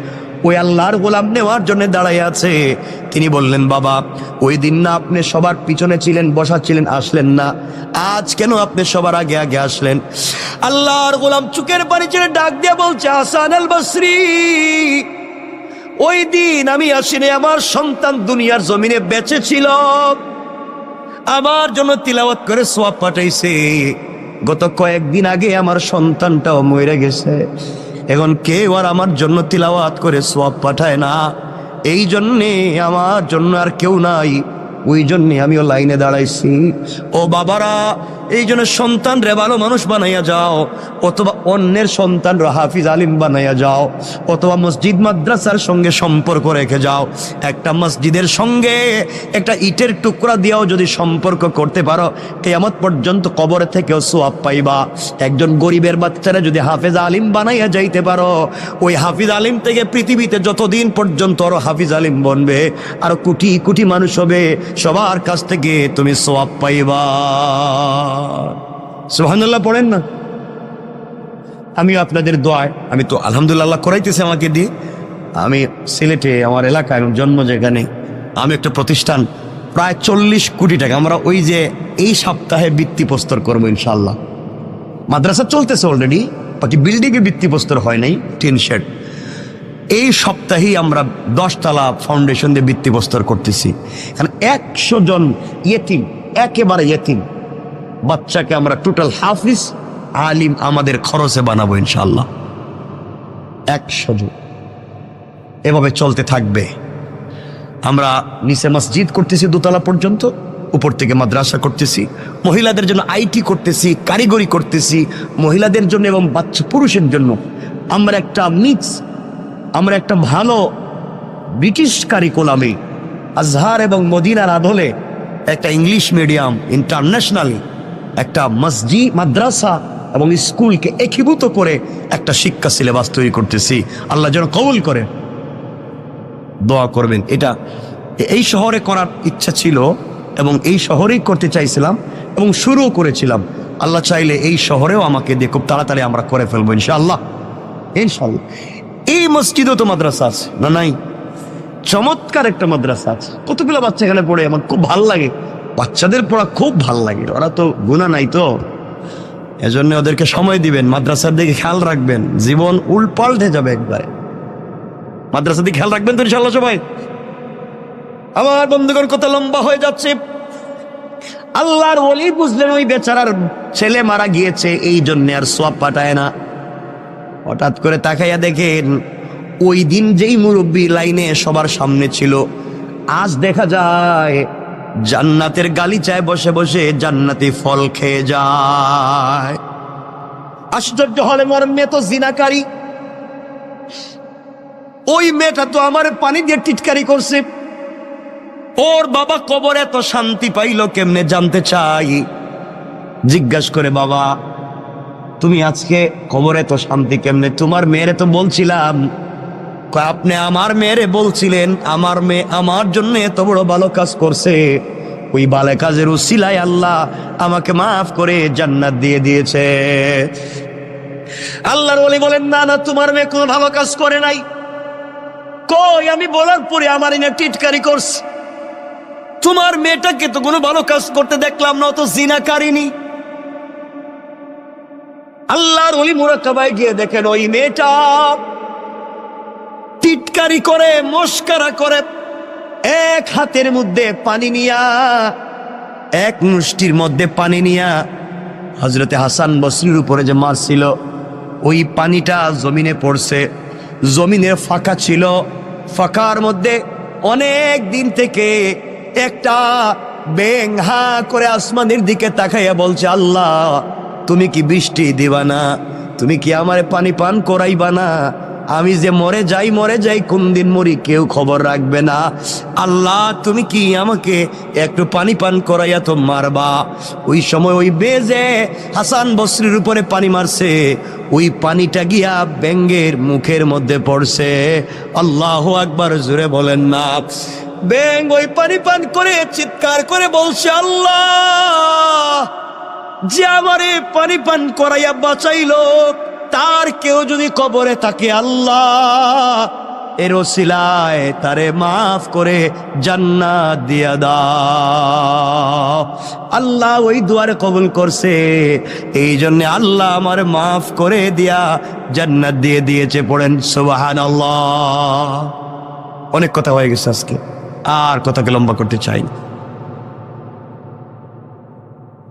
ওই আল্লাহর গোলাম নেওয়ার জন্য দাঁড়াইয়া আছে। তিনি বললেন, বাবা, ওই দিন না আপনি সবার পিছনে ছিলেন, বসা ছিলেন, আসলেন না? আজ কেন আপনি সবার আগে আগে আসলেন? আল্লাহর গোলাম চুকের পানি ছেড়ে ডাক দিয়ে বলছে, হাসান আল বসরি, ওই দিন আমি আসিনি, আমার সন্তান দুনিয়ার জমিনে বেঁচে ছিল, আমার জন্য তিলাওয়াত করে সোয়াব পাঠাইছে। গত কয়েকদিন আগে আমার সন্তানটাও মরে গেছে। এখন কেউ আর আমার জন্য তিলাওয়াত করে সোয়াব পাঠায় না। এই জন্যে আমার জন্য আর কেউ নাই। ওই জন্যে আমিও লাইনে দাঁড়াইছি। ও বাবারা, এই জন্য সন্তান রে ভালো মানুষ বানাইয়া যাও, অথবা অন্যের সন্তান রে হাফিজ আলিম বানাইয়া যাও, অথবা মসজিদ মাদ্রাসার সঙ্গে সম্পর্ক রেখে যাও। একটা মসজিদের সঙ্গে একটা ইটের টুকরা দিয়েও যদি সম্পর্ক করতে পারো, কিয়ামত পর্যন্ত কবর থেকেও সোয়াব পাইবা। একজন গরিবের বাচ্চারা যদি হাফিজ আলিম বানাইয়া যাইতে পারো, ওই হাফিজ আলিম থেকে পৃথিবীতে যতদিন পর্যন্ত আরো হাফিজ আলিম বনবে, আরো কোটি কোটি মানুষ হবে, সবার কাছ থেকে তুমি সোয়াব পাইবা। সুবহানাল্লাহ পড়েন না? আমিও আপনাদের দোয়ায়, আমি তো আলহামদুলিল্লাহ করাইতেছি আমাকে দিয়ে। আমি সিলেটে, আমার এলাকায় জন্ম, যেখানে আমি একটা প্রতিষ্ঠান, প্রায় 40 কোটি টাকা আমরা ওই যে এই সপ্তাহে ভিত্তিপ্রস্তর করবো ইনশাল্লাহ। মাদ্রাসা চলতেছে অলরেডি, বাকি বিল্ডিংয়ে ভিত্তিপ্রস্তর হয় নাই, টিন শেড। এই সপ্তাহেই আমরা 10 তলা ফাউন্ডেশন দিয়ে ভিত্তিপ্রস্তর করতেছি। কারণ 100 জন ইয়েতিম, একেবারে ইয়েতিম বাচ্চাকে আমরা টোটাল হাফিজ আলিম আমাদের খরচে বানাবো ইনশাল্লাহ। 100 জন। এভাবে চলতে থাকবে। আমরা নিচে মসজিদ করতেছি দোতলা পর্যন্ত, উপর থেকে মাদ্রাসা করতেছি, মহিলাদের জন্য আইটি করতেছি, কারিগরি করতেছি, মহিলাদের জন্য এবং বাচ্চা পুরুষের জন্য আমরা একটা মিক্স, আমরা একটা ভালো ব্রিটিশ কারিকুলামে আজহার এবং মদিনার আদলে একটা ইংলিশ মিডিয়াম ইন্টারন্যাশনাল একটা মসজিদ, মাদ্রাসা এবং স্কুলকে একীভূত করে একটা শিক্ষা সিলেবাস তৈরি করতেছি। আল্লাহ যেন কবুল করে, দোয়া করবেন। এটা এই শহরে করার ইচ্ছা ছিল এবং এই শহরেই করতে চাইছিলাম এবং শুরুও করেছিলাম। আল্লাহ চাইলে এই শহরেও আমাকে দিয়ে খুব তাড়াতাড়ি আমরা করে ফেলবো ইনশাআল্লাহ, ইনশাআল্লাহ। এই মসজিদও তো মাদ্রাসা আছে না? নাই? চমৎকার একটা মাদ্রাসা আছে, কতগুলো বাচ্চা এখানে পড়ে, আমার খুব ভাল লাগে। বাচ্চাদের পড়া খুব ভাল লাগে, ওরা তো গুনাহ নাই তো, এজন্য ওদেরকে সময় দিবেন, মাদ্রাসার দিকে খেয়াল রাখবেন, জীবন উল্পাল্টে যাবে একবারে। মাদ্রাসার দিকে খেয়াল রাখবেন তো ইনশাআল্লাহ সবাই। আমার বন্ধুগণ, কত লম্বা হয়ে যাচ্ছে। আল্লাহর ওলি বুঝলেন ওই বেচারার ছেলে মারা গিয়েছে, এই জন্য আর সওয়াব পাঠায় না। হঠাৎ করে তাকাইয়া দেখেন ওই দিন যেই মুরব্বী লাইনে সবার সামনে ছিল, আজ দেখা যায় জান্নাতের গালিচায় বসে বসে জান্নাতি ফল খেয়ে যায়। আশ্চর্য হলে মোর মেয়ে তো জিনাকারী, ওই মেয়েটা তো আমার পানি দিয়ে টিটকারি করছে, ওর বাবা কবরে এত শান্তি পাইলো কেমনে জানতে চাই। জিজ্ঞাসা করে, বাবা তুমি আজকে কবরে এত শান্তি কেমনে? তোমার মেয়েরে তো বলছিলাম। আপনি আমার মেয়েরে বলছিলেন, আমার মেয়ে আমার জন্য এত বড় ভালো কাজ করছে, ওই ভালো কাজের উসিলায় আল্লাহ আমাকে মাফ করে জান্নাত দিয়ে দিয়েছে। আল্লাহর ওলি বলেন, না না, তোমার মেয়ে কোনো ভালো কাজ করে নাই। কই, আমি বলার পরে আমার এনে টিটকারি করছে। তোমার মেয়েটাকে তো কোনো ভালো কাজ করতে দেখলাম না, তো জিনাকারিনী। আল্লাহর ওলি মুরাকাবায় গিয়ে দেখেন ওই মেয়েটা টিটকারি করে, মস্কারা করে, এক হাতের মধ্যে পানি নিয়া, এক মুষ্টির মধ্যে পানি নিয়া হযরতে হাসান বসরির উপরে যে মারছিল, ওই পানিটা জমিনে পড়ছে। জমিনের ফাঁকা ছিল, ফাঁকার মধ্যে অনেক দিন থেকে একটা ব্যাঙ হা করে আসমানের দিকে তাকাইয়া বলছে, আল্লাহ তুমি কি বৃষ্টি দিবা না? তুমি কি আমারে পানি পান করাইবা না? আমি যে মরে যাই, কোন দিন মরি কেউ খবর রাখবে না। আল্লাহ তুমি কি আমাকে একটু পানি পান করাইয়া তো মারবা? ওই সময় ওই বেজে হাসান বসরির উপরে পানি মারছে, ওই পানিটা গিয়া ব্যাঙের মুখের মধ্যে পড়ছে। আল্লাহু আকবার, জোরে বলেন না। ব্যাঙ ওই পানি পান করে চিৎকার করে বলছে, আল্লাহ যে আমারে পানি পান করাইয়া বাঁচাইলো, তার কেউ যদি কবরে থাকে, আল্লাহ এর ওসিলায় তারে মাফ করে জান্নাত দিয়া দাও। আল্লাহ ওই দুয়ারে কবুল করছে, এই জন্য আল্লাহ আমার মাফ করে দিয়া জান্নাত দিয়ে দিয়েছে। পড়েন সুবহানাল্লাহ। অনেক কথা হয়ে গেছে আজকে, আর কথাকে লম্বা করতে চাই না।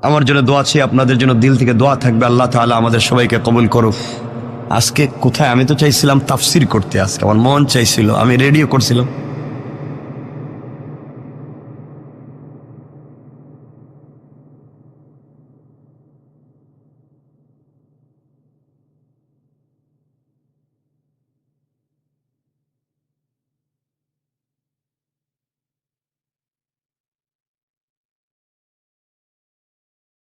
আমার জন্য দোয়া আছে, আপনাদের জন্য দিল থেকে দোয়া থাকবে। আল্লাহ তাআলা আমাদের সবাইকে কবুল করুক। আজকে কোথায়, আমি তো চাইছিলাম তাফসির করতে, আজকে আমার মন চাইছিল, আমি রেডিও করছিলাম,